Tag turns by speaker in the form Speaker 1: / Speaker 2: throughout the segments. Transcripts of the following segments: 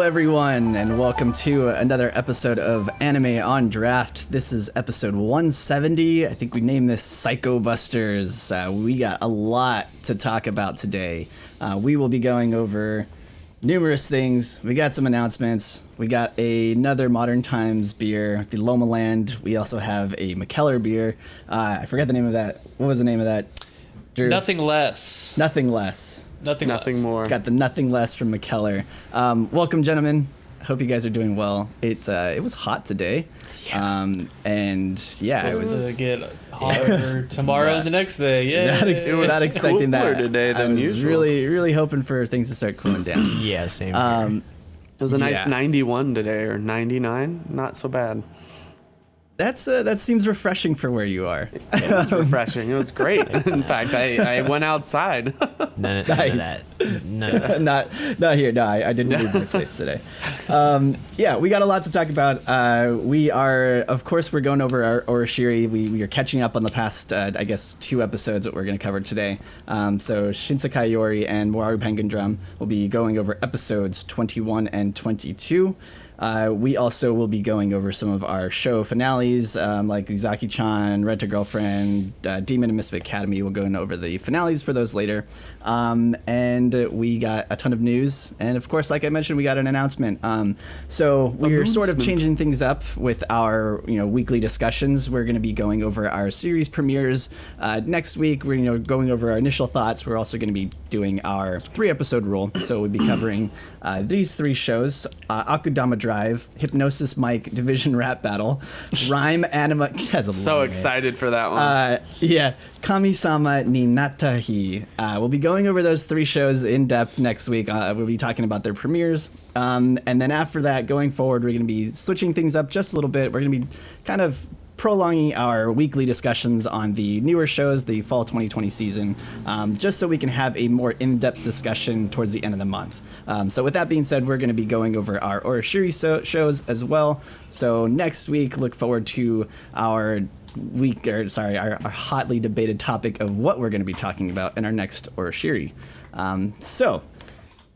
Speaker 1: everyone, and welcome to another episode of Anime on Draft. This is episode 170. I think we named this Psycho Busters. We got a lot to talk about today. We will be going over numerous things. We got some announcements. We got another Modern Times beer, the Loma Land. We also have a McKellar beer. I forgot the name of that. What was the name of that? Drew?
Speaker 2: Nothing less.
Speaker 1: Nothing less.
Speaker 2: Nothing
Speaker 3: more.
Speaker 1: Got the Nothing Less from McKellar. Welcome, gentlemen. Hope you guys are doing well. It was hot today, and yeah, it was
Speaker 2: to get hotter tomorrow and the next day. Yeah,
Speaker 1: it was not expecting that
Speaker 3: today than
Speaker 1: I was
Speaker 3: usual.
Speaker 1: really hoping for things to start cooling down.
Speaker 4: Yeah, same here.
Speaker 3: It was a nice
Speaker 1: Yeah.
Speaker 3: 91 today, or 99. Not so bad.
Speaker 1: That seems refreshing for where you are.
Speaker 3: It was refreshing. It was great. In fact, I went outside.
Speaker 4: None of
Speaker 1: Nice.
Speaker 4: that. None of that.
Speaker 1: not here. No, I didn't leave my place today. Yeah, we got a lot to talk about. We are, of course, we're going over our Orishiri. We are catching up on the past, I guess, 2 episodes that we're going to cover today. So Shinsekai Yori and Moaru Penguin Drum will be going over episodes 21 and 22. We also will be going over some of our show finales, like Uzaki-chan, Rent-a-Girlfriend, Demon and Misfit Academy. We'll go over the finales for those later. And we got a ton of news. And of course, like I mentioned, we got an announcement. So we're sort of changing things up with our weekly discussions. We're going to be going over our series premieres. Next week, we're going over our initial thoughts. We're also going to be doing our 3-episode rule. So we'll be covering these 3 shows: Akudama Drive, Hypnosis Mike, Division Rap Battle, Rhyme Anima. That's a
Speaker 3: So
Speaker 1: long name.
Speaker 3: excited for that one.
Speaker 1: Yeah, Kami-sama ni Natahi. We'll be going over those 3 shows in depth next week. We'll be talking about their premieres. And then after that, going forward, we're going to be switching things up just a little bit. We're going to be kind of prolonging our weekly discussions on the newer shows, the fall 2020 season, just so we can have a more in-depth discussion towards the end of the month. So with that being said, we're going to be going over our Orishiri shows as well. So next week, look forward to our our hotly debated topic of what we're going to be talking about in our next Orishiri. So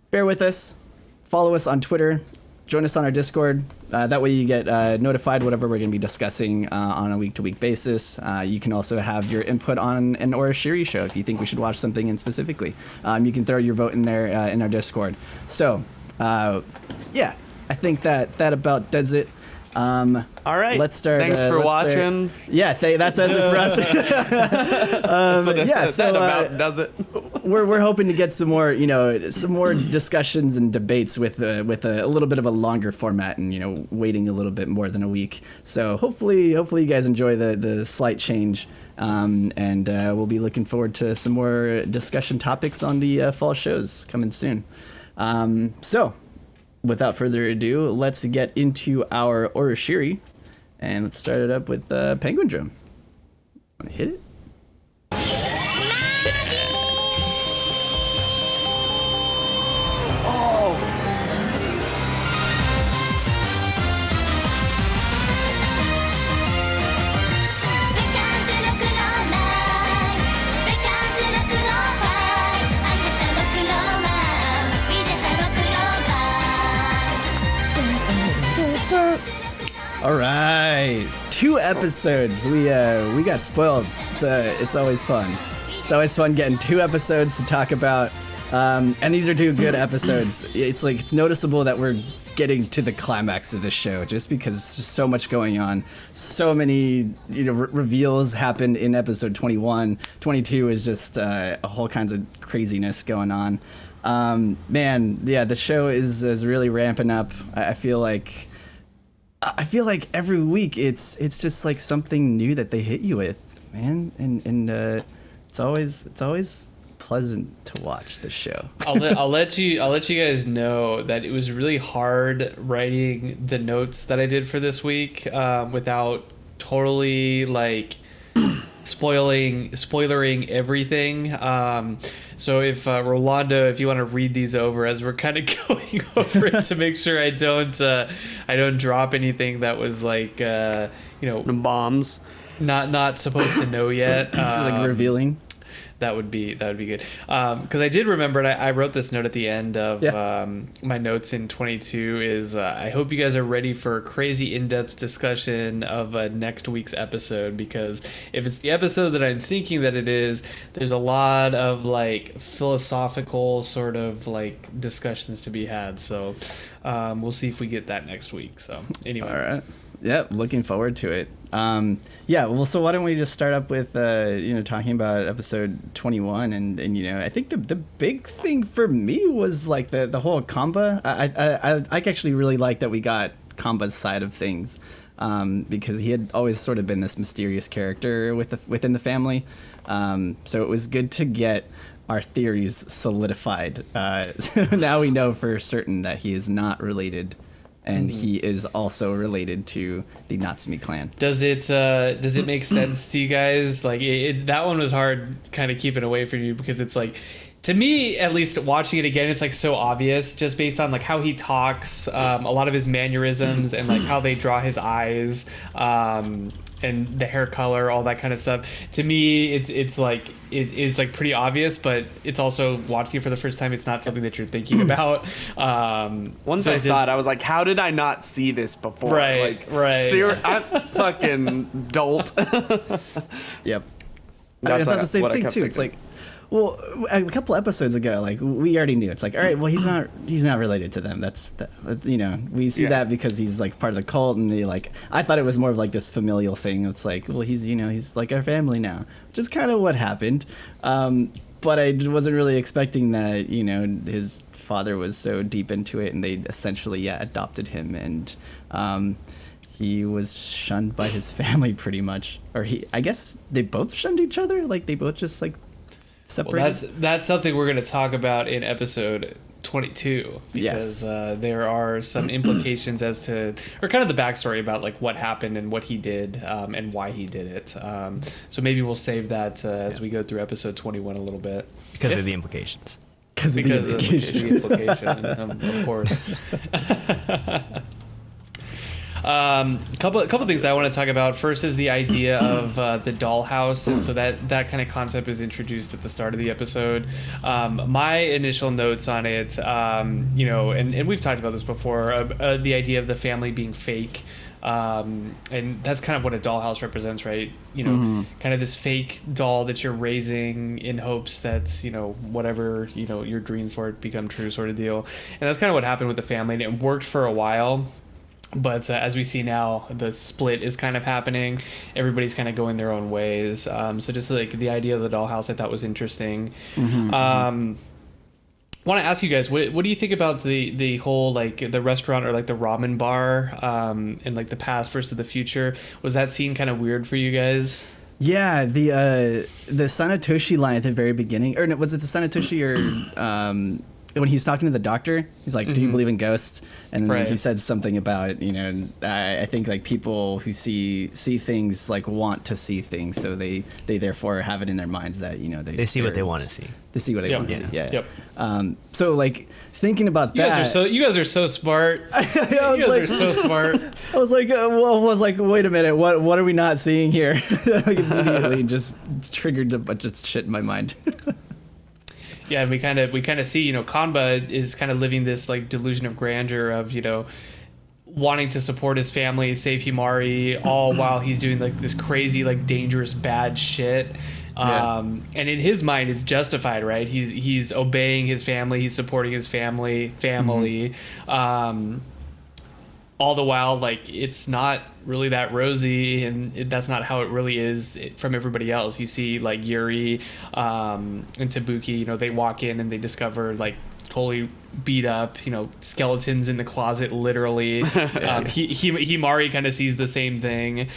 Speaker 1: bear with us, follow us on Twitter, join us on our Discord. That way you get notified whatever we're going to be discussing on a week-to-week basis. You can also have your input on an Orishiri show if you think we should watch something in specifically. You can throw your vote in there in our Discord. So, yeah, I think that about does it.
Speaker 3: All right.
Speaker 1: Let's start.
Speaker 3: Thanks for watching.
Speaker 1: Yeah, that does it for us.
Speaker 3: That's what I said about does it.
Speaker 1: We're hoping to get some more discussions and debates with a little bit of a longer format and waiting a little bit more than a week. So hopefully you guys enjoy the slight change, and we'll be looking forward to some more discussion topics on the fall shows coming soon. So without further ado, let's get into our Orishiri, and let's start it up with Penguin Drum. Wanna hit it? All right, 2 episodes. We got spoiled. It's always fun. It's always fun getting 2 episodes to talk about, and these are 2 good episodes. It's noticeable that we're getting to the climax of this show just because there's just so much going on. So many reveals happened in episode 21. 22 is just a whole kinds of craziness going on. Man, yeah, the show is really ramping up. I feel like every week it's just like something new that they hit you with, man, and it's always pleasant to watch the show.
Speaker 2: I'll let you guys know that it was really hard writing the notes that I did for this week without totally spoilering everything. So if Rolando, if you want to read these over as we're kind of going over it to make sure I don't drop anything that was
Speaker 3: bombs.
Speaker 2: not supposed to know yet.
Speaker 1: Like revealing.
Speaker 2: That would be good. Because I did remember, and I wrote this note at the end of my notes in 22 is I hope you guys are ready for a crazy in-depth discussion of next week's episode, because if it's the episode that I'm thinking that it is, there's a lot of like philosophical sort of like discussions to be had. So we'll see if we get that next week. So anyway.
Speaker 1: All right. Yeah, looking forward to it. Yeah, well, so why don't we just start up with, talking about episode 21, and I think the big thing for me was like the whole Kamba. I actually really like that we got Kamba's side of things, because he had always sort of been this mysterious character within the family. So it was good to get our theories solidified. So now we know for certain that he is not related. And he is also related to the Natsumi clan.
Speaker 2: Does it make sense to you guys? Like that one was hard, kind of keeping away from you, because it's like, to me at least, watching it again, it's like so obvious just based on like how he talks, a lot of his mannerisms, and like how they draw his eyes, and the hair color, all that kind of stuff. To me, it's like it is like pretty obvious, but it's also, watching it for the first time, it's not something that you're thinking about.
Speaker 3: Once I saw it, I was like, how did I not see this before?
Speaker 2: Right, right.
Speaker 3: I'm fucking dolt.
Speaker 1: Yep.
Speaker 3: That's
Speaker 1: it's not the same
Speaker 3: what I
Speaker 1: thing
Speaker 3: kept
Speaker 1: too. It's
Speaker 3: thinking.
Speaker 1: like, well, a couple episodes ago, like we already knew. It's like, all right, well, he's not related to them. We see that because he's like part of the cult, and I thought it was more of like this familial thing. It's like, well, he's like our family now, which is kind of what happened. But I wasn't really expecting that, his father was so deep into it, and they essentially adopted him, and he was shunned by his family pretty much, or I guess they both shunned each other. Like they both just like separated.
Speaker 2: Well, that's something we're going to talk about in episode 22, because there are some implications as to, or kind of the backstory about like what happened and what he did, and why he did it. So maybe we'll save that as we go through episode 21 a little bit,
Speaker 4: because of the implications.
Speaker 1: Because of the
Speaker 2: implication, of course. Couple things I want to talk about. First is the idea of the dollhouse, and so that kind of concept is introduced at the start of the episode. My initial notes on it, and we've talked about this before, the idea of the family being fake. And that's kind of what a dollhouse represents, right? Kind of this fake doll that you're raising in hopes that, whatever, your dreams for it become true, sort of deal. And that's kind of what happened with the family, and it worked for a while. But as we see now, the split is kind of happening. Everybody's kind of going their own ways. So just like the idea of the dollhouse, I thought was interesting. Want to ask you guys, what do you think about the whole like the restaurant or like the ramen bar, and like the past versus the future? Was that scene kind of weird for you guys?
Speaker 1: Yeah, the Sanetoshi line at the very beginning, or no, was it the Sanetoshi or when he's talking to the doctor, he's like, do you believe in ghosts? And then he said something about, I think like people who see things like want to see things, so they therefore have it in their minds that,
Speaker 4: they see what they want to see.
Speaker 1: They see what they want to see. Yeah.
Speaker 2: Yep.
Speaker 1: So like thinking about that,
Speaker 2: you guys are so smart. You guys are so smart.
Speaker 1: I was like, wait a minute, what are we not seeing here? Like immediately just triggered a bunch of shit in my mind.
Speaker 2: Yeah, and we kind of see, Kanba is kind of living this like delusion of grandeur of, wanting to support his family, save Himari, all while he's doing like this crazy, like dangerous, bad shit. And in his mind, it's justified, right? He's obeying his family, he's supporting his family. All the while, like, it's not really that rosy, and that's not how it really is from everybody else. You see, like, Yuri and Tabuki, they walk in and they discover, like, totally beat up, skeletons in the closet, literally. Himari kind of sees the same thing.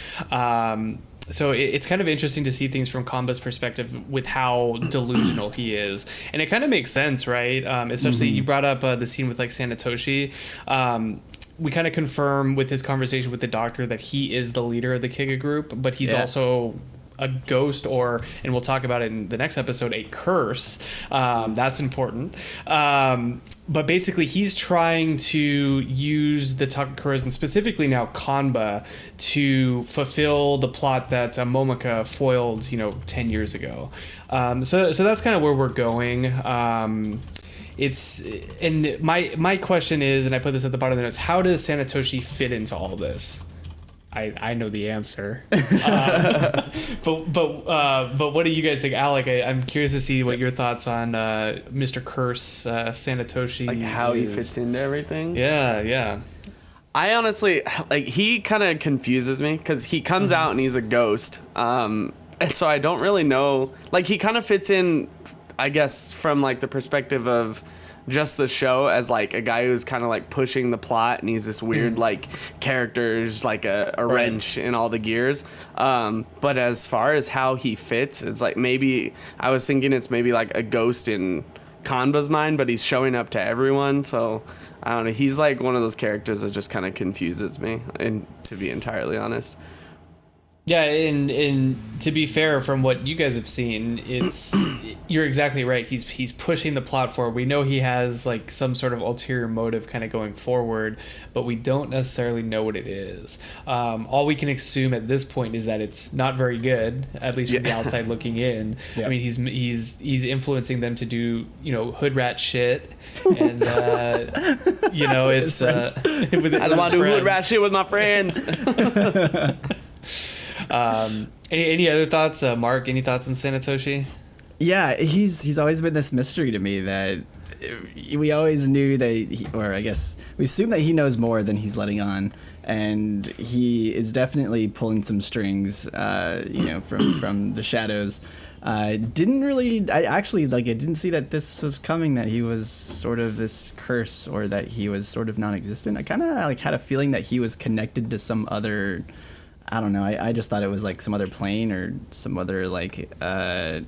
Speaker 2: So it's kind of interesting to see things from Kanba's perspective with how delusional he is. And it kind of makes sense, right? Especially, you brought up the scene with, like, Sanetoshi. We kind of confirm with his conversation with the doctor that he is the leader of the Kiga group, but he's also a ghost, or, and we'll talk about it in the next episode, a curse. That's important. But basically, he's trying to use the Takakuras, and specifically now Kanba, to fulfill the plot that Momoko foiled, 10 years ago. So that's kind of where we're going. And my question is, and I put this at the bottom of the notes, how does Sanetoshi fit into all this? I know the answer, but what do you guys think, Alec? I'm curious to see what your thoughts on Mr. Curse, Sanetoshi,
Speaker 3: Like how he fits into everything.
Speaker 2: Yeah.
Speaker 3: I honestly, like, he kind of confuses me because he comes out and he's a ghost, and so I don't really know. Like, he kind of fits in, I guess, from like the perspective of just the show as like a guy who's kind of like pushing the plot, and he's this weird like character's like a wrench in all the gears. But as far as how he fits, it's like, maybe I was thinking it's maybe like a ghost in Kanba's mind, but he's showing up to everyone. So I don't know. He's like one of those characters that just kind of confuses me, and to be entirely honest.
Speaker 2: Yeah, and to be fair, from what you guys have seen, you're exactly right. He's pushing the plot forward. We know he has like some sort of ulterior motive kind of going forward, but we don't necessarily know what it is. All we can assume at this point is that it's not very good, at least from the outside looking in. Yeah. I mean, he's influencing them to do hood rat shit, and it's I
Speaker 3: just want to do hood rat shit with my friends.
Speaker 2: Any other thoughts, Mark? Any thoughts on Sanetoshi?
Speaker 1: Yeah, he's always been this mystery to me that we always knew that, or I guess we assume that he knows more than he's letting on, and he is definitely pulling some strings, from the shadows. Didn't really, I didn't see that this was coming, that he was sort of this curse, or that he was sort of non-existent. I kind of had a feeling that he was connected to some other, I don't know. I just thought it was like some other plane or some other like I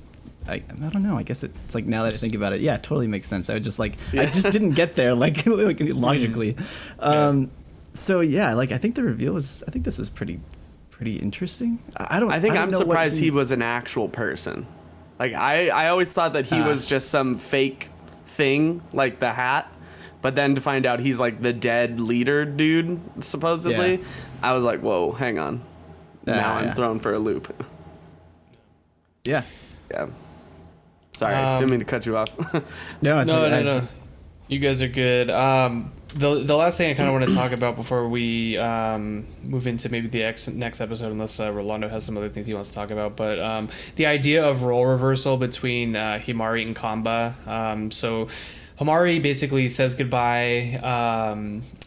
Speaker 1: don't know. I guess it's like, now that I think about it, yeah, it totally makes sense. I was just like, I just didn't get there like logically. So yeah, like I think this is pretty interesting.
Speaker 3: I think I'm surprised he was an actual person. Like I always thought that he was just some fake thing, like the hat. But then to find out he's like the dead leader dude, supposedly, yeah. I was like, whoa, hang on. Now I'm thrown for a loop.
Speaker 1: Yeah.
Speaker 3: Sorry, didn't mean to cut you off.
Speaker 2: No. You guys are good. The last thing I kind of want to talk about before we move into maybe the next episode, unless Rolando has some other things he wants to talk about, but the idea of role reversal between Himari and Kanba. So Himari basically says goodbye,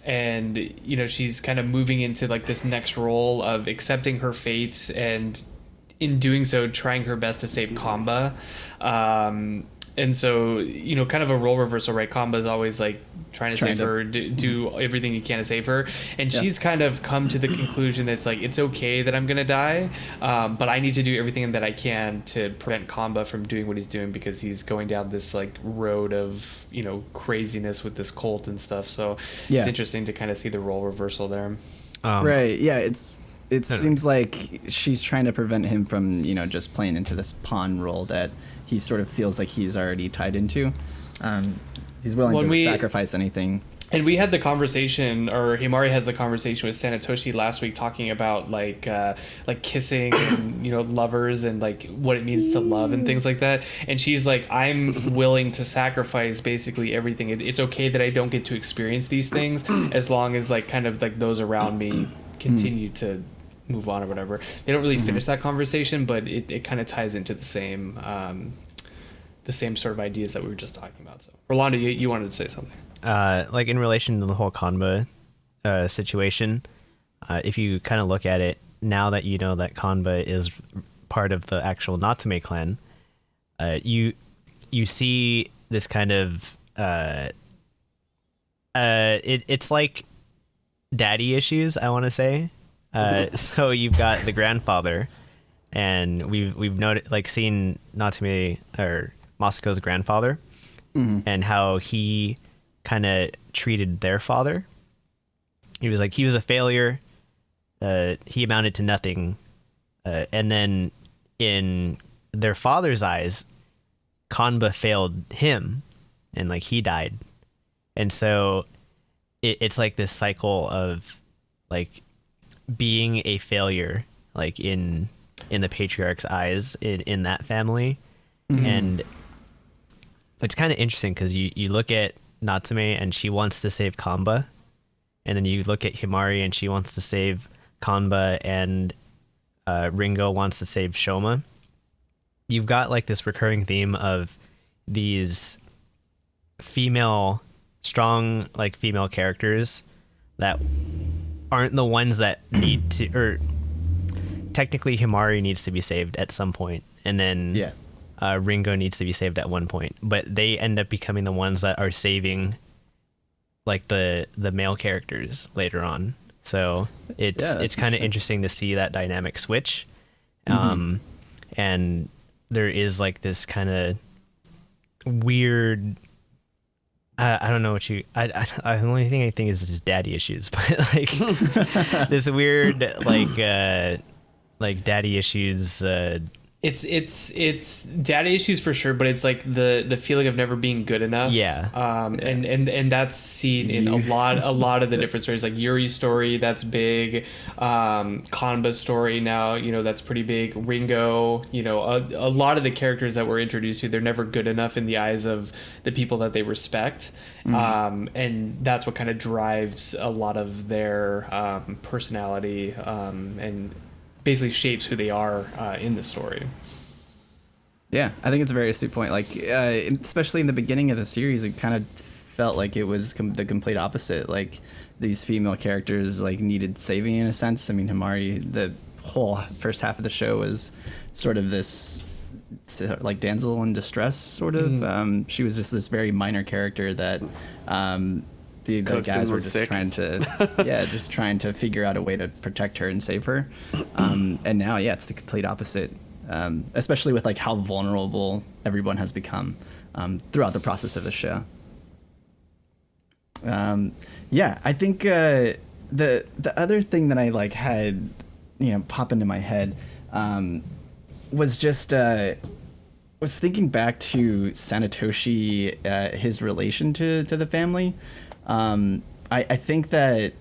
Speaker 2: and she's kind of moving into like this next role of accepting her fate, and in doing so trying her best to save Kanba. And so, kind of a role reversal, right? Kanba's always like trying to save her, do everything he can to save her. And she's kind of come to the conclusion that it's like, it's okay that I'm going to die, but I need to do everything that I can to prevent Kanba from doing what he's doing, because he's going down this like road of, craziness with this cult and stuff. So it's interesting to kind of see the role reversal there.
Speaker 1: Right. Yeah. It seems like she's trying to prevent him from, just playing into this pawn role that he sort of feels like he's already tied into. He's willing to sacrifice anything.
Speaker 2: And we had the conversation, or Himari has the conversation with Sanetoshi last week, talking about like kissing and lovers, and like what it means to love and things like that. And she's like, I'm willing to sacrifice basically everything. It's okay that I don't get to experience these things, as long as like kind of like those around me continue to move on or whatever. They don't really finish that conversation, but it kind of ties into the same sort of ideas that we were just talking about. So Rolando, you wanted to say something.
Speaker 4: Like in relation to the whole Kanba situation, if you kind of look at it, now that you know that Kanba is part of the actual Natsume clan, you see this kind of it's like daddy issues, I want to say. So you've got the grandfather, and we've noted, like, seen Natsume or Masako's grandfather, and how he kind of treated their father. He was a failure. He amounted to nothing, and then in their father's eyes, Kanba failed him, and like he died, and so it's like this cycle of like being a failure, like in the patriarch's eyes in that family. And it's kind of interesting because you look at Natsume and she wants to save Kanba, and then you look at Himari and she wants to save Kanba, and Ringo wants to save Shoma. You've got like this recurring theme of these strong like female characters that aren't the ones that need to, or technically Himari needs to be saved at some point, and then Ringo needs to be saved at one point, but they end up becoming the ones that are saving like the male characters later on. So it's kind of interesting to see that dynamic switch. And there is like this kind of weird, I don't know what the only thing I think is just daddy issues, but like this weird like daddy issues.
Speaker 2: It's daddy issues for sure, but it's like the feeling of never being good enough. And that's seen in a lot of the different stories, like Yuri's story, that's big. Kanba's story now, that's pretty big. Ringo, a lot of the characters that we're introduced to, they're never good enough in the eyes of the people that they respect. And that's what kind of drives a lot of their personality, and basically shapes who they are in the story.
Speaker 1: Yeah, I think it's a very astute point. Like, especially in the beginning of the series, it kind of felt like it was the complete opposite. Like, these female characters like needed saving in a sense. I mean, Himari, the whole first half of the show was sort of this like damsel in distress, sort of. She was just this very minor character that the guys were just trying to figure out a way to protect her and save her. And now, it's the complete opposite, especially with like how vulnerable everyone has become throughout the process of the show. I think the other thing that I like had, pop into my head was just was thinking back to Sanetoshi, his relation to the family. I think that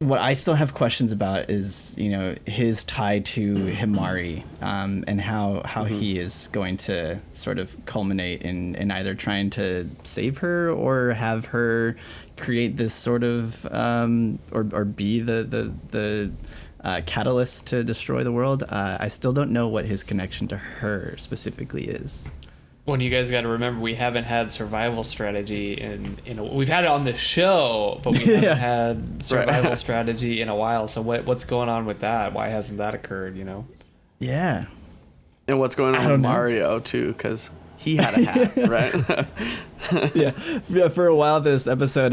Speaker 1: what I still have questions about is, his tie to Himari, and how he is going to sort of culminate in either trying to save her or have her create this sort of, or be the catalyst to destroy the world. I still don't know what his connection to her specifically is.
Speaker 2: When you guys got to remember, we haven't had survival strategy we've had it on the show, but we haven't had survival strategy in a while. So what's going on with that? Why hasn't that occurred?
Speaker 1: Yeah.
Speaker 3: And what's going on with Mario too? Because he had a hat, right?
Speaker 1: Yeah. For a while, this episode,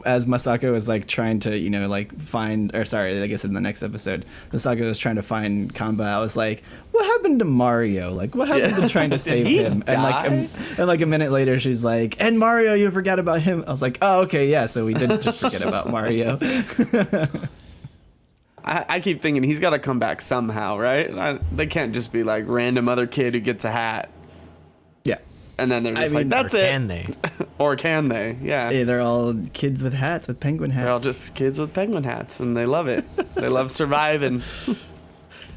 Speaker 1: as Masako was like trying to, find, or sorry, I guess in the next episode, Masako was trying to find Kanba. I was like, what happened to Mario? Like, what happened to trying to save him?
Speaker 3: Die?
Speaker 1: And like a minute later, she's like, and Mario, you forgot about him. I was like, oh, okay, yeah. So we didn't just forget about Mario.
Speaker 3: I keep thinking he's got to come back somehow, right? They can't just be like random other kid who gets a hat.
Speaker 1: Yeah.
Speaker 3: And then they're just like, that's it.
Speaker 4: Can they?
Speaker 3: Or can they? Yeah.
Speaker 1: Hey, they're all kids with hats, with penguin hats.
Speaker 3: They're all just kids with penguin hats, and they love it. They love surviving.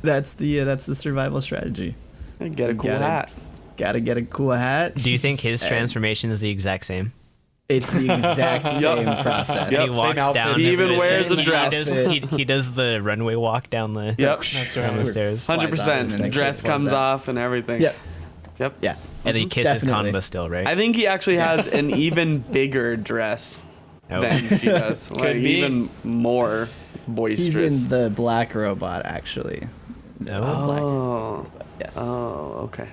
Speaker 1: That's the survival strategy.
Speaker 3: Get a cool hat.
Speaker 1: Gotta get a cool hat.
Speaker 4: Do you think his transformation is the exact same?
Speaker 1: It's the exact same process.
Speaker 4: He walks down.
Speaker 3: He even wears a dress.
Speaker 4: He does the runway walk down the down the stairs.
Speaker 3: 100%. Dress comes off and everything. Yep.
Speaker 1: Yeah.
Speaker 4: And he kisses
Speaker 1: Definitely.
Speaker 4: Kanba still, right?
Speaker 3: I think he actually has an even bigger dress than she does. Like even more boisterous.
Speaker 1: He's in the black robot, actually.
Speaker 3: Oh.
Speaker 1: Yes.
Speaker 3: Oh, okay.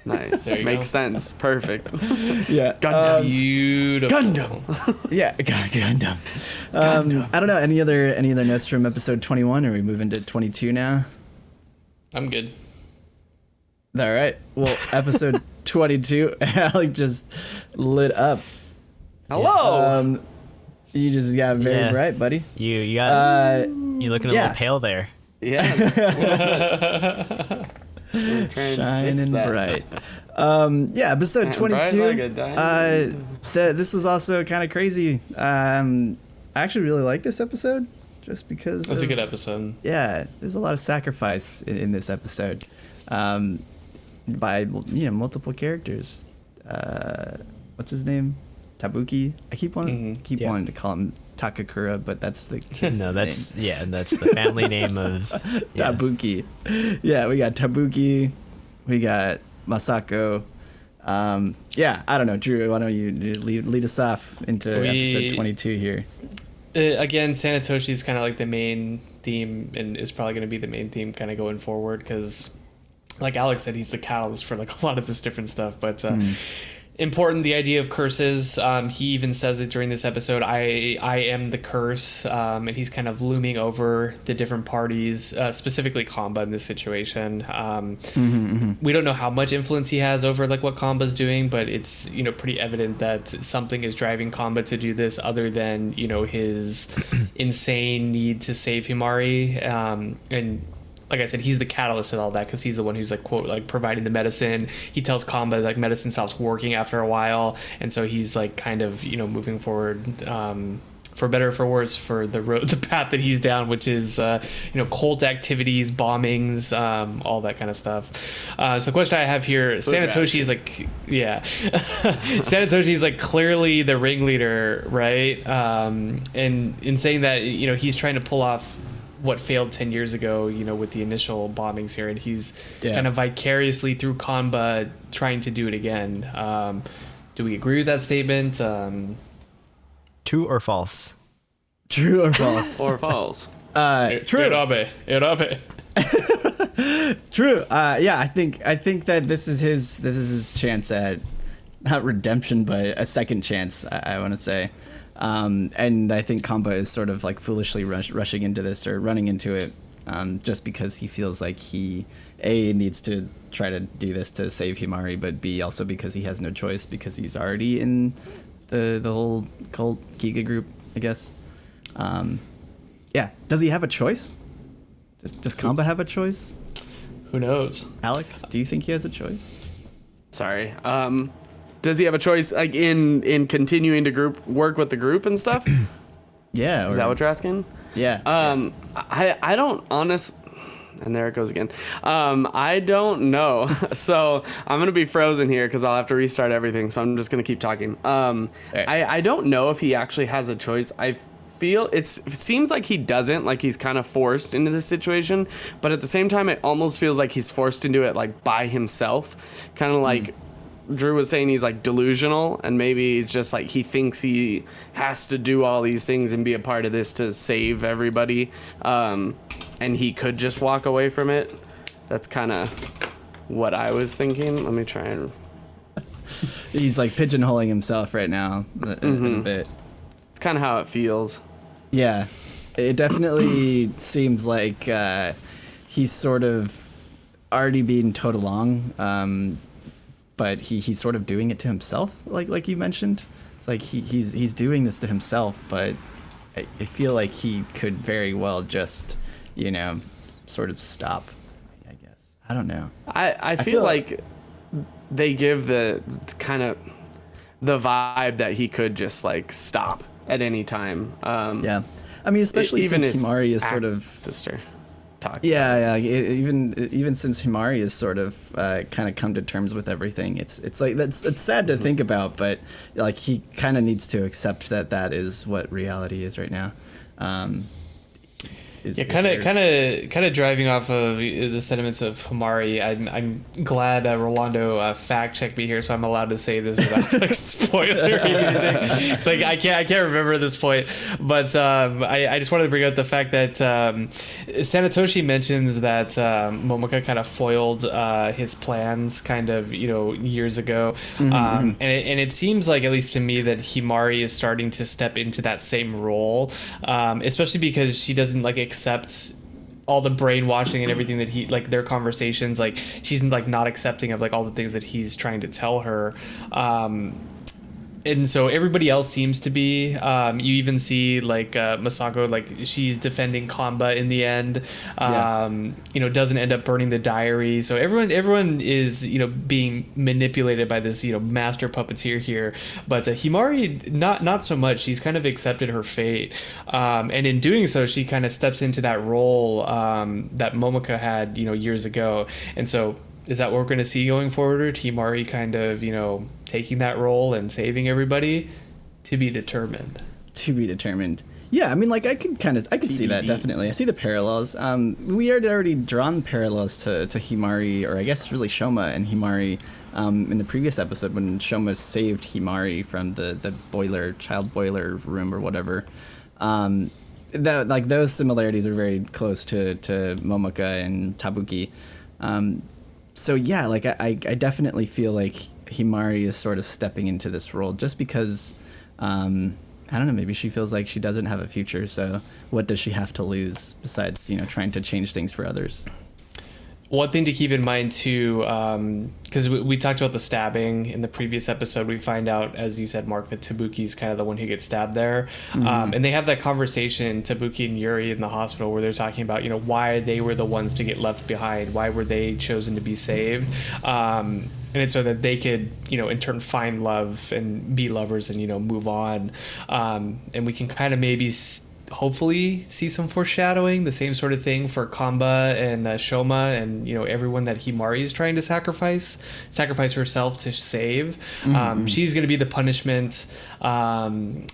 Speaker 3: Nice.
Speaker 2: There you
Speaker 3: Makes
Speaker 2: go.
Speaker 3: sense. Perfect.
Speaker 1: Yeah.
Speaker 3: Gundam.
Speaker 2: Beautiful.
Speaker 3: Gundam.
Speaker 1: Yeah. Gundam. I don't know. Any other notes from episode 21? Or are we moving to 22 now?
Speaker 2: I'm good.
Speaker 1: All right. Well, episode 22, Alec just lit up.
Speaker 3: Hello.
Speaker 1: You just got very
Speaker 4: Yeah.
Speaker 1: bright, buddy.
Speaker 4: You got you looking a
Speaker 1: yeah.
Speaker 4: little pale there.
Speaker 3: Yeah. We're trying to fix
Speaker 1: Shining
Speaker 3: that.
Speaker 1: bright. Yeah, episode
Speaker 3: Shining bright
Speaker 1: 22.
Speaker 3: like a diamond.
Speaker 1: This was also kind of crazy. I actually really like this episode, just because.
Speaker 2: That's a
Speaker 1: of-
Speaker 2: good episode.
Speaker 1: Yeah, there's a lot of sacrifice in this episode, by multiple characters. What's his name? Tabuki. I keep wanting
Speaker 4: Yeah.
Speaker 1: wanting to call him Takakura, but that's the kid's
Speaker 4: No, that's
Speaker 1: name.
Speaker 4: that's the family name of yeah.
Speaker 1: Tabuki. Yeah, we got Tabuki, we got Masako. Yeah, I don't know, Drew. Why don't you lead us off into episode 22 here?
Speaker 2: Again, Sanetoshi's kind of like the main theme, and is probably going to be the main theme kind of going forward, because like Alex said, he's the catalyst for like a lot of this different stuff. But important, the idea of curses. He even says it during this episode. I am the curse, and he's kind of looming over the different parties, specifically Kamba in this situation. We don't know how much influence he has over like what Kamba's doing, but it's pretty evident that something is driving Kamba to do this, other than his insane need to save Himari. And like I said, he's the catalyst with all that, because he's the one who's like, quote, like providing the medicine. He tells Kamba like medicine stops working after a while, and so he's like kind of moving forward, for better or for worse, for the path that he's down, which is cult activities, bombings, all that kind of stuff. So the question I have here, Sanetoshi is like, yeah, Sanetoshi is like clearly the ringleader, right? And in saying that, he's trying to pull off what failed 10 years ago, with the initial bombings here, and he's kind of vicariously through Kanba trying to do it again. Do we agree with that statement?
Speaker 4: True or false?
Speaker 1: True or false?
Speaker 3: Or false.
Speaker 1: True.
Speaker 2: Irabe.
Speaker 1: True. Yeah, I think that this is his chance at, not redemption, but a second chance. I want to say, and I think Kamba is sort of like foolishly rushing into this, or running into it, just because he feels like he needs to try to do this to save Himari, but B, also because he has no choice, because he's already in the whole cult Giga group, I guess. Yeah. Does he have a choice? Does Kamba have a choice?
Speaker 2: Who knows?
Speaker 1: Alec, do you think he has a choice?
Speaker 3: Sorry. Does he have a choice, like in continuing to work with the group and stuff?
Speaker 1: Yeah.
Speaker 3: Is that what you're asking?
Speaker 1: Yeah.
Speaker 3: I don't and there it goes again. I don't know. So I'm gonna be frozen here because I'll have to restart everything. So I'm just gonna keep talking. I don't know if he actually has a choice. I feel it seems like he doesn't. Like he's kind of forced into this situation, but at the same time, it almost feels like he's forced into it like by himself. Kind of like Drew was saying, he's like delusional, and maybe it's just like he thinks he has to do all these things and be a part of this to save everybody, and he could just walk away from it. That's kind of what I was thinking. Let me try and...
Speaker 1: He's like pigeonholing himself right now in a bit.
Speaker 3: It's kind of how it feels.
Speaker 1: Yeah, it definitely seems like he's sort of already being towed along, but he's sort of doing it to himself, like you mentioned. It's like he's doing this to himself, but I feel like he could very well just, sort of stop, I guess. I don't know.
Speaker 3: I feel like they give the kind of the vibe that he could just like stop at any time.
Speaker 1: Yeah. I mean, especially
Speaker 3: even
Speaker 1: since
Speaker 3: his
Speaker 1: Himari is sort of...
Speaker 3: sister talk.
Speaker 1: Yeah. Even since Himari is sort of kind of come to terms with everything, it's like it's sad to think about, but like he kind of needs to accept that is what reality is right now.
Speaker 2: Yeah, kind of driving off of the sentiments of Himari. I'm glad Rolando fact checked me here, so I'm allowed to say this without like spoiler or anything. It's like I can't remember at this point, but I just wanted to bring up the fact that Sanetoshi mentions that Momoka kind of foiled his plans kind of years ago, and it seems like, at least to me, that Himari is starting to step into that same role, especially because she doesn't like accept all the brainwashing and everything that he, like, their conversations, like she's like not accepting of like all the things that he's trying to tell her, and and so everybody else seems to be. You even see like Masako, like she's defending Kamba in the end. Doesn't end up burning the diary. So everyone is being manipulated by this master puppeteer here. But Himari not so much. She's kind of accepted her fate, and in doing so, she kind of steps into that role that Momoka had years ago. And so, is that what we're going to see going forward? Himari kind of taking that role and saving everybody? To be determined.
Speaker 1: To be determined. Yeah, I mean, like I could see that definitely. I see the parallels. We had already drawn parallels to Himari, or I guess really Shoma and Himari, in the previous episode when Shoma saved Himari from the child boiler room or whatever. Those similarities are very close to Momoka and Tabuki. So yeah, like I definitely feel like Himari is sort of stepping into this role just because. I don't know, maybe she feels like she doesn't have a future, so what does she have to lose besides, trying to change things for others?
Speaker 2: One thing to keep in mind too, because we talked about the stabbing in the previous episode, we find out, as you said, Mark, that Tabuki's kind of the one who gets stabbed there. And they have that conversation, Tabuki and Yuri, in the hospital, where they're talking about, why they were the ones to get left behind, why were they chosen to be saved. And it's so that they could, in turn find love and be lovers and, move on. And we can kind of maybe hopefully see some foreshadowing, the same sort of thing for Kamba and Shoma and, everyone that Himari is trying to sacrifice herself to save. She's going to be the punishment, from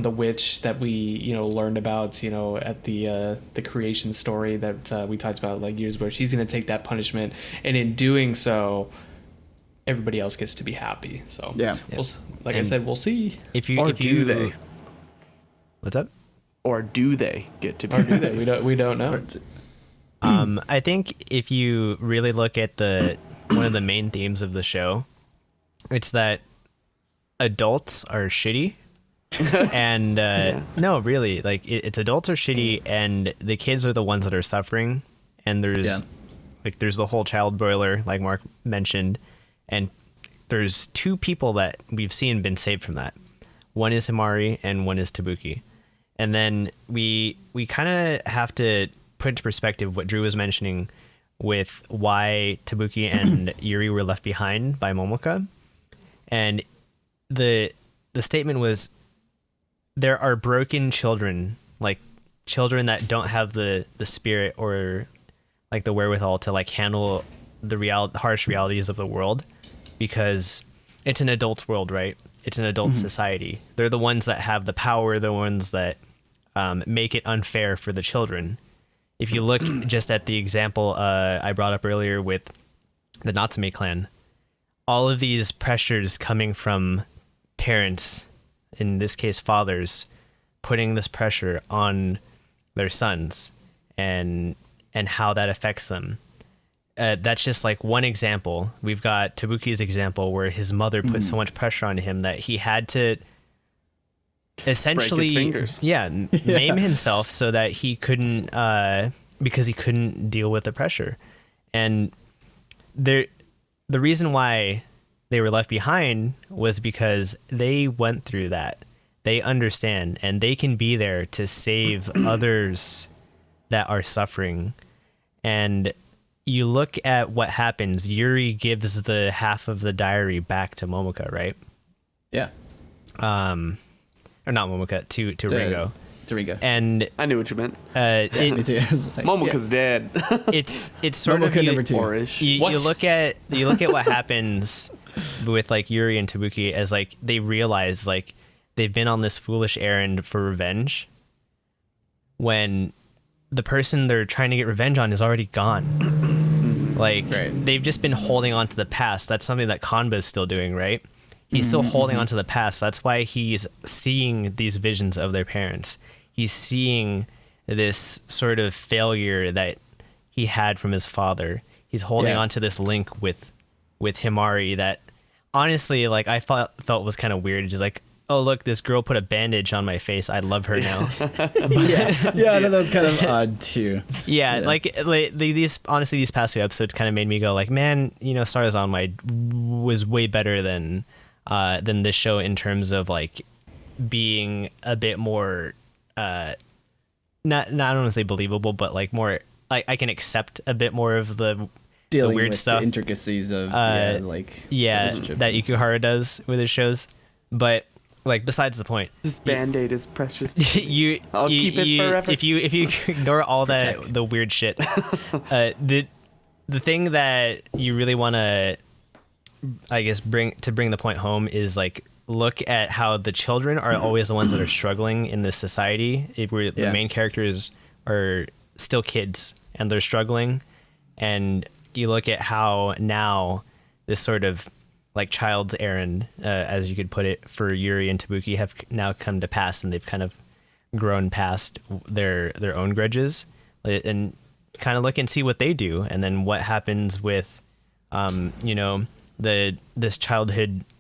Speaker 2: the witch that we, learned about, at the creation story that we talked about like years ago. She's going to take that punishment, and in doing so, everybody else gets to be happy. So
Speaker 1: yeah,
Speaker 2: I said, we'll see.
Speaker 3: Do they?
Speaker 4: What's up?
Speaker 3: Or do they get to be?
Speaker 2: Or do they? We don't know.
Speaker 4: I think if you really look at one of the main themes of the show, it's that adults are shitty. And no, really, like it's adults are shitty, and the kids are the ones that are suffering. And there's the whole child boiler, like Mark mentioned, and there's two people that we've seen been saved from that. One is Himari and one is Tabuki. And then we kind of have to put into perspective what Drew was mentioning with why Tabuki and Yuri were left behind by Momoka. And the statement was, there are broken children, like children that don't have the spirit or like the wherewithal to like handle the harsh realities of the world, because it's an adult world, right? It's an adult society. They're the ones that have the power, the ones that make it unfair for the children. If you look just at the example I brought up earlier with the Natsume clan, all of these pressures coming from parents, in this case fathers, putting this pressure on their sons and how that affects them. That's just like one example. We've got Tabuki's example where his mother put so much pressure on him that he had to essentially
Speaker 3: break his fingers.
Speaker 4: Maim himself so that he couldn't because he couldn't deal with the pressure. And the reason why they were left behind was because they went through that. They understand, and they can be there to save others that are suffering. And you look at what happens. Yuri gives the half of the diary back to Momoka, right?
Speaker 1: Yeah.
Speaker 4: Or not Momoka, to Ringo.
Speaker 1: To Ringo.
Speaker 4: And
Speaker 3: I knew what you meant.
Speaker 4: Momoka's
Speaker 3: dead.
Speaker 4: it's sort
Speaker 1: Momoka
Speaker 4: of
Speaker 1: number two.
Speaker 4: You look at what happens with like Yuri and Tabuki as like they realize like they've been on this foolish errand for revenge when the person they're trying to get revenge on is already gone. Like they've just been holding on to the past. That's something that Kanba is still doing, right? He's still holding on to the past. That's why he's seeing these visions of their parents. He's seeing this sort of failure that he had from his father. He's holding on to this link with Himari that honestly, like I felt was kind of weird. Just like, oh look, this girl put a bandage on my face. I love her now.
Speaker 1: I know that was kind of odd too.
Speaker 4: Like these honestly, these past few episodes kind of made me go like, man, Stars Online was way better than than this show in terms of like being a bit more not I don't want to say believable, but like more like I can accept a bit more of the
Speaker 1: Dealing
Speaker 4: weird
Speaker 1: with
Speaker 4: stuff.
Speaker 1: the intricacies of
Speaker 4: Yeah,
Speaker 1: relationships.
Speaker 4: that Ikuhara does with his shows. But like besides the point,
Speaker 3: This Band-Aid is precious.
Speaker 4: I'll
Speaker 3: keep it forever.
Speaker 4: If you ignore all that
Speaker 1: protect.
Speaker 4: the weird shit, the thing that you really want to, I guess, bring the point home is like look at how the children are always the ones that are struggling in this society. Where the
Speaker 1: Yeah.
Speaker 4: main characters are still kids and they're struggling, and you look at how now this sort of like child's errand, as you could put it, for Yuri and Tabuki have now come to pass, and they've kind of grown past their own grudges, and kind of look and see what they do, and then what happens with, this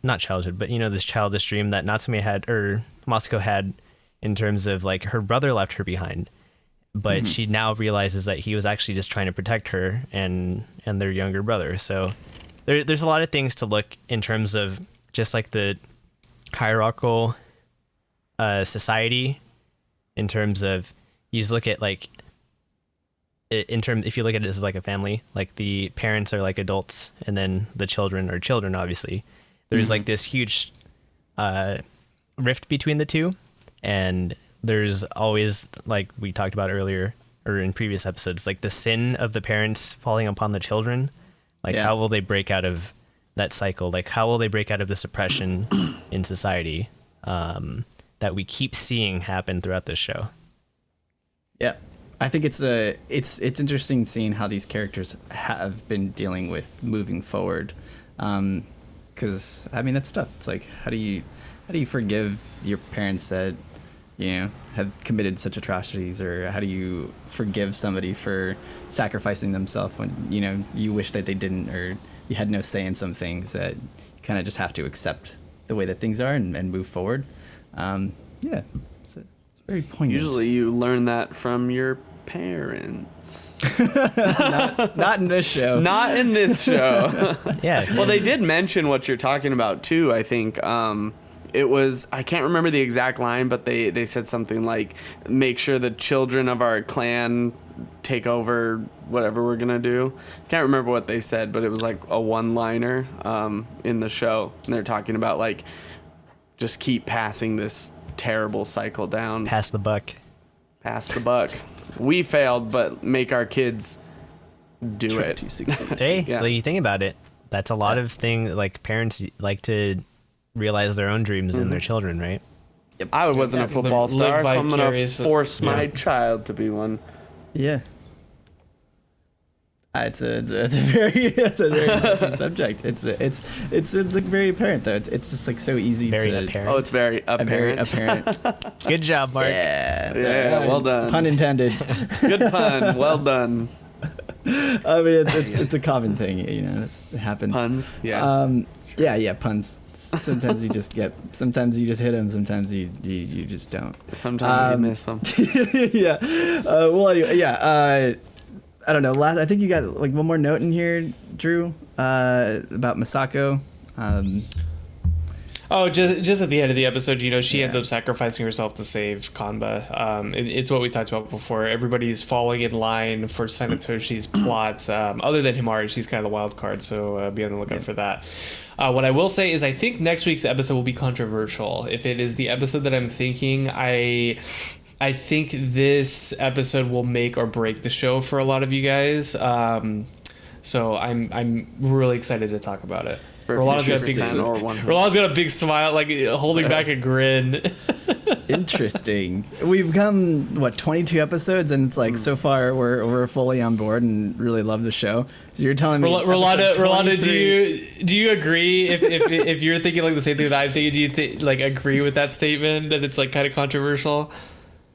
Speaker 4: not childhood, but this childish dream that Natsume had or Masako had, in terms of like her brother left her behind, but she now realizes that he was actually just trying to protect her and their younger brother. So there's a lot of things to look in terms of just like the hierarchical society, in terms of you just look at like if you look at it as like a family, like the parents are like adults and then the children are children, obviously. There's like this huge rift between the two, and there's always, like we talked about earlier or in previous episodes, like the sin of the parents falling upon the children. Like,
Speaker 1: Yeah.
Speaker 4: how will they break out of that cycle? Like, how will they break out of this oppression in society that we keep seeing happen throughout this show?
Speaker 1: Yeah, I think it's interesting seeing how these characters have been dealing with moving forward, because I mean that's tough. It's like how do you forgive your parents that have committed such atrocities, or how do you forgive somebody for sacrificing themselves when you wish that they didn't, or you had no say in some things, that you kind of just have to accept the way that things are and move forward. Yeah, it's very poignant.
Speaker 3: Usually you learn that from your parents.
Speaker 1: not in this show.
Speaker 3: Not in this show.
Speaker 4: Yeah.
Speaker 3: Well, they did mention what you're talking about too, I think. It was, I can't remember the exact line, but they said something like, make sure the children of our clan take over whatever we're going to do. Can't remember what they said, but it was like a one-liner in the show. And they're talking about like, just keep passing this terrible cycle down.
Speaker 4: Pass the buck.
Speaker 3: Pass the buck. We failed, but make our kids do
Speaker 1: Try
Speaker 3: it.
Speaker 1: to succeed.
Speaker 4: Hey,
Speaker 3: Yeah.
Speaker 4: like, you think about it, that's a lot of things, like parents like to realize their own dreams in their children, right?
Speaker 3: I wasn't a football
Speaker 2: Live
Speaker 3: star, so I'm going to
Speaker 2: vicariously.
Speaker 3: force my child to be one.
Speaker 1: Yeah. It's a very touchy subject. It's like very apparent though. It's just like so easy
Speaker 4: Very
Speaker 1: to
Speaker 4: apparent.
Speaker 3: Oh, it's very
Speaker 1: very
Speaker 3: apparent.
Speaker 1: apparent.
Speaker 4: Good job, Mark.
Speaker 3: Yeah, well done.
Speaker 1: Pun intended.
Speaker 3: Good pun. Well done.
Speaker 1: I mean, it's a common thing. It happens.
Speaker 3: Puns. Yeah.
Speaker 1: Yeah, puns. Sometimes you just hit them. Sometimes you just don't.
Speaker 3: Sometimes you miss them.
Speaker 1: Yeah. Well, anyway, yeah. I don't know. I think you got like one more note in here, Drew, about Masako.
Speaker 2: Oh, just at the end of the episode, she ends up sacrificing herself to save Kanba. It's what we talked about before. Everybody's falling in line for Sanetoshi's plot. Other than Himari, she's kind of the wild card, so be on the lookout for that. What I will say is I think next week's episode will be controversial. If it is the episode that I'm thinking, I think this episode will make or break the show for a lot of you guys. So I'm really excited to talk about it. Rolana's got a big smile, like holding back a grin.
Speaker 1: Interesting. We've come 22 episodes, and it's like so far we're fully on board and really love the show. So you're telling me,
Speaker 2: Rolanda, do you agree? If you're thinking like the same thing that I'm thinking, do you like agree with that statement that it's like kind of controversial?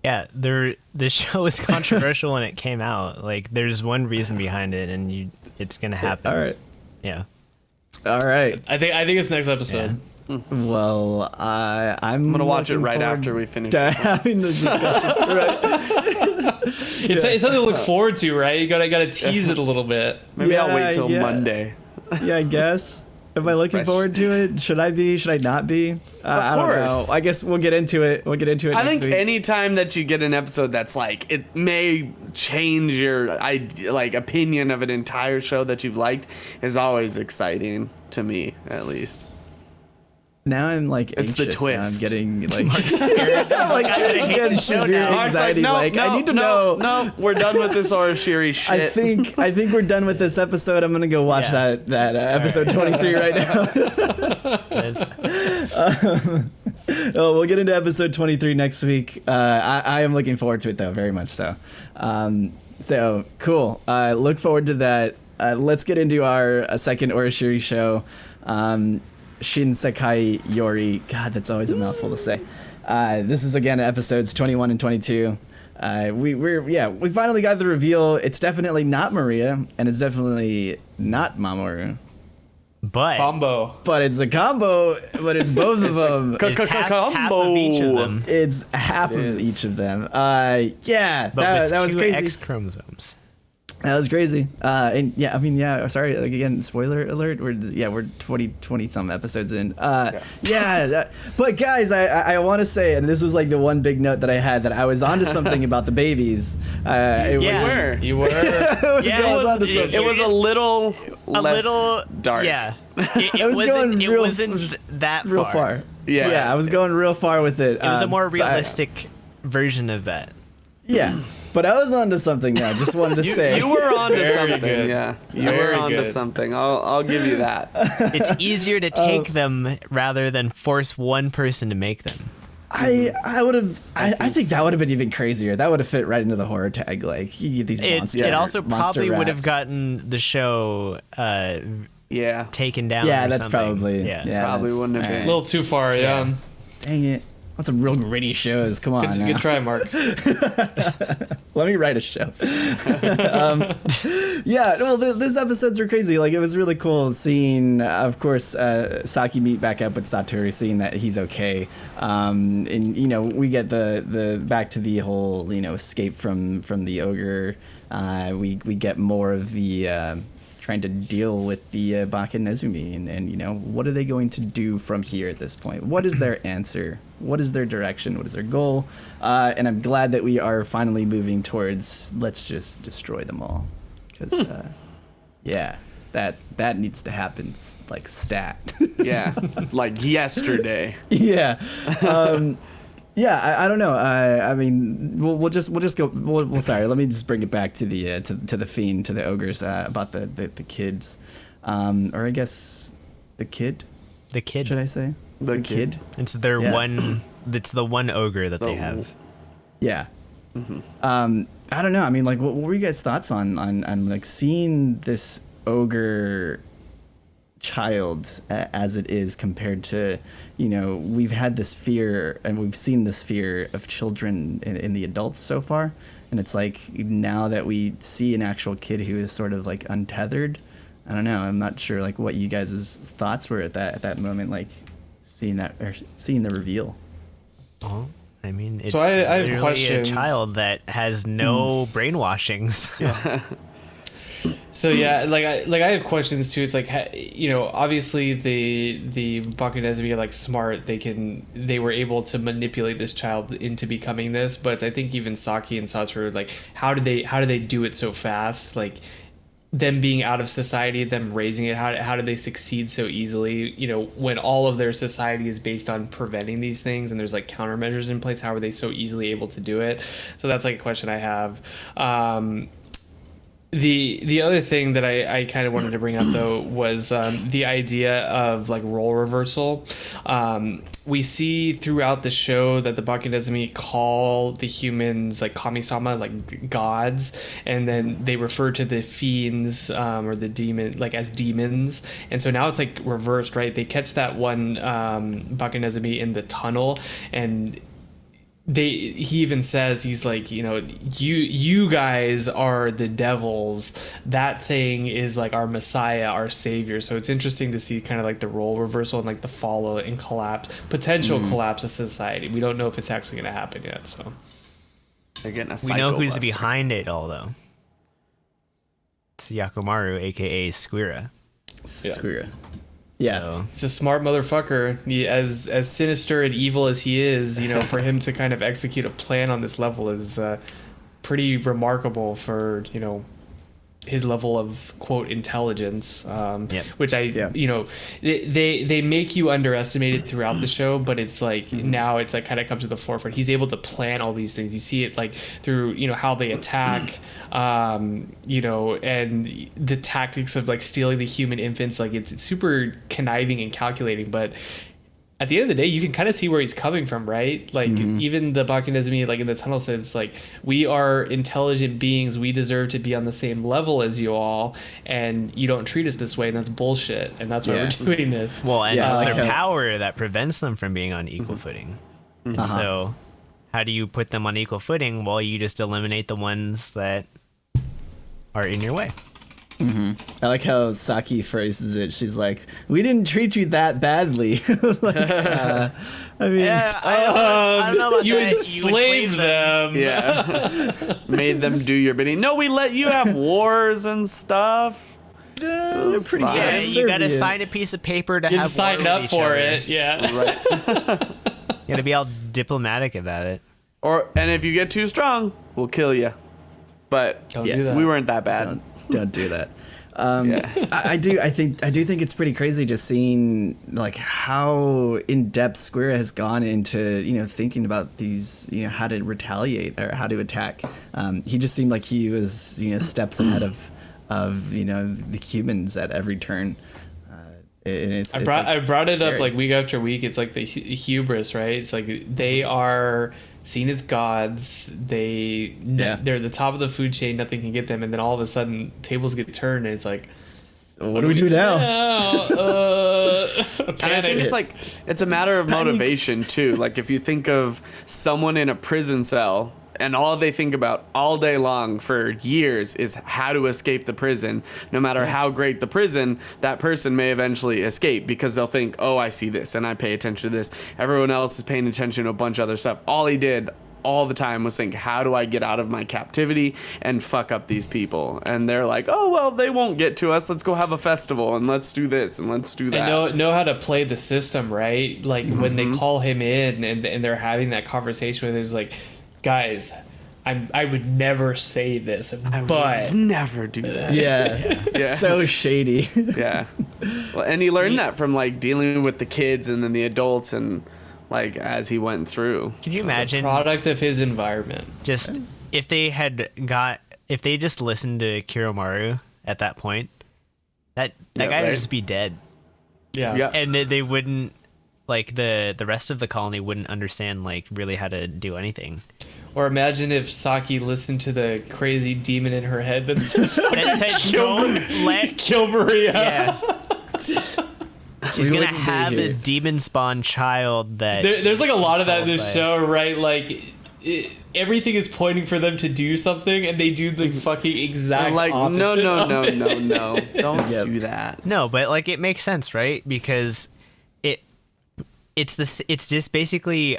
Speaker 4: Yeah, the show was controversial when it came out. Like, there's one reason behind it, and it's gonna happen.
Speaker 1: All right.
Speaker 4: Yeah.
Speaker 1: All right.
Speaker 2: I think it's next episode.
Speaker 1: Well, I'm
Speaker 3: gonna watch it
Speaker 1: looking
Speaker 3: right
Speaker 1: forward
Speaker 3: after we finish.
Speaker 1: to having the discussion. Right.
Speaker 2: It's something to look forward to, right? You gotta tease it a little bit.
Speaker 3: Maybe I'll
Speaker 1: Yeah,
Speaker 3: wait till
Speaker 1: yeah.
Speaker 3: Monday.
Speaker 1: Yeah, I guess. Am I
Speaker 3: It's
Speaker 1: looking
Speaker 3: fresh.
Speaker 1: forward to it? Should I be? Should I not be? I don't know.
Speaker 3: course.
Speaker 1: I guess we'll get into it. We'll get into it
Speaker 3: I
Speaker 1: next
Speaker 3: think
Speaker 1: week.
Speaker 3: any time that you get an episode that's like it may change your opinion of an entire show that you've liked is always exciting to me, at least.
Speaker 1: Now I'm like
Speaker 3: It's the
Speaker 1: anxious.
Speaker 3: twist.
Speaker 1: Now I'm getting like
Speaker 4: like, I'm gonna hate
Speaker 1: getting
Speaker 4: the show
Speaker 1: severe
Speaker 4: now.
Speaker 3: Mark's
Speaker 1: anxiety. Like, I need to know.
Speaker 3: No, we're done with this Orashiri shit.
Speaker 1: I think we're done with this episode. I'm gonna go watch
Speaker 4: Yeah.
Speaker 1: that episode 23 right now.
Speaker 4: That's-
Speaker 1: Oh, we'll get into episode 23 next week. I am looking forward to it though, very much so. So cool. Look forward to that. Let's get into our second Orashiri show. Shin Sekai Yori. God, that's always a mouthful to say. This is again episodes 21 and 22. We finally got the reveal. It's definitely not Maria, and it's definitely not Mamoru.
Speaker 4: but
Speaker 2: Bombo.
Speaker 1: But it's a combo. But it's both of them.
Speaker 4: it's half of each of them.
Speaker 1: It's half of
Speaker 3: is.
Speaker 1: each of them. Yeah,
Speaker 4: But with
Speaker 1: that was
Speaker 4: two
Speaker 1: crazy.
Speaker 4: X chromosomes.
Speaker 1: That was crazy. And yeah, I mean, yeah, sorry, like again, spoiler alert. We're 20 some episodes in. But guys, I want to say, and this was like the one big note that I had, that I was onto something about the babies. It
Speaker 4: Yeah.
Speaker 1: was,
Speaker 2: You were.
Speaker 4: Yeah,
Speaker 1: I was onto
Speaker 4: it-
Speaker 1: something.
Speaker 3: it was a little
Speaker 4: A
Speaker 3: less
Speaker 4: little
Speaker 3: dark.
Speaker 4: Yeah, it
Speaker 1: was going
Speaker 4: wasn't. It
Speaker 1: real-
Speaker 4: wasn't that
Speaker 1: real
Speaker 4: far.
Speaker 1: far.
Speaker 3: Yeah.
Speaker 1: I was going real far with it.
Speaker 4: It was a more
Speaker 1: but I-
Speaker 4: realistic version of that.
Speaker 1: Yeah, but I was onto something there. Just wanted to say.
Speaker 3: You were onto
Speaker 2: Very
Speaker 3: something.
Speaker 2: good.
Speaker 3: Yeah, you
Speaker 2: Very
Speaker 3: were onto
Speaker 2: good.
Speaker 3: something. I'll give you that.
Speaker 4: It's easier to take them rather than force one person to make them.
Speaker 1: I would have. I think that would have been even crazier. That would have fit right into the horror tag. Like you get these
Speaker 4: It,
Speaker 1: monster.
Speaker 4: it also
Speaker 1: monster
Speaker 4: probably would have
Speaker 1: rats.
Speaker 4: gotten the show
Speaker 3: Yeah,
Speaker 4: taken down.
Speaker 1: Yeah,
Speaker 4: or
Speaker 1: that's
Speaker 4: something.
Speaker 1: probably.
Speaker 4: Yeah.
Speaker 1: Yeah,
Speaker 3: Probably
Speaker 1: that's-
Speaker 3: wouldn't have
Speaker 1: all
Speaker 3: been.
Speaker 2: A little too far, yeah.
Speaker 1: Dang it! That's some real gritty shows. Come on, now.
Speaker 2: Good try, Mark.
Speaker 1: Let me write a show. Yeah, well, these episodes are crazy. Like, it was really cool seeing, of course, Saki meet back up with Satoru, seeing that he's okay. And you know, we get the back to the whole, you know, escape from the ogre. We get more of the trying to deal with the Baka Nezumi, and you know, what are they going to do from here at this point? What is their answer? What is their direction? What is their goal? And I'm glad that we are finally moving towards let's just destroy them all, because yeah, that needs to happen. It's like stat.
Speaker 3: yeah, like yesterday.
Speaker 1: Yeah. Yeah, I don't know. I mean, we'll just go. Well, sorry. Let me just bring it back to the to the fiend, to the ogres, about the kids, or I guess the kid.
Speaker 4: The kid.
Speaker 1: Should I say
Speaker 3: The kid.
Speaker 4: It's their
Speaker 1: Yeah.
Speaker 4: one. It's the one ogre that they
Speaker 3: The-
Speaker 4: have.
Speaker 1: Yeah. I don't know. I mean, like, what were you guys' thoughts on like seeing this ogre child as it is compared to, you know, we've had this fear and we've seen this fear of children in the adults so far, and it's like now that we see an actual kid who is sort of like untethered. I don't know. I'm not sure like what you guys' thoughts were at that moment, like seeing that or seeing the reveal.
Speaker 4: Well, I mean, it's
Speaker 2: So I have
Speaker 4: literally
Speaker 2: questions.
Speaker 4: a child that has no brainwashings.
Speaker 2: So yeah, like I have questions too. It's like, you know, obviously the Bakunezumi are like smart. They were able to manipulate this child into becoming this. But I think even Saki and Satoru, like, how did they do it so fast? Like, them being out of society, them raising it, how did they succeed so easily? You know, when all of their society is based on preventing these things and there's like countermeasures in place, how are they so easily able to do it? So that's like a question I have. The other thing that I kind of wanted to bring up though was the idea of like role reversal. We see throughout the show that the Bakunezumi call the humans like kami-sama, like gods, and then they refer to the fiends or the demon like as demons. And so now it's like reversed, right? They catch that one Bakunezumi in the tunnel, and he even says, he's like, you know, you guys are the devils, that thing is like our messiah, our savior. So it's interesting to see kind of like the role reversal and like the fall and potential collapse of society. We don't know if it's actually going to happen yet, so
Speaker 3: Again, a
Speaker 4: We know who's
Speaker 3: psychobuster.
Speaker 4: behind it all, though. It's Yakumaru, aka Squira.
Speaker 1: Screw it. Yeah.
Speaker 4: So,
Speaker 2: He's a smart motherfucker. As sinister and evil as he is, for him to kind of execute a plan on this level is pretty remarkable for his level of quote intelligence,
Speaker 4: Yep.
Speaker 2: which they make you underestimate it throughout the show, but it's like now it's like kind of comes to the forefront. He's able to plan all these things. You see it like through how they attack, and the tactics of like stealing the human infants. Like it's super conniving and calculating, but at the end of the day, you can kind of see where he's coming from, right? Like even the Bakunezumi, like in the tunnel, says like, we are intelligent beings. We deserve to be on the same level as you all, and you don't treat us this way, and that's bullshit. And that's why
Speaker 1: Yeah.
Speaker 2: we're doing this.
Speaker 4: well, and
Speaker 1: Yeah,
Speaker 4: it's
Speaker 1: like
Speaker 4: their
Speaker 1: how-
Speaker 4: power that prevents them from being on equal footing. And so, how do you put them on equal footing? Well, you just eliminate the ones that are in your way.
Speaker 1: I like how Saki phrases it. She's like, "We didn't treat you that badly." Like, I mean,
Speaker 4: Yeah, I don't know about
Speaker 2: You
Speaker 4: that.
Speaker 2: enslaved them.
Speaker 3: Yeah. Made them do your bidding. No, we let you have wars and stuff.
Speaker 1: they're pretty
Speaker 3: fine.
Speaker 4: Yeah, you gotta
Speaker 1: subservient.
Speaker 4: sign a piece of paper to
Speaker 2: You
Speaker 4: have
Speaker 2: signed
Speaker 4: war with
Speaker 2: up
Speaker 4: each
Speaker 2: for
Speaker 4: other.
Speaker 2: it. Yeah.
Speaker 3: Right.
Speaker 4: You gotta be all diplomatic about it.
Speaker 3: And if you get too strong, we'll kill you. But
Speaker 2: Don't
Speaker 1: Yes.
Speaker 2: do that.
Speaker 3: we weren't that bad.
Speaker 1: Don't do that.
Speaker 3: Yeah.
Speaker 1: I do think it's pretty crazy just seeing like how in depth Square has gone into thinking about these how to retaliate or how to attack. He just seemed like he was steps ahead of the humans at every turn. And it's,
Speaker 2: I brought it up
Speaker 1: scary.
Speaker 2: like week after week. It's like the hubris, right? It's like they are seen as gods. They're the top of the food chain. Nothing can get them, and then all of a sudden, tables get turned, and it's like,
Speaker 1: What do we do now?
Speaker 3: And I
Speaker 2: panic.
Speaker 3: think it's a matter of motivation too. Like if you think of someone in a prison cell and all they think about all day long for years is how to escape the prison, no matter how great the prison, that person may eventually escape because they'll think, oh, I see this and I pay attention to this. Everyone else is paying attention to a bunch of other stuff. All he did all the time was think, how do I get out of my captivity and fuck up these people? And they're like, oh, well, they won't get to us. Let's go have a festival and let's do this and let's do that.
Speaker 2: And know how to play the system, right? Like when they call him in and they're having that conversation with him, it's like, guys, I would never say this, but
Speaker 3: never do that.
Speaker 1: Yeah.
Speaker 3: Yeah.
Speaker 1: So shady.
Speaker 3: Yeah. Well, and he learned that from like dealing with the kids and then the adults and like as he went through.
Speaker 4: Can you
Speaker 2: it's a
Speaker 4: imagine
Speaker 2: product of his environment.
Speaker 4: just if they just listened to Kiromaru at that point, that
Speaker 3: Yeah,
Speaker 4: guy
Speaker 3: right.
Speaker 4: would just be dead,
Speaker 2: Yeah.
Speaker 3: Yeah.
Speaker 4: and they wouldn't like the rest of the colony wouldn't understand like really how to do anything.
Speaker 2: Or imagine if Saki listened to the crazy demon in her head that said,
Speaker 4: That said, don't let
Speaker 2: kill Maria.
Speaker 4: yeah. She's
Speaker 1: We
Speaker 4: gonna
Speaker 1: wouldn't be
Speaker 4: have a
Speaker 1: here.
Speaker 4: demon spawn child that
Speaker 2: There's like a lot of that in this
Speaker 4: controlled
Speaker 2: show, right? Like everything is pointing for them to do something, and they do the fucking exact
Speaker 3: I'm like,
Speaker 2: opposite.
Speaker 3: no,
Speaker 2: of it.
Speaker 3: no. Don't
Speaker 1: Yep.
Speaker 3: do that.
Speaker 4: by. No, but like it makes sense, right? Because it's just basically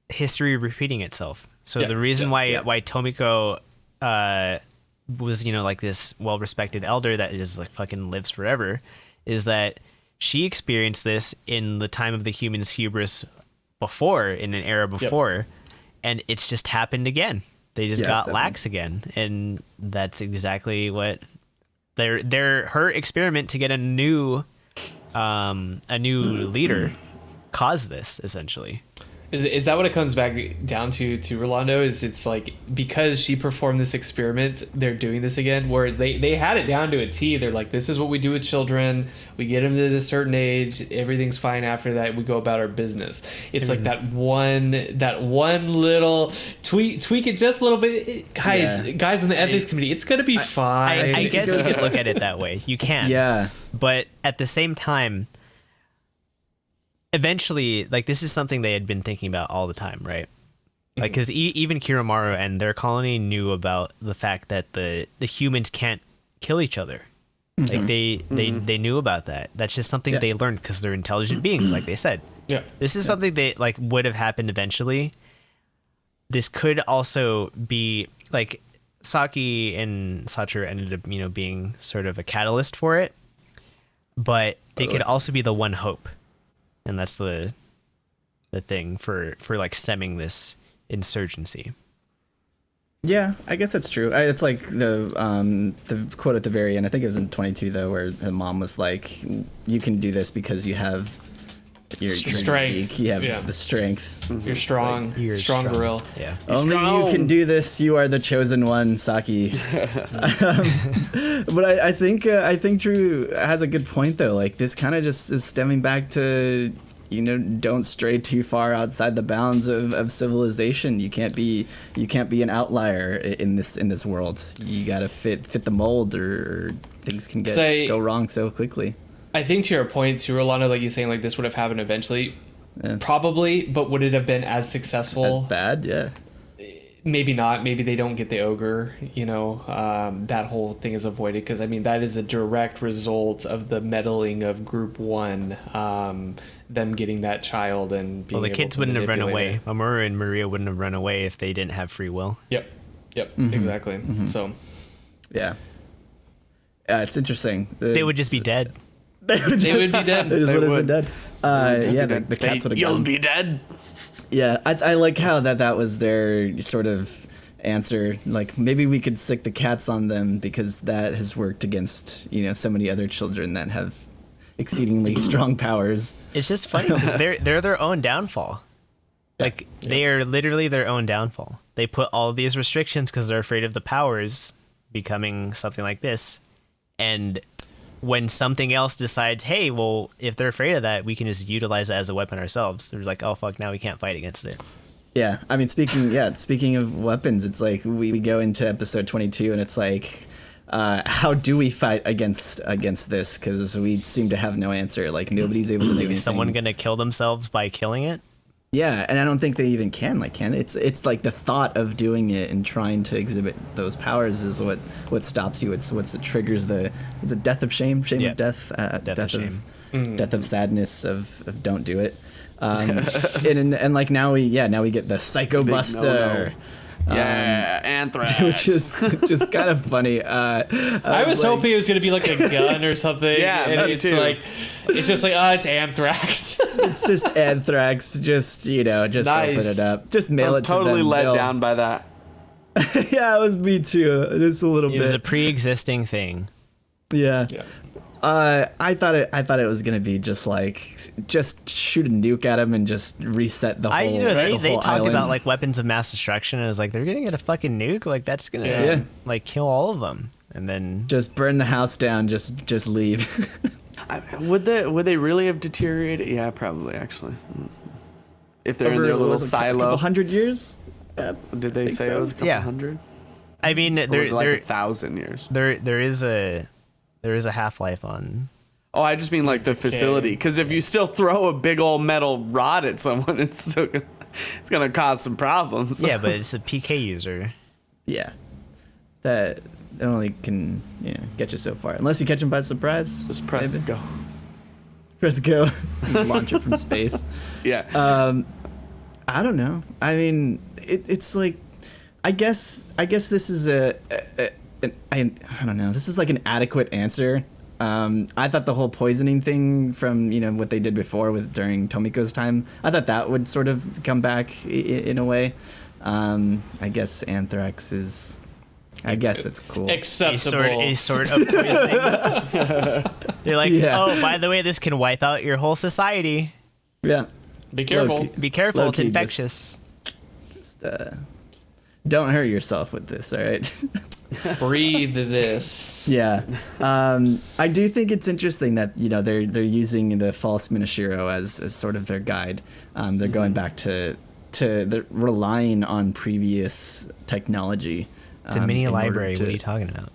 Speaker 4: history repeating itself. So
Speaker 2: Yeah,
Speaker 4: the reason
Speaker 2: yeah,
Speaker 4: why Tomiko was like this well-respected elder that just like fucking lives forever is that she experienced this in the time of the humans' hubris before, in an era before, and it's just happened again. They just
Speaker 1: Yeah,
Speaker 4: got
Speaker 1: exactly.
Speaker 4: lax again, and that's exactly what her experiment to get a new leader caused this essentially.
Speaker 2: Is that what it comes back down to Rolando? Is it's like because she performed this experiment, they're doing this again? Whereas they had it down to a T. They're like, this is what we do with children. We get them to this certain age. Everything's fine after that. We go about our business. It's like that one little tweak it just a little bit. Guys in the ethics committee, it's gonna be fine.
Speaker 4: I guess you could look at it that way. You can.
Speaker 1: Yeah.
Speaker 4: But at the same time, eventually, like, this is something they had been thinking about all the time, right? Like, because even Kiromaru and their colony knew about the fact that the humans can't kill each other. Like, they knew about that. That's just something
Speaker 1: Yeah.
Speaker 4: they learned because they're intelligent beings, like they said.
Speaker 2: Yeah.
Speaker 4: This is something that, like, would have happened eventually. This could also be, like, Saki and Sachiro ended up, being sort of a catalyst for it. but they could also be the one hope, and that's the thing for like stemming this insurgency.
Speaker 1: Yeah, I guess that's true. It's like the quote at the very end. I think it was in 22 though, where the mom was like, "You can do this because you have your
Speaker 2: Strength.
Speaker 1: unique- You have
Speaker 2: Yeah.
Speaker 1: the strength.
Speaker 2: You're strong.
Speaker 4: You're
Speaker 2: strong gorilla.
Speaker 4: Yeah.
Speaker 1: Only
Speaker 3: strong.
Speaker 1: you can do this. You are the chosen one, Saki." But I think Drew has a good point though. Like this kind of just is stemming back to, don't stray too far outside the bounds of civilization. You can't be an outlier in this world. You gotta fit the mold, or things can go wrong so quickly.
Speaker 2: I think to your point too, Rolando, like you saying, like this would have happened eventually.
Speaker 1: Yeah.
Speaker 2: Probably, but would it have been as successful?
Speaker 1: That's bad, yeah.
Speaker 2: Maybe not. Maybe they don't get the ogre. That whole thing is avoided because that is a direct result of the meddling of Group 1, them getting that child and being.
Speaker 4: Well, the
Speaker 2: able
Speaker 4: kids
Speaker 2: to
Speaker 4: wouldn't have run
Speaker 2: manipulate
Speaker 4: away.
Speaker 2: it.
Speaker 4: Mamoru and Maria wouldn't have run away if they didn't have free will.
Speaker 2: Yep, exactly. So
Speaker 1: Yeah. It's interesting.
Speaker 4: They would just be dead.
Speaker 1: They would
Speaker 2: be dead.
Speaker 1: They just
Speaker 3: They
Speaker 1: would have
Speaker 3: would.
Speaker 1: been dead. Yeah, the cats would have
Speaker 3: You'll
Speaker 1: gone.
Speaker 3: be dead.
Speaker 1: Yeah, I like how that was their sort of answer. Like, maybe we could sick the cats on them because that has worked against, so many other children that have exceedingly strong powers.
Speaker 4: It's just funny because they're their own downfall. Like they are literally their own downfall. They put all these restrictions because they're afraid of the powers becoming something like this, and when something else decides, hey, well, if they're afraid of that, we can just utilize it as a weapon ourselves. They're like, oh fuck, now we can't fight against it.
Speaker 1: Yeah, speaking of weapons, it's like we go into episode 22 and it's like, how do we fight against this? Because we seem to have no answer. Like, nobody's able to do anything.
Speaker 4: Is someone gonna kill themselves by killing it?
Speaker 1: Yeah, and I don't think they even can. Like, can it's like the thought of doing it and trying to exhibit those powers is what stops you. It's what triggers it's a death of shame,
Speaker 4: Yeah.
Speaker 1: of death,
Speaker 4: Death of shame.
Speaker 1: death of sadness of don't do it. And like now we get the Psycho
Speaker 3: Big
Speaker 1: Buster.
Speaker 3: Yeah, Anthrax.
Speaker 1: Which is just kind of funny.
Speaker 2: I was
Speaker 1: like-
Speaker 2: hoping it was gonna be like a gun or something.
Speaker 3: Yeah,
Speaker 2: and
Speaker 3: me
Speaker 2: it's
Speaker 3: too.
Speaker 2: like it's just like it's anthrax.
Speaker 1: It's just anthrax. Just
Speaker 2: Nice.
Speaker 1: open it up. Just
Speaker 3: I
Speaker 1: mail
Speaker 3: was
Speaker 1: it to
Speaker 3: totally
Speaker 1: them.
Speaker 3: let
Speaker 1: They'll-
Speaker 3: down by that.
Speaker 1: Yeah, it was me too. Just a little
Speaker 4: It was a
Speaker 1: bit.
Speaker 4: pre-existing thing.
Speaker 1: Yeah.
Speaker 2: Yeah.
Speaker 1: I thought it was gonna be just shoot a nuke at him and just reset the whole.
Speaker 4: They
Speaker 1: the whole
Speaker 4: talked
Speaker 1: island.
Speaker 4: about like weapons of mass destruction. And I was like, they're gonna get a fucking nuke. Like that's gonna
Speaker 1: Yeah.
Speaker 4: like kill all of them. And then
Speaker 1: just burn the house down. Just leave.
Speaker 3: Would they really have deteriorated? Yeah, probably actually. If they're in
Speaker 1: Over
Speaker 3: their little
Speaker 1: a couple
Speaker 3: silo.
Speaker 1: 100 years.
Speaker 3: Did they
Speaker 1: think
Speaker 3: say
Speaker 1: so.
Speaker 3: it was a couple
Speaker 4: Yeah.
Speaker 3: hundred?
Speaker 4: I mean,
Speaker 3: Or was it like 1,000 years?
Speaker 4: there is a half-life on.
Speaker 3: Oh, I just mean like the facility. Because if you still throw a big old metal rod at someone, it's gonna cause some problems.
Speaker 4: Yeah, but it's a PK user.
Speaker 1: Yeah. That only can get you so far unless you catch him by surprise.
Speaker 3: Just press
Speaker 1: maybe.
Speaker 3: go.
Speaker 1: Press go. Launch it from space.
Speaker 3: Yeah.
Speaker 1: I don't know. I mean, it's like, I guess this is I don't know. This is like an adequate answer. I thought the whole poisoning thing from what they did before during Tomiko's time, I thought that would sort of come back in a way. I guess anthrax is. I guess it's cool.
Speaker 2: Acceptable.
Speaker 4: A sort of poisoning. They're like,
Speaker 1: Yeah.
Speaker 4: oh, by the way, this can wipe out your whole society.
Speaker 1: Yeah.
Speaker 2: Be careful.
Speaker 1: Low-key.
Speaker 4: Be careful, it's
Speaker 1: Low-key,
Speaker 4: infectious.
Speaker 1: Just, don't hurt yourself with this, all right?
Speaker 2: Breathe this.
Speaker 1: Yeah, I do think it's interesting that they're using the false Minashiro as sort of their guide. They're going back to they're relying on previous technology.
Speaker 4: It's a mini
Speaker 1: in order
Speaker 4: library.
Speaker 1: to-
Speaker 4: What are you talking about?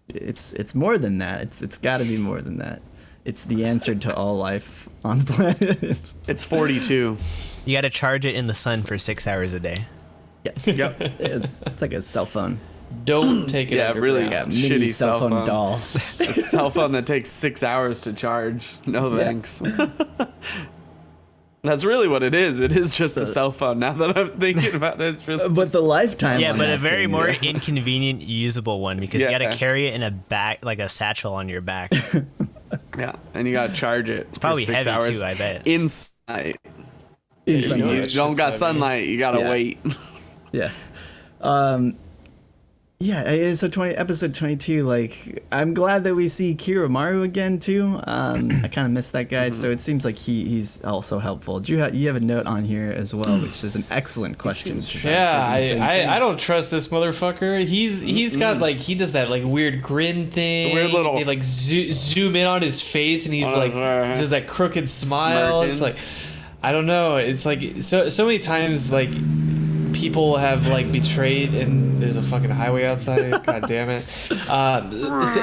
Speaker 1: It's more than that. It's got to be more than that. It's the answer to all life on the planet.
Speaker 3: It's 42.
Speaker 4: You got to charge it in the sun for 6 hours a day.
Speaker 3: Yep.
Speaker 1: It's like a cell phone.
Speaker 2: Don't take it.
Speaker 3: Yeah,
Speaker 2: underground.
Speaker 3: really.
Speaker 1: Like a mini
Speaker 3: Shitty
Speaker 1: cell
Speaker 3: cell
Speaker 1: phone
Speaker 3: phone.
Speaker 1: doll.
Speaker 3: A cell phone that takes 6 hours to charge. No
Speaker 1: Yeah.
Speaker 3: thanks. That's really what it is. It is just a cell phone. Now that I'm thinking about it, it's really
Speaker 1: But the lifetime.
Speaker 4: Yeah,
Speaker 1: on
Speaker 4: but
Speaker 1: that
Speaker 4: a very
Speaker 1: thing
Speaker 4: more
Speaker 1: is-
Speaker 4: inconvenient, usable one because you got
Speaker 3: Yeah.
Speaker 4: to carry it in a back, like a satchel on your back.
Speaker 3: Yeah, and you gotta charge it. It's
Speaker 4: probably
Speaker 3: for 6
Speaker 4: heavy,
Speaker 3: hours
Speaker 4: too, I bet.
Speaker 3: Inside.
Speaker 1: In
Speaker 3: You,
Speaker 1: some
Speaker 3: you
Speaker 1: ways.
Speaker 3: don't got
Speaker 2: heavy.
Speaker 3: sunlight. You gotta
Speaker 1: Yeah.
Speaker 3: wait.
Speaker 1: Yeah. So episode 22, like, I'm glad that we see Kiromaru again, too. I kind of missed that guy, so it seems like he's also helpful. You have a note on here as well, which is an excellent question. 'cause
Speaker 2: Yeah,
Speaker 1: I was thinking the same thing.
Speaker 2: I don't trust this motherfucker. He's got like he does that like weird grin thing.
Speaker 3: Weird little-
Speaker 2: They like zoom in on his face and he's
Speaker 3: On
Speaker 2: like
Speaker 3: his-
Speaker 2: does that crooked smile.
Speaker 3: Smirking.
Speaker 2: It's like I don't know. It's like so many times like people have like betrayed and there's a fucking highway outside. God damn it.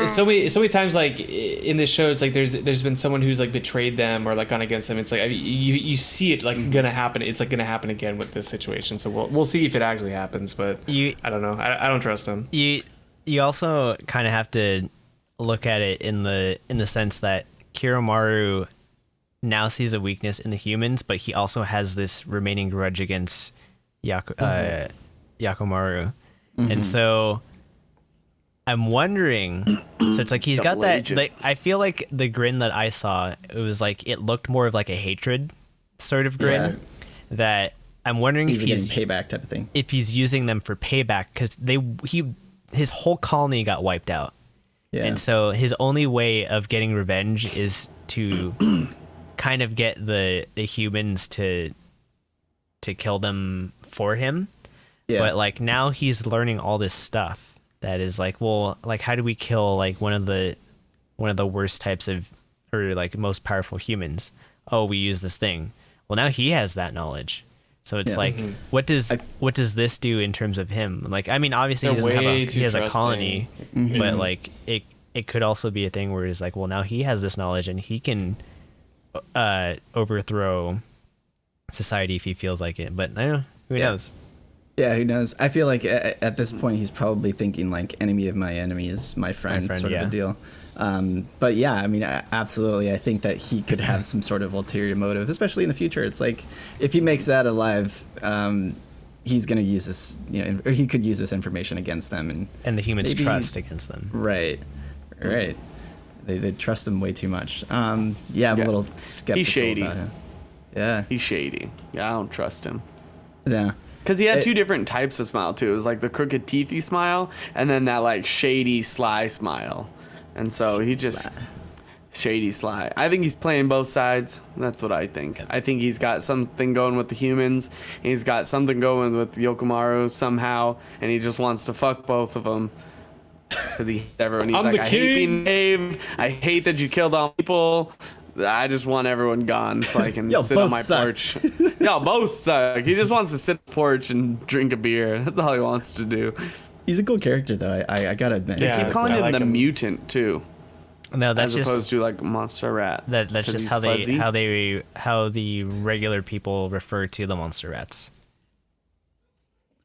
Speaker 2: So many times like in this show it's like there's been someone who's like betrayed them or like gone against them. It's like I mean, you see it like gonna happen. It's like gonna happen again with this situation. So we'll see if it actually happens. But I don't know. I don't trust him.
Speaker 4: You also kind of have to look at it in the sense that Kiromaru now sees a weakness in the humans, but he also has this remaining grudge against Yakomaru. And so I'm wondering, so it's like he's got
Speaker 3: Double
Speaker 4: that,
Speaker 3: agent.
Speaker 4: like, I feel like the grin that I saw, it was like, it looked more of like a hatred sort of grin, that I'm wondering
Speaker 1: He's
Speaker 4: if
Speaker 1: getting
Speaker 4: he's
Speaker 1: payback type of thing.
Speaker 4: if he's using them for payback, because his whole colony got wiped out.
Speaker 1: Yeah.
Speaker 4: And so his only way of getting revenge is to kind of get the humans to kill them for him.
Speaker 1: Yeah.
Speaker 4: But like now he's learning all this stuff that is like, well, like how do we kill like one of the worst types of, or like most powerful humans? Oh, we use this thing. Well, now he has that knowledge. So it's
Speaker 1: Yeah.
Speaker 4: like, what does this do in terms of him? Like, I mean, obviously he
Speaker 2: They're
Speaker 4: doesn't have
Speaker 2: way
Speaker 4: he
Speaker 2: too
Speaker 4: has a
Speaker 2: trusting.
Speaker 4: colony, but like it could also be a thing where it's like, well, now he has this knowledge and he can overthrow society if he feels like it. But I don't know, who knows?
Speaker 1: Yeah, who knows? I feel like at this point he's probably thinking like enemy of my enemy is my friend sort of a deal. But yeah, I mean, absolutely. I think that he could have some sort of ulterior motive, especially in the future. It's like if he makes that alive, he's going to use this, or he could use this information against them, and
Speaker 4: the humans
Speaker 1: maybe-
Speaker 4: trust against them.
Speaker 1: Right. They trust him way too much. I'm a little skeptical
Speaker 3: He's shady.
Speaker 1: about him. Yeah.
Speaker 3: He's shady. Yeah, I don't trust him.
Speaker 1: Yeah.
Speaker 3: Because he had two different types of smile too. It was like the crooked teethy smile, and then that like shady sly smile. And so he just shady sly. I think he's playing both sides. That's what I think. I think he's got something going with the humans. He's got something going with Yokomaru somehow, and he just wants to fuck both of them. Because he hates everyone. He's
Speaker 2: I'm
Speaker 3: like,
Speaker 2: the
Speaker 3: I hate
Speaker 2: king."
Speaker 3: being Dave. I hate that you killed all people. I just want everyone gone so I can
Speaker 1: Yo,
Speaker 3: sit on
Speaker 1: both
Speaker 3: my
Speaker 1: suck.
Speaker 3: porch. Y'all both suck. He just wants to sit on the porch and drink a beer. That's all he wants to do.
Speaker 1: He's a cool character, though. I gotta admit.
Speaker 2: Yeah.
Speaker 3: Keep calling
Speaker 2: I
Speaker 3: him
Speaker 2: like
Speaker 3: the
Speaker 2: him.
Speaker 3: mutant too,
Speaker 4: No, that's
Speaker 3: as
Speaker 4: just
Speaker 3: opposed to like monster rat.
Speaker 4: that's
Speaker 3: 'Cause
Speaker 4: just
Speaker 3: he's
Speaker 4: how
Speaker 3: fuzzy.
Speaker 4: how the regular people refer to the monster rats.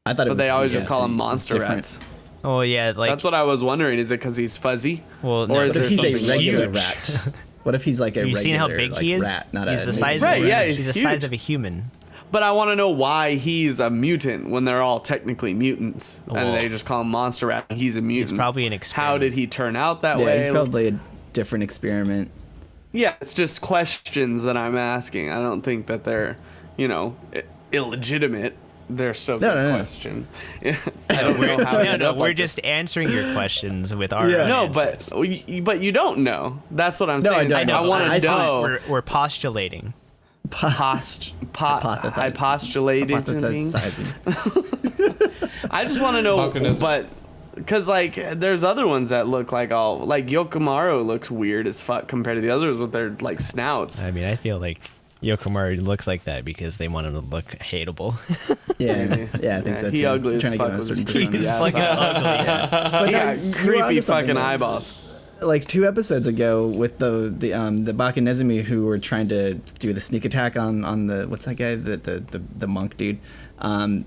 Speaker 1: I thought it
Speaker 3: But
Speaker 1: was
Speaker 3: they always
Speaker 1: because
Speaker 3: just call him
Speaker 1: he's
Speaker 3: monster
Speaker 1: different.
Speaker 3: rats.
Speaker 4: Oh yeah, like
Speaker 3: That's what I was wondering. Is it because he's fuzzy?
Speaker 4: well,
Speaker 3: or
Speaker 4: no,
Speaker 3: is
Speaker 1: What
Speaker 3: there
Speaker 1: if he's
Speaker 3: something
Speaker 1: a regular
Speaker 4: huge.
Speaker 1: rat? What if he's like a
Speaker 4: Have you
Speaker 1: regular
Speaker 4: seen how big
Speaker 1: like,
Speaker 4: he is?
Speaker 1: rat, not
Speaker 4: He's
Speaker 1: a
Speaker 4: the size.
Speaker 3: Right,
Speaker 4: Of,
Speaker 3: yeah,
Speaker 4: he's
Speaker 3: he's
Speaker 4: the size
Speaker 3: huge.
Speaker 4: of a human.
Speaker 3: But I want to know why he's a mutant when they're all technically mutants,
Speaker 4: Well,
Speaker 3: and they just call him monster rat. And he's a mutant.
Speaker 4: probably an
Speaker 3: How
Speaker 4: experiment.
Speaker 3: did he turn out that
Speaker 1: Yeah,
Speaker 3: way?
Speaker 1: he's probably a different experiment.
Speaker 3: Yeah, it's just questions that I'm asking. I don't think that they're, illegitimate. They're still
Speaker 1: No,
Speaker 3: good
Speaker 1: no, no.
Speaker 3: questions. I don't know how. he ended up
Speaker 4: we're
Speaker 3: like
Speaker 4: just answering your questions with our
Speaker 1: Yeah.
Speaker 4: own
Speaker 3: No,
Speaker 4: answers.
Speaker 3: but you don't know. That's what I'm
Speaker 1: No, I
Speaker 3: saying.
Speaker 1: don't
Speaker 3: I
Speaker 1: know.
Speaker 3: want
Speaker 1: I
Speaker 3: to
Speaker 1: thought
Speaker 3: know.
Speaker 4: we're postulating.
Speaker 1: Hypothesizing.
Speaker 3: Hypostulating.
Speaker 1: Hypothesizing.
Speaker 3: I just want to know,
Speaker 2: Volcanism.
Speaker 3: but because like there's other ones that look like Yokomaru looks weird as fuck compared to the others with their like snouts.
Speaker 4: I mean, I feel like Yokomaru looks like that because they want him to look hateable.
Speaker 1: Yeah, I think so too.
Speaker 3: He ugly as
Speaker 1: Trying to
Speaker 3: fuck
Speaker 1: give him a
Speaker 3: with
Speaker 1: certain
Speaker 3: his creepy
Speaker 1: persona.
Speaker 3: ass eyes.
Speaker 1: But
Speaker 3: Yeah,
Speaker 1: no, you were
Speaker 3: creepy
Speaker 1: onto something
Speaker 3: fucking
Speaker 1: there.
Speaker 3: eyeballs.
Speaker 1: Like 2 episodes ago with the Baka Nezumi who were trying to do the sneak attack on the what's that guy the monk dude.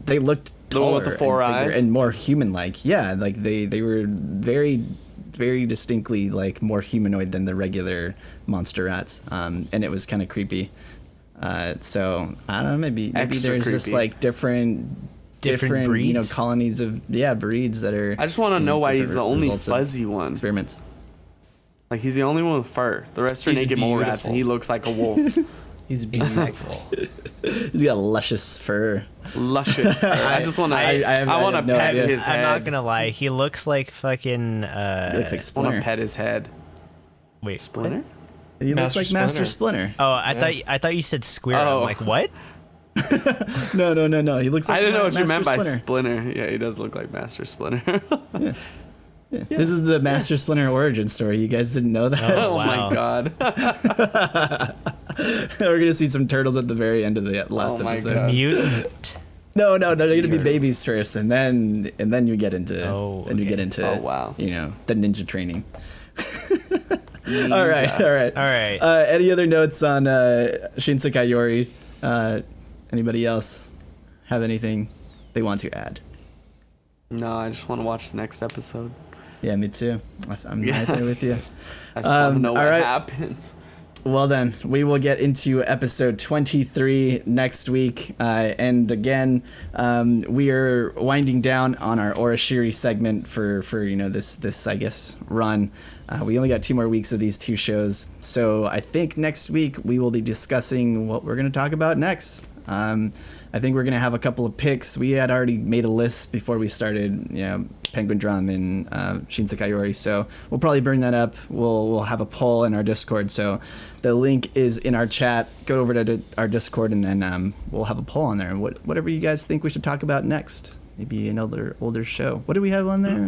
Speaker 1: They looked
Speaker 3: The one
Speaker 1: taller
Speaker 3: with the 4
Speaker 1: and bigger
Speaker 3: eyes?
Speaker 1: and more human like. Yeah, like they were very very distinctly like more humanoid than the regular monster rats. And it was kind of creepy. So I don't know, maybe
Speaker 3: Extra
Speaker 1: there's just
Speaker 3: creepy.
Speaker 1: like different
Speaker 4: breeds?
Speaker 1: colonies of breeds that are
Speaker 3: I just want to know why he's the
Speaker 1: different
Speaker 3: only
Speaker 1: results of
Speaker 3: fuzzy one.
Speaker 1: experiments.
Speaker 3: Like he's the only one with fur. The rest are
Speaker 2: He's
Speaker 3: naked mole rats, and he
Speaker 2: beautiful.
Speaker 3: looks like a wolf.
Speaker 2: He's beautiful.
Speaker 1: He's got luscious fur.
Speaker 3: Luscious. I just want to.
Speaker 1: I
Speaker 3: want to
Speaker 1: have no
Speaker 3: pet
Speaker 1: idea.
Speaker 3: his head.
Speaker 4: I'm not gonna lie. He looks like fucking.
Speaker 1: He looks like
Speaker 3: I want to
Speaker 1: Splinter.
Speaker 3: pet his head.
Speaker 4: Wait.
Speaker 3: Splinter?
Speaker 1: He looks
Speaker 2: Master
Speaker 1: like Master Splinter.
Speaker 4: Oh, I thought you said Squirrel.
Speaker 3: Oh.
Speaker 4: I'm like, what?
Speaker 1: No. He looks like
Speaker 3: I didn't know what
Speaker 1: Master
Speaker 3: you meant by
Speaker 1: Splinter.
Speaker 3: Splinter. Yeah, he does look like Master Splinter.
Speaker 1: Yeah. This is the Master Splinter origin story. You guys didn't know that?
Speaker 3: Oh
Speaker 4: Wow.
Speaker 3: my god.
Speaker 1: We're gonna see some turtles at the very end of the last
Speaker 3: Oh my
Speaker 1: episode.
Speaker 3: God.
Speaker 4: Mutant.
Speaker 1: No, they're gonna be babies first, and then you get into
Speaker 4: Oh,
Speaker 1: and you
Speaker 4: okay.
Speaker 1: get into
Speaker 3: Oh, wow.
Speaker 1: the ninja training. All right.
Speaker 4: All right.
Speaker 1: Any other notes on Shinsekai Yori? Anybody else have anything they want to add?
Speaker 3: No, I just want to watch the next episode.
Speaker 1: Yeah, me too. I'm
Speaker 3: Yeah.
Speaker 1: right there with you.
Speaker 3: I just want to know
Speaker 1: all
Speaker 3: what
Speaker 1: right.
Speaker 3: happens.
Speaker 1: Well then, we will get into episode 23 next week, and again, we are winding down on our Orashiri segment for this I guess run. We only got 2 more weeks of these 2 shows, so I think next week we will be discussing what we're going to talk about next. I think we're going to have a couple of picks. We had already made a list before we started, Penguin Drum and Shinsekai Yori, so we'll probably bring that up. We'll have a poll in our Discord, so the link is in our chat. Go over to our Discord, and then we'll have a poll on there. Whatever you guys think we should talk about next. Maybe another older show. What do we have on there?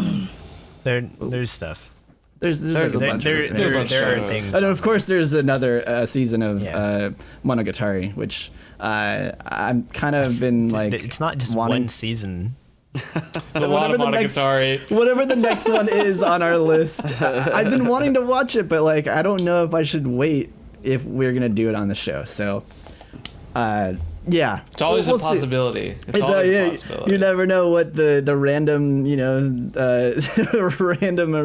Speaker 4: There's stuff.
Speaker 1: There's like a bunch.
Speaker 4: There are
Speaker 2: shows.
Speaker 4: things.
Speaker 1: And of course, there's another season of
Speaker 4: Yeah.
Speaker 1: Monogatari, which I'm kind of been like.
Speaker 4: It's not just
Speaker 1: wanting-
Speaker 4: one season.
Speaker 2: There's a lot of
Speaker 1: Whatever the next-
Speaker 2: Monogatari.
Speaker 1: Whatever the next one is on our list, I've been wanting to watch it, but like I don't know if I should wait if we're gonna do it on the show. So, yeah,
Speaker 2: It's always
Speaker 1: We'll
Speaker 2: a
Speaker 1: see.
Speaker 2: possibility. It's
Speaker 1: It's
Speaker 2: always a
Speaker 1: yeah,
Speaker 2: possibility.
Speaker 1: you never know what the random random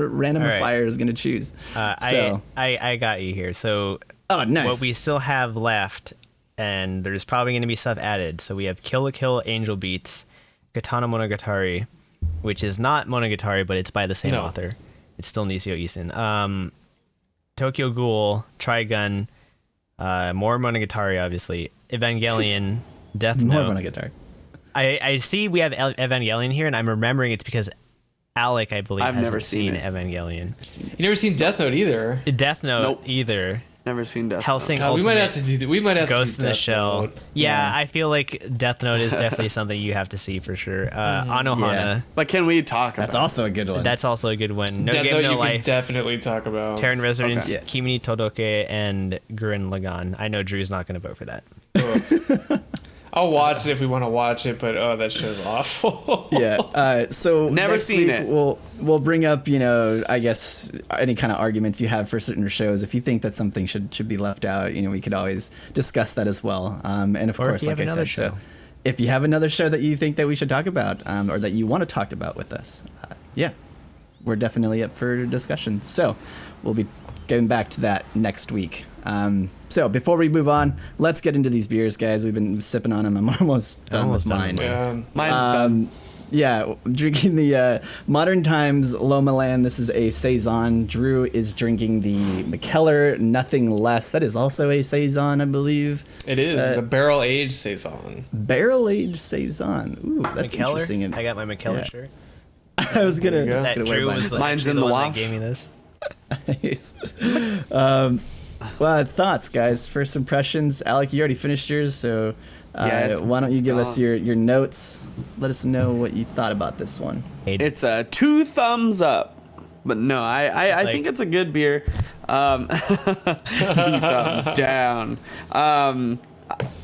Speaker 4: All right.
Speaker 1: fire is gonna choose. So,
Speaker 4: I got you here. So
Speaker 1: oh nice.
Speaker 4: what we still have left, and there's probably going to be stuff added. So we have Kill la Kill, Angel Beats, Katana Monogatari, which is not Monogatari, but it's by the same
Speaker 2: No.
Speaker 4: author. It's still Nisio Isin. Tokyo Ghoul, Trigun, more Monogatari, obviously. Evangelion, Death
Speaker 1: More
Speaker 4: Note.
Speaker 1: Monogatari.
Speaker 4: I see we have Evangelion here, and I'm remembering it's because Alec, I believe,
Speaker 3: I've
Speaker 4: hasn't
Speaker 3: never seen it.
Speaker 4: Evangelion.
Speaker 2: You never seen Death Note either.
Speaker 4: Death Note
Speaker 3: Nope.
Speaker 4: either.
Speaker 3: Never seen Death
Speaker 4: Hellsing
Speaker 2: God, we might
Speaker 4: Ultimate,
Speaker 2: have to do. We might have
Speaker 4: Ghost
Speaker 2: to
Speaker 4: in
Speaker 2: do
Speaker 4: the
Speaker 2: Death
Speaker 4: Shell.
Speaker 2: Note.
Speaker 4: Yeah, I feel like Death Note is definitely something you have to see for sure. Anohana,
Speaker 1: Yeah.
Speaker 3: But can we talk
Speaker 1: That's
Speaker 3: about
Speaker 1: also a good one.
Speaker 4: that's also a good one. No
Speaker 2: Death
Speaker 4: Game,
Speaker 2: Note
Speaker 4: No
Speaker 2: you can
Speaker 4: Life,
Speaker 2: definitely talk about.
Speaker 4: Terran Resonance,
Speaker 1: Okay.
Speaker 4: Kimi ni Todoke, and Gurren Lagann. I know Drew's not going to vote for that.
Speaker 2: I'll watch it if we want to watch it, but that show's awful.
Speaker 1: Yeah. So
Speaker 3: Never
Speaker 1: next
Speaker 3: seen
Speaker 1: week
Speaker 3: it.
Speaker 1: We'll bring up I guess any kind of arguments you have for certain shows. If you think that something should be left out, we could always discuss that as well. And of
Speaker 4: Or if
Speaker 1: course,
Speaker 4: you
Speaker 1: like
Speaker 4: have
Speaker 1: I
Speaker 4: another
Speaker 1: said,
Speaker 4: show.
Speaker 1: so if you have another show that you think that we should talk about, or that you want to talk about with us, yeah, we're definitely up for discussion. So we'll be getting back to that next week. So before we move on, let's get into these beers, guys. We've been sipping on them. I'm almost done
Speaker 4: Almost
Speaker 1: with
Speaker 4: done
Speaker 1: mine.
Speaker 4: with
Speaker 3: Mine's done.
Speaker 1: Yeah, drinking the Modern Times Loma Land. This is a saison. Drew is drinking the McKellar Nothing Less. That is also a saison, I believe.
Speaker 2: It is the barrel aged saison.
Speaker 1: Barrel aged saison. Ooh, that's interesting.
Speaker 4: McKellar. I got my McKellar
Speaker 1: Yeah.
Speaker 4: shirt.
Speaker 1: I was gonna.
Speaker 2: you go.
Speaker 1: I was
Speaker 4: That
Speaker 1: gonna wear
Speaker 4: Drew
Speaker 1: mine.
Speaker 4: was
Speaker 3: Mine's
Speaker 4: actually
Speaker 3: in
Speaker 4: the
Speaker 3: the
Speaker 4: one that
Speaker 3: wash.
Speaker 4: gave me this.
Speaker 1: Nice. Well, thoughts, guys. First impressions. Alec, you already finished yours, so
Speaker 3: Yeah,
Speaker 1: why don't you
Speaker 3: it's
Speaker 1: give us
Speaker 3: gone.
Speaker 1: your notes? Let us know what you thought about this one.
Speaker 3: It's a 2 thumbs up. But no, I
Speaker 4: like-
Speaker 3: think it's a good beer. 2 thumbs down.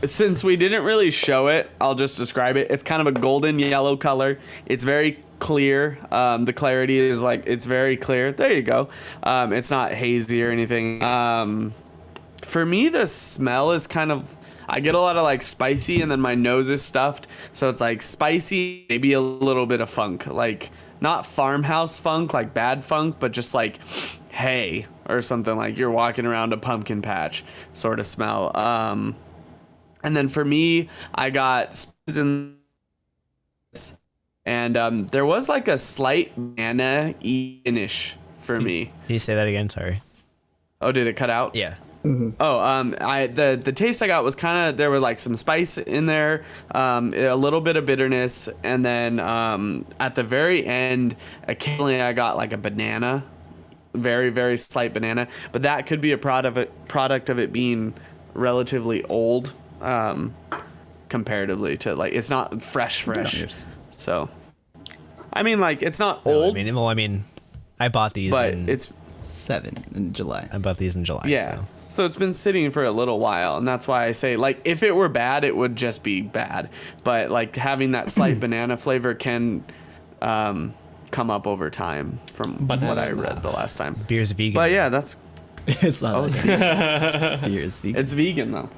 Speaker 3: Since we didn't really show it, I'll just describe it. It's kind of a golden yellow color. It's very clear. The clarity is it's very clear. There you go. It's not hazy or anything. For me, the smell is kind of, I get a lot of spicy, and then my nose is stuffed. So it's spicy, maybe a little bit of funk. Not farmhouse funk, bad funk, but just hay or something, you're walking around a pumpkin patch sort of smell. And then for me, I got spices in this, and there was a slight banana finish for me.
Speaker 4: Can you say that again? Sorry.
Speaker 3: Oh, did it cut out?
Speaker 4: Yeah.
Speaker 3: Oh, the taste I got was kind of, there were like some spice in there, a little bit of bitterness, and then at the very end, occasionally I got like a banana, very very slight banana, but that could be a product of it being relatively old, comparatively to like it's not fresh. So, I mean, like it's not
Speaker 4: No,
Speaker 3: old,
Speaker 4: I mean, I bought these.
Speaker 3: but
Speaker 4: in,
Speaker 3: it's
Speaker 1: 7 in July.
Speaker 4: I bought these in July.
Speaker 3: yeah.
Speaker 4: So.
Speaker 3: So it's been sitting for a little while, and that's why I say, like, if it were bad, it would just be bad. But like having that slight banana flavor can come up over time, from what I read the last time.
Speaker 4: Beer's vegan.
Speaker 3: But yeah, that's
Speaker 1: It's not like beer is vegan.
Speaker 3: it's vegan though.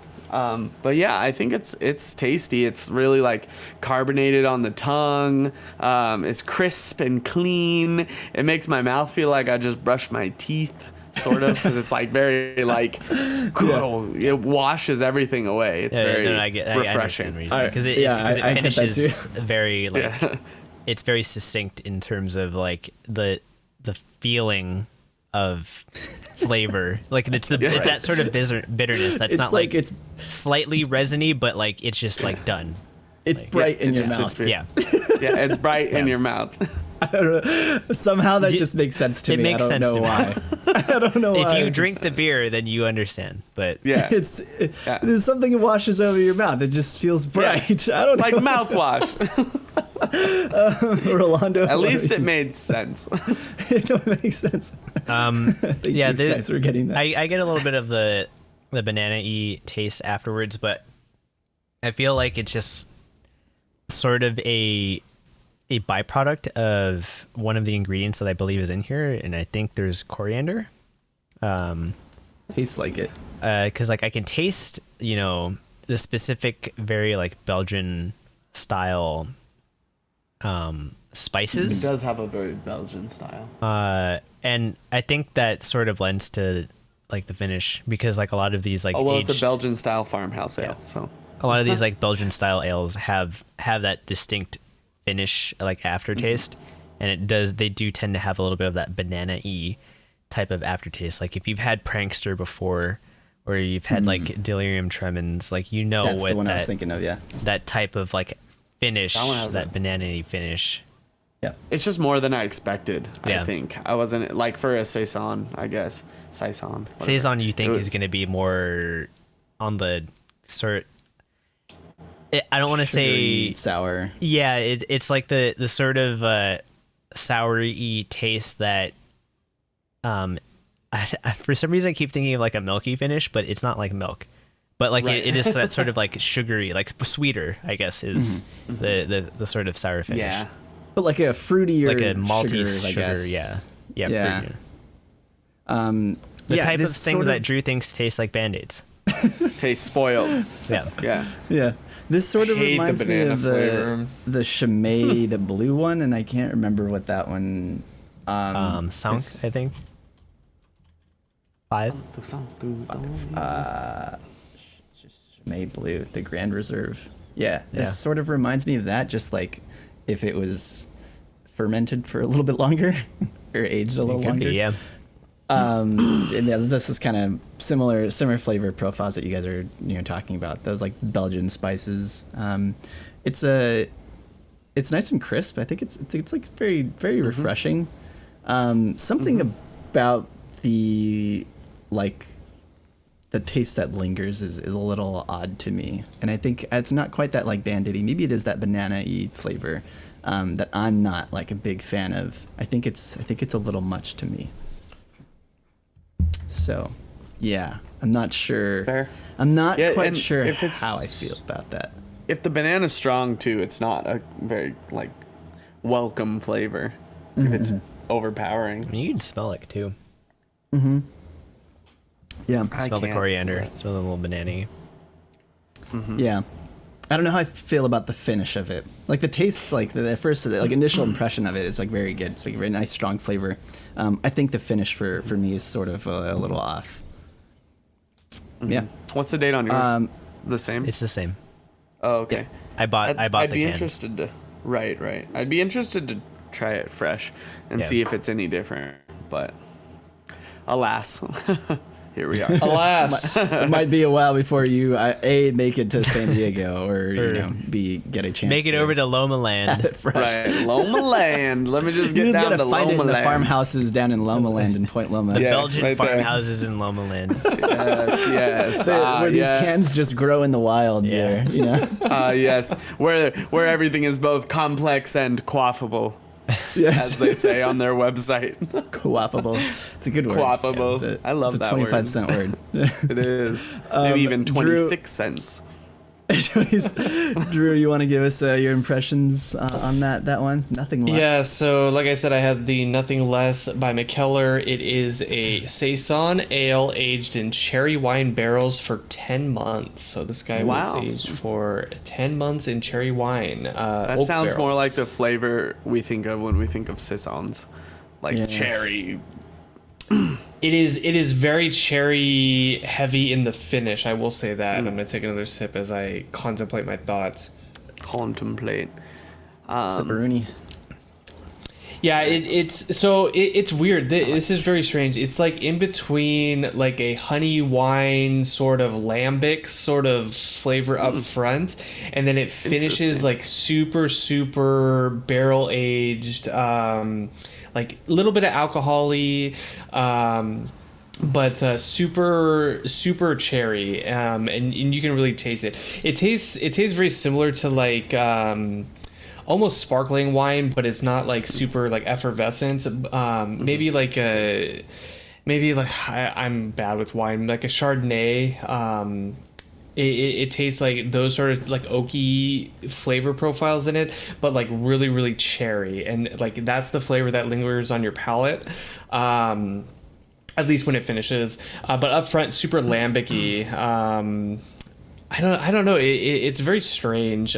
Speaker 3: But yeah, I think it's tasty. It's really like carbonated on the tongue. It's crisp and clean. It makes my mouth feel like I just brushed my teeth, sort of, because it's like very like it washes everything away. It's very refreshing.
Speaker 4: Because it,
Speaker 1: Yeah,
Speaker 4: 'cause it
Speaker 1: I get that
Speaker 4: finishes very like
Speaker 3: Yeah.
Speaker 4: it's very succinct in terms of like the feeling of flavor. Like it's it's that sort of bitterness that's
Speaker 1: It's
Speaker 4: not
Speaker 1: like
Speaker 4: like
Speaker 1: it's
Speaker 4: slightly resiny, but like it's just like done.
Speaker 1: bright in
Speaker 3: it
Speaker 1: your
Speaker 3: just
Speaker 1: mouth.
Speaker 3: is-
Speaker 4: Yeah.
Speaker 3: Yeah, it's bright in your mouth.
Speaker 1: I don't know. Somehow that
Speaker 4: You-
Speaker 1: just makes sense to
Speaker 4: it
Speaker 1: me.
Speaker 4: makes
Speaker 1: I don't
Speaker 4: sense
Speaker 1: know
Speaker 4: to me.
Speaker 1: why. I don't know why.
Speaker 4: If you
Speaker 1: It
Speaker 4: drink
Speaker 1: just-
Speaker 4: the beer, then you understand. But
Speaker 3: Yeah,
Speaker 1: there's something that washes over your mouth. It just feels bright. I don't
Speaker 3: it's like
Speaker 1: know.
Speaker 3: mouthwash.
Speaker 1: Rolando.
Speaker 3: At least it made sense.
Speaker 1: it makes sense. Thank
Speaker 4: yeah,
Speaker 1: you guys for getting that.
Speaker 4: I get a little bit of the banana-y taste afterwards, but I feel like it's just sort of a byproduct of one of the ingredients that I believe is in here, and I think there's coriander.
Speaker 1: Tastes like it.
Speaker 4: Because like I can taste, the specific, very like Belgian style
Speaker 3: It
Speaker 4: spices.
Speaker 3: does have a very Belgian style.
Speaker 4: And I think that sort of lends to like the finish, because like a lot of these like
Speaker 3: Oh well,
Speaker 4: aged,
Speaker 3: it's a Belgian style farmhouse ale. So
Speaker 4: a lot of these like Belgian style ales have that distinct finish, like aftertaste, and they do tend to have a little bit of that banana-y type of aftertaste. Like if you've had Prankster before, or you've had like Delirium Tremens, like
Speaker 1: That's
Speaker 4: what
Speaker 1: the one I was
Speaker 4: that
Speaker 1: thinking of. Yeah.
Speaker 4: that type of like finish,
Speaker 3: That one has
Speaker 4: that
Speaker 3: a-
Speaker 4: banana-y finish.
Speaker 1: Yeah.
Speaker 3: it's just more than I expected.
Speaker 4: Yeah.
Speaker 3: I think I wasn't like for a saison. I guess saison. whatever.
Speaker 4: Saison, you think
Speaker 3: It
Speaker 4: is
Speaker 3: was-
Speaker 4: going to be more on the sort. I don't want to
Speaker 1: Sugary,
Speaker 4: say
Speaker 1: sour.
Speaker 4: yeah. It's like the sort of soury taste that for some reason I keep thinking of like a milky finish, but it's not like milk. But like
Speaker 3: Right.
Speaker 4: it is that sort of like sugary, like sweeter, I guess, is the sort of sour finish.
Speaker 3: Yeah.
Speaker 1: But like a fruitier,
Speaker 4: Like a malty
Speaker 1: sugar, I
Speaker 4: sugar,
Speaker 1: guess.
Speaker 4: yeah,
Speaker 1: Yeah.
Speaker 4: fruity. The
Speaker 1: Yeah,
Speaker 4: type of
Speaker 1: this
Speaker 4: things
Speaker 1: sort
Speaker 4: that Drew thinks taste like Band-Aids.
Speaker 3: Tastes spoiled.
Speaker 4: Yeah.
Speaker 3: Yeah.
Speaker 1: Yeah. This sort of
Speaker 2: Hate the
Speaker 1: reminds me
Speaker 2: banana
Speaker 1: of the Chimay, the blue one, and I can't remember what that one.
Speaker 4: Sunk,
Speaker 1: is.
Speaker 4: I think. 5.
Speaker 1: Chimay Blue, the Grand Reserve. Yeah,
Speaker 4: Yeah.
Speaker 1: this sort of reminds me of that. Just like if it was fermented for a little bit longer or aged a little
Speaker 4: Could
Speaker 1: longer.
Speaker 4: be, yeah.
Speaker 1: And yeah, this is kind of similar flavor profiles that you guys are talking about. Those like Belgian spices. It's nice and crisp. I think it's like very very refreshing. Something about the like the taste that lingers is a little odd to me, and I think it's not quite that like Band-Aidy. Maybe it is that banana-y flavor that I'm not like a big fan of. I think it's a little much to me. So, yeah, I'm not sure.
Speaker 3: Fair.
Speaker 1: I'm not
Speaker 3: Yeah,
Speaker 1: quite
Speaker 3: and
Speaker 1: sure
Speaker 3: if it's-
Speaker 1: how I feel about that.
Speaker 3: If the banana's strong too, it's not a very like welcome flavor. If it's overpowering.
Speaker 4: I mean, you can smell it too.
Speaker 1: Yeah,
Speaker 3: I
Speaker 4: Smell the
Speaker 3: can't.
Speaker 4: coriander. Smell the little banana.
Speaker 1: yeah. I don't know how I feel about the finish of it. Like the taste, like the first like initial impression of it is like very good. It's like a very nice, strong flavor. I think the finish for me is sort of a little off. Yeah.
Speaker 3: What's the date on yours? The same.
Speaker 4: It's the same.
Speaker 3: Oh, okay.
Speaker 4: I bought
Speaker 3: I'd
Speaker 4: the
Speaker 3: be
Speaker 4: can.
Speaker 3: interested to. Right. I'd be interested to try it fresh and
Speaker 4: Yeah.
Speaker 3: see if it's any different. But alas, here we are.
Speaker 2: Alas.
Speaker 1: It might be a while before you A, make it to San Diego, or you
Speaker 4: Or
Speaker 1: know, B, get a chance.
Speaker 4: Make it
Speaker 1: to
Speaker 4: over to Loma
Speaker 1: have
Speaker 4: Land.
Speaker 1: it fresh.
Speaker 3: Right, Loma Land. Let me just
Speaker 1: You
Speaker 3: get
Speaker 1: just
Speaker 3: down
Speaker 1: gotta
Speaker 3: to
Speaker 1: find it in
Speaker 3: Loma
Speaker 1: the
Speaker 3: Land.
Speaker 1: farmhouses down in Loma Land in Point Loma.
Speaker 4: The
Speaker 3: Yeah,
Speaker 4: Belgian
Speaker 3: right there.
Speaker 4: farmhouses in Loma Land.
Speaker 3: Yes, yes.
Speaker 1: Where these
Speaker 3: yeah.
Speaker 1: cans just grow in the wild,
Speaker 4: Yeah.
Speaker 1: there, you know.
Speaker 3: Yes, where everything is both complex and quaffable, as
Speaker 1: Yes,
Speaker 3: they say on their website.
Speaker 1: quaffable. It's a good word.
Speaker 3: Quaffable.
Speaker 1: It's
Speaker 3: I love
Speaker 1: it's a
Speaker 3: that
Speaker 1: 25
Speaker 3: word.
Speaker 1: cent word.
Speaker 3: It is. Maybe even
Speaker 1: Drew-
Speaker 3: 26 cents.
Speaker 1: Drew, you want to give us your impressions on that one? Nothing less.
Speaker 2: Yeah, so like I said, I had the Nothing Less by McKellar. It is a Saison ale aged in cherry wine barrels for 10 months. So this guy
Speaker 3: Wow.
Speaker 2: was aged for 10 months in cherry wine.
Speaker 3: That
Speaker 2: oak
Speaker 3: sounds more
Speaker 2: barrels.
Speaker 3: like the flavor we think of when we think of Saisons. Like
Speaker 1: Yeah.
Speaker 3: cherry.
Speaker 2: It is very cherry heavy in the finish. I will say that. I'm gonna take another sip as I contemplate my thoughts.
Speaker 3: Contemplate.
Speaker 1: Sipperoonie.
Speaker 2: Yeah, it's weird. This is very strange. It's like in between like a honey wine sort of lambic sort of flavor up front, and then it finishes
Speaker 3: Interesting.
Speaker 2: like super barrel aged, like a little bit of alcohol-y, but super cherry, and you can really taste it. It tastes very similar to like almost sparkling wine, but it's not like super like effervescent. Maybe like I'm bad with wine, like a Chardonnay. It tastes like those sort of like oaky flavor profiles in it, but like really cherry, and like that's the flavor that lingers on your palate. At least when it finishes, but up front, super lambic-y. I don't know. It's very strange.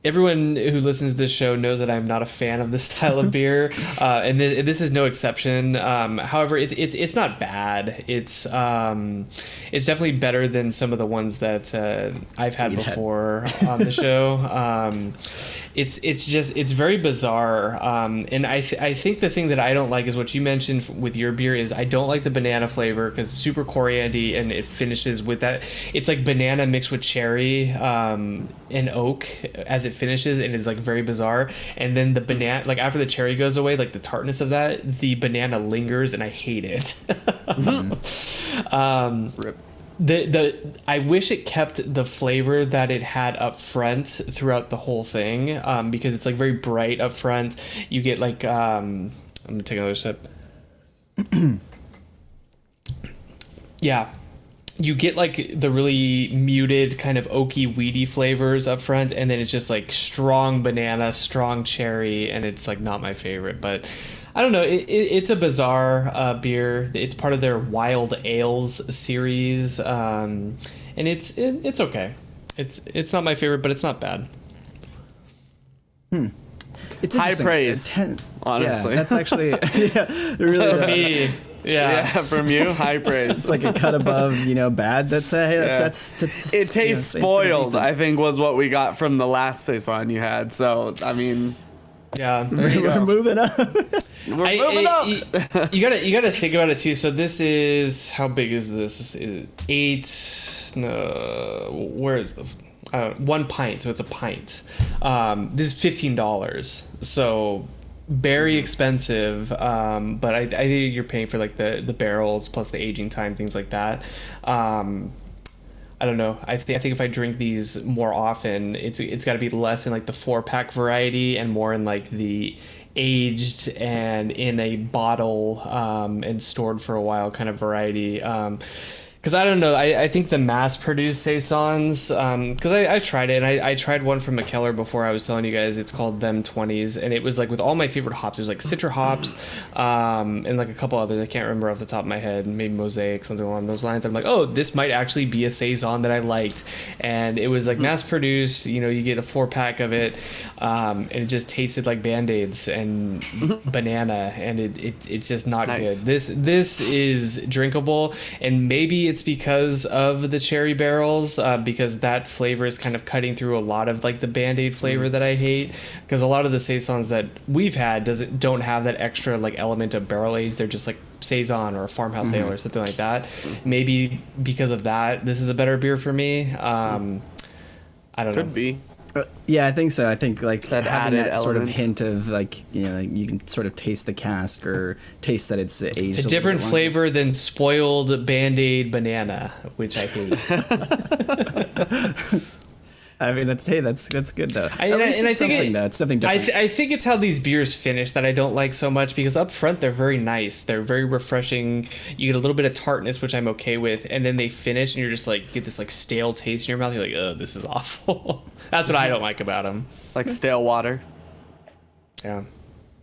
Speaker 2: Everyone who listens to this show knows that I'm not a fan of this style of beer, and this is no exception. However, it's not bad. It's definitely better than some of the ones that I've had before on the show. It's very bizarre, and I think the thing that I don't like is what you mentioned with your beer is I don't like the banana flavor because it's super coriandy and it finishes with that. It's like banana mixed with cherry and oak as it finishes, and it's like very bizarre. And then the banana, like after the cherry goes away, like the tartness of that, the banana lingers, and I hate it.
Speaker 3: Rip.
Speaker 2: I wish it kept the flavor that it had up front throughout the whole thing, because it's like very bright up front. You get like I'm gonna take another sip. Yeah, you get like the really muted kind of oaky weedy flavors up front, and then it's just like strong banana, strong cherry, and it's like not my favorite, but I don't know. It's a bizarre beer. It's part of their Wild Ales series, and it's okay. It's not my favorite, but it's not bad.
Speaker 1: It's
Speaker 3: High
Speaker 1: interesting.
Speaker 3: praise, honestly.
Speaker 1: Yeah, that's actually it really
Speaker 2: For
Speaker 1: is.
Speaker 2: me, yeah.
Speaker 3: From you, high praise.
Speaker 1: It's like a cut above, bad. That's hey, that's
Speaker 3: It tastes
Speaker 1: it's pretty
Speaker 3: spoiled,
Speaker 1: decent.
Speaker 3: I think, was what we got from the last Saison you had. So, I mean,
Speaker 2: Yeah, there you
Speaker 1: We're
Speaker 2: go.
Speaker 1: moving up.
Speaker 3: we're moving up.
Speaker 2: You gotta think about it too. So this is, how big is this? This is 8. No, where is the 1 pint? So it's a pint. This is $15. So very expensive. But I think you're paying for like the barrels plus the aging time, things like that. I don't know. I think if I drink these more often, it's got to be less in like the 4-pack variety and more in like the aged and in a bottle and stored for a while kind of variety. Because I don't know, I think the mass-produced Saisons, because I tried it, and I tried one from McKellar before. I was telling you guys, it's called Them 20s, and it was like with all my favorite hops. There's like Citra hops, and like a couple others I can't remember off the top of my head, maybe Mosaic, something along those lines. I'm like, oh, this might actually be a Saison that I liked, and it was like mass-produced. You get a 4-pack of it, and it just tasted like Band-Aids and banana, and it's just not
Speaker 3: Nice.
Speaker 2: good. This is drinkable, and maybe it's because of the cherry barrels, because that flavor is kind of cutting through a lot of like the Band-Aid flavor that I hate, because a lot of the Saisons that we've had don't have that extra like element of barrel age. They're just like saison or a farmhouse ale or something like that. Maybe because of that, this is a better beer for me. I don't know.
Speaker 3: Could be.
Speaker 1: Yeah, I think so. I think like
Speaker 3: That
Speaker 1: having
Speaker 3: added
Speaker 1: that sort of
Speaker 3: element.
Speaker 1: hint of like, you know, you can sort of taste the cask or taste that it's aged.
Speaker 2: It's a
Speaker 1: little
Speaker 2: different
Speaker 1: bit longer.
Speaker 2: flavor than spoiled Band-Aid banana, which I hate.
Speaker 1: I mean, that's good though.
Speaker 2: I think
Speaker 1: it's something different.
Speaker 2: I think it's how these beers finish that I don't like so much, because up front they're very nice, they're very refreshing. You get a little bit of tartness, which I'm okay with, and then they finish, and you're just like get this like stale taste in your mouth. You're like, oh, this is awful. That's what I don't like about them.
Speaker 3: Like stale water.
Speaker 2: Yeah.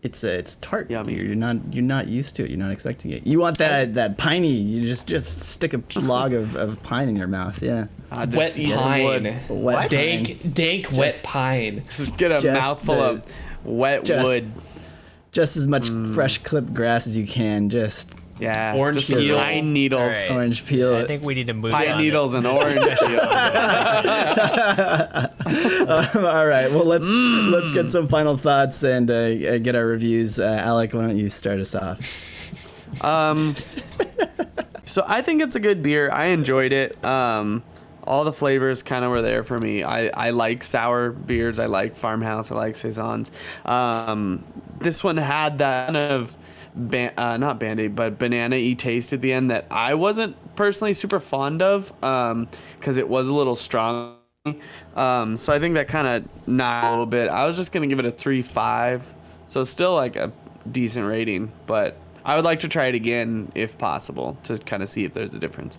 Speaker 1: It's tart.
Speaker 3: Yummy.
Speaker 1: You're not used to it. You're not expecting it. You want that piney. You just stick a log of pine in your mouth. Yeah.
Speaker 3: Just
Speaker 2: Wet
Speaker 3: eat some wood.
Speaker 2: pine.
Speaker 1: Wet
Speaker 2: Dank
Speaker 1: pine.
Speaker 2: wet
Speaker 1: Just-
Speaker 2: pine.
Speaker 3: Just get a
Speaker 1: Just
Speaker 3: mouthful
Speaker 1: the-
Speaker 3: of wet
Speaker 1: just-
Speaker 3: wood.
Speaker 1: Just as much fresh clipped grass as you can. Just
Speaker 3: Yeah.
Speaker 2: Orange
Speaker 3: just some
Speaker 2: peel.
Speaker 3: pine needles.
Speaker 4: All right.
Speaker 1: orange peel.
Speaker 4: I think we need to move
Speaker 3: Pine
Speaker 4: on.
Speaker 3: needles and orange peel.
Speaker 1: All right. Well, let's get some final thoughts and get our reviews. Alec, why don't you start us off?
Speaker 3: So I think it's a good beer. I enjoyed it. All the flavors kind of were there for me. I like sour beers. I like farmhouse. I like saisons. This one had that kind of not Band-Aid, but banana-y taste at the end that I wasn't personally super fond of, because it was a little strong. So I think that kind of knocked a little bit. I was just gonna give it a 3.5, so still like a decent rating, but I would like to try it again if possible to kind of see if there's a difference.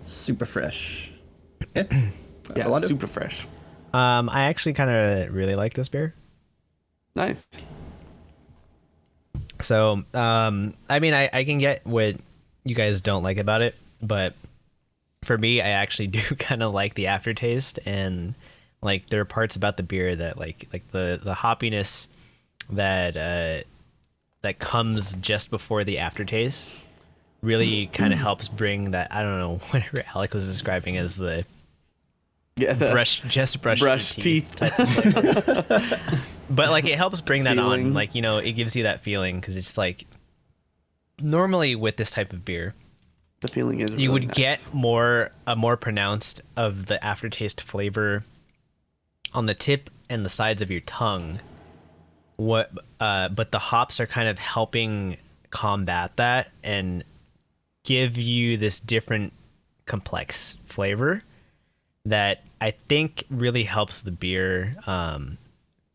Speaker 1: Super fresh. Yeah.
Speaker 3: Yeah,
Speaker 1: Rolando?
Speaker 3: super fresh.
Speaker 4: I actually kind of really like this beer.
Speaker 3: Nice.
Speaker 4: So, I mean, I can get what you guys don't like about it, but for me, I actually do kind of like the aftertaste, and like there are parts about the beer that like the hoppiness that that comes just before the aftertaste really kind of helps bring that, I don't know, whatever Alec was describing as the
Speaker 3: Yeah, the
Speaker 4: brush your
Speaker 3: teeth.
Speaker 4: type of thing. But like it helps bring that
Speaker 3: Feeling.
Speaker 4: on, like, you know, it gives you that feeling, because it's like normally with this type of beer
Speaker 3: The feeling is
Speaker 4: you
Speaker 3: really
Speaker 4: would
Speaker 3: nice.
Speaker 4: get a more pronounced of the aftertaste flavor on the tip and the sides of your tongue. But the hops are kind of helping combat that and give you this different complex flavor that I think really helps the beer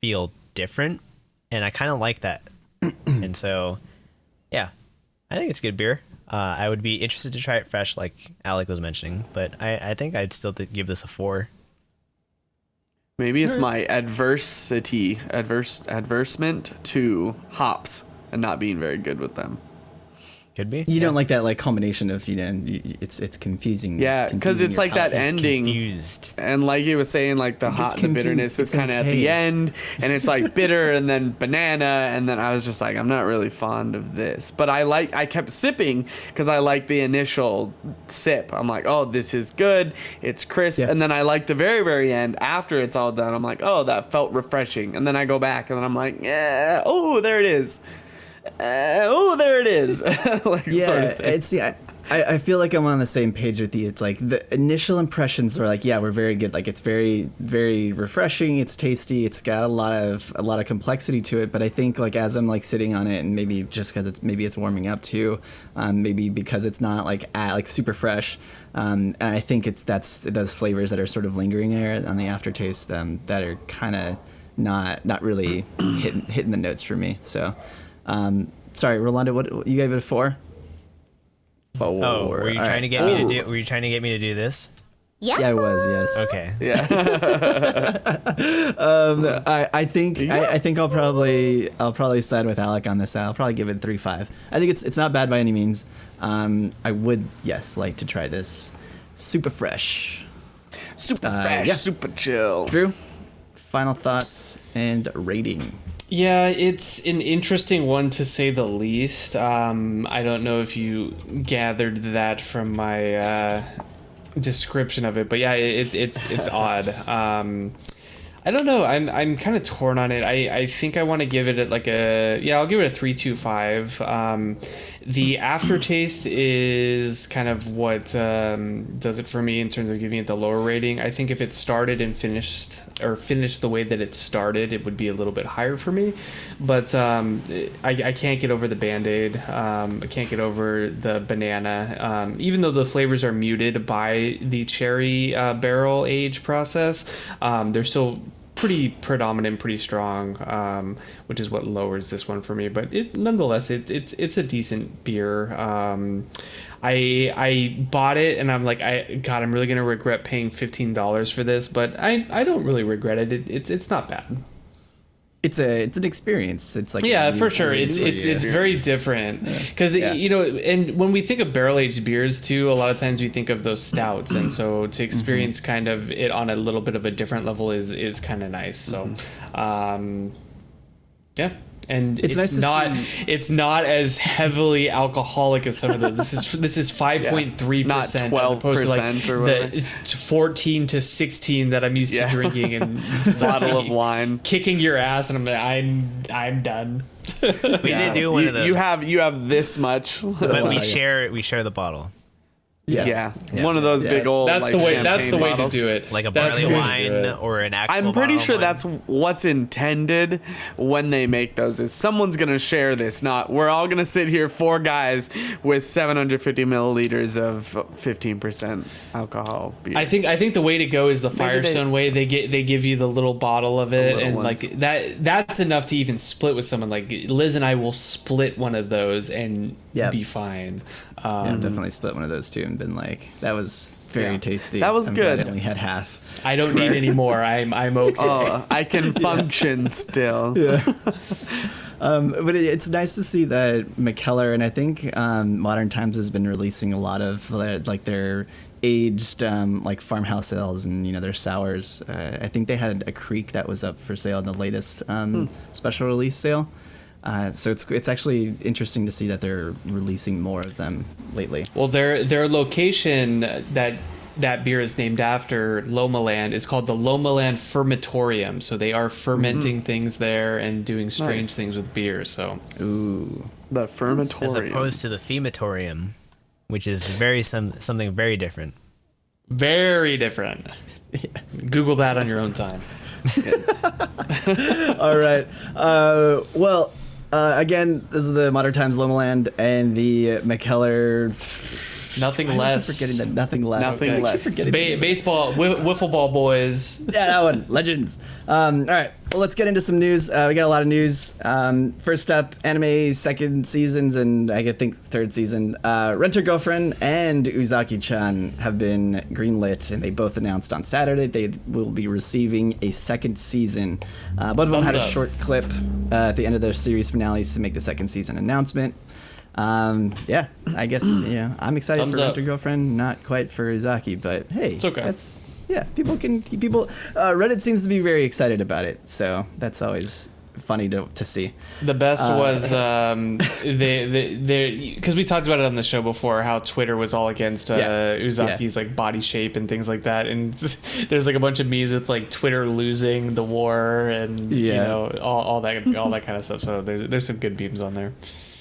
Speaker 4: feel different, and I kind of like that. And so, yeah, I think it's good beer. I would be interested to try it fresh, like Alec was mentioning, but I think I'd still give this a 4.
Speaker 3: Maybe it's my adversement to hops and not being very good with them.
Speaker 4: Could be.
Speaker 1: You don't like that like combination of it's confusing.
Speaker 3: Yeah, 'cause
Speaker 1: confusing
Speaker 3: it's
Speaker 1: your
Speaker 3: like that
Speaker 1: palate.
Speaker 3: ending.
Speaker 4: Confused.
Speaker 3: And like he was saying, like the hot, the
Speaker 1: confused.
Speaker 3: bitterness is
Speaker 1: It's
Speaker 3: kind of at
Speaker 1: okay.
Speaker 3: the end, and it's like bitter, and then banana, and then I was just like, I'm not really fond of this. But I kept sipping because I like the initial sip. I'm like, oh, this is good. It's crisp,
Speaker 1: Yeah.
Speaker 3: and then I like the very, very end after it's all done. I'm like, oh, that felt refreshing, and then I go back, and then I'm like, yeah, oh, there it is. Oh, there it is. Like
Speaker 1: Yeah,
Speaker 3: sort of thing.
Speaker 1: it's I feel like I'm on the same page with you. It's like the initial impressions are like, yeah, we're very good. Like it's very, very refreshing. It's tasty. It's got a lot of complexity to it. But I think like as I'm like sitting on it, and maybe just because it's warming up too, maybe because it's not like super fresh. And I think it's those flavors that are sort of lingering there on the aftertaste that are kind of not really hitting the notes for me. So, sorry, Rolando, what you gave it a 4?
Speaker 4: Oh, were you trying to get me to do? Were you trying to get me to do this?
Speaker 1: Yeah, I was. Yes.
Speaker 4: Okay.
Speaker 3: Yeah.
Speaker 1: I think I'll probably side with Alec on this. I'll probably give it 3.5. I think it's not bad by any means. I would like to try this. Super fresh.
Speaker 3: Super fresh,
Speaker 1: yeah.
Speaker 3: super chill.
Speaker 1: Drew, final thoughts and rating.
Speaker 2: Yeah, it's an interesting one to say the least. I don't know if you gathered that from my description of it, but yeah, it's odd. I don't know. I'm kind of torn on it. I think I want to give it I'll give it a 3.25. The aftertaste is kind of what does it for me in terms of giving it the lower rating. I think if it started and finished the way that it started, it would be a little bit higher for me. But I can't get over the Band-Aid. I can't get over the banana. Even though the flavors are muted by the cherry barrel age process, they're still pretty predominant, pretty strong, which is what lowers this one for me. But nonetheless, it's a decent beer. I bought it and I'm like, I'm really gonna regret paying $15 for this, but I don't really regret it. It's not bad.
Speaker 1: It's an experience. It's like
Speaker 2: yeah, for sure. It's very different because you know, and when we think of barrel aged beers too, a lot of times we think of those stouts, and so to experience kind of it on a little bit of a different level is kind of nice. So, yeah. And it's
Speaker 1: nice to
Speaker 2: not
Speaker 1: see.
Speaker 2: it's not as heavily alcoholic as some of those. This is 5.3%,
Speaker 3: not
Speaker 2: as opposed to like
Speaker 3: 12% or whatever.
Speaker 2: the 14 to 16 that I'm used to drinking, and just
Speaker 3: Bottle of wine.
Speaker 2: kicking your ass, and I'm done.
Speaker 4: We did do one of those.
Speaker 3: You have this much.
Speaker 4: but we share the bottle.
Speaker 1: Yes.
Speaker 3: Yeah, one of those big old.
Speaker 2: That's
Speaker 3: like,
Speaker 2: the way. That's
Speaker 3: champagne
Speaker 2: the way
Speaker 3: bottles.
Speaker 2: to do it.
Speaker 4: Like a
Speaker 2: That's
Speaker 4: barley
Speaker 2: the way to do
Speaker 4: wine
Speaker 2: it.
Speaker 4: or an actual
Speaker 3: I'm pretty
Speaker 4: bottle
Speaker 3: sure
Speaker 4: of
Speaker 3: that's
Speaker 4: wine.
Speaker 3: what's intended when they make those. Is someone's gonna share this? Not we're all gonna sit here, four guys with 750 milliliters of 15% alcohol. Beer.
Speaker 2: I think the way to go is the
Speaker 3: they-
Speaker 2: Firestone way. They give you the little bottle of it,
Speaker 3: little
Speaker 2: and
Speaker 3: ones.
Speaker 2: like that's enough to even split with someone. Like Liz and I will split one of those and be fine.
Speaker 1: Yeah, definitely split one of those two and been like, that was very
Speaker 3: Yeah.
Speaker 1: tasty.
Speaker 3: That was
Speaker 1: I'm glad
Speaker 3: good.
Speaker 1: I only had half.
Speaker 2: I don't need any more. I'm okay.
Speaker 3: Oh, I can function still.
Speaker 1: But it's nice to see that McKellar, and I think Modern Times has been releasing a lot of like their aged like farmhouse ales and their sours. I think they had a Creek that was up for sale in the latest special release sale. So it's actually interesting to see that they're releasing more of them lately.
Speaker 2: Well, their location that beer is named after, Lomaland, is called the Lomaland Fermentorium. So they are fermenting things there and doing strange
Speaker 3: Nice.
Speaker 2: things with beer. So
Speaker 3: The
Speaker 4: as
Speaker 3: fermentorium.
Speaker 4: opposed to the fematorium, which is something very different.
Speaker 2: very different.
Speaker 1: Yes.
Speaker 2: Google that on your own time.
Speaker 1: All right. Well, again, this is the Modern Times Lomaland and the McKellar.
Speaker 2: Nothing
Speaker 1: I keep
Speaker 2: less.
Speaker 1: forgetting that nothing less.
Speaker 3: Nothing
Speaker 1: I keep
Speaker 3: less.
Speaker 1: forgetting the name.
Speaker 2: Baseball, wiffle ball boys.
Speaker 1: Yeah, that one. Legends. All right. Well, let's get into some news. We got a lot of news. First up, anime second seasons and I think third season. Rent-A Girlfriend and Uzaki-chan have been greenlit, and they both announced on Saturday they will be receiving a second season. Both of them had a
Speaker 2: Thumbs up.
Speaker 1: short clip at the end of their series finales to make the second season announcement. Yeah, I guess I'm excited
Speaker 2: Thumbs
Speaker 1: for
Speaker 2: up.
Speaker 1: Rent-A Girlfriend, not quite for Uzaki, but hey,
Speaker 2: It's okay.
Speaker 1: That's people Reddit seems to be very excited about it, so that's always funny to see.
Speaker 2: The best was they because we talked about it on the show before, how Twitter was all against Uzaki's like body shape and things like that, and there's like a bunch of memes with like Twitter losing the war and all that kind of stuff. So there's some good memes on there.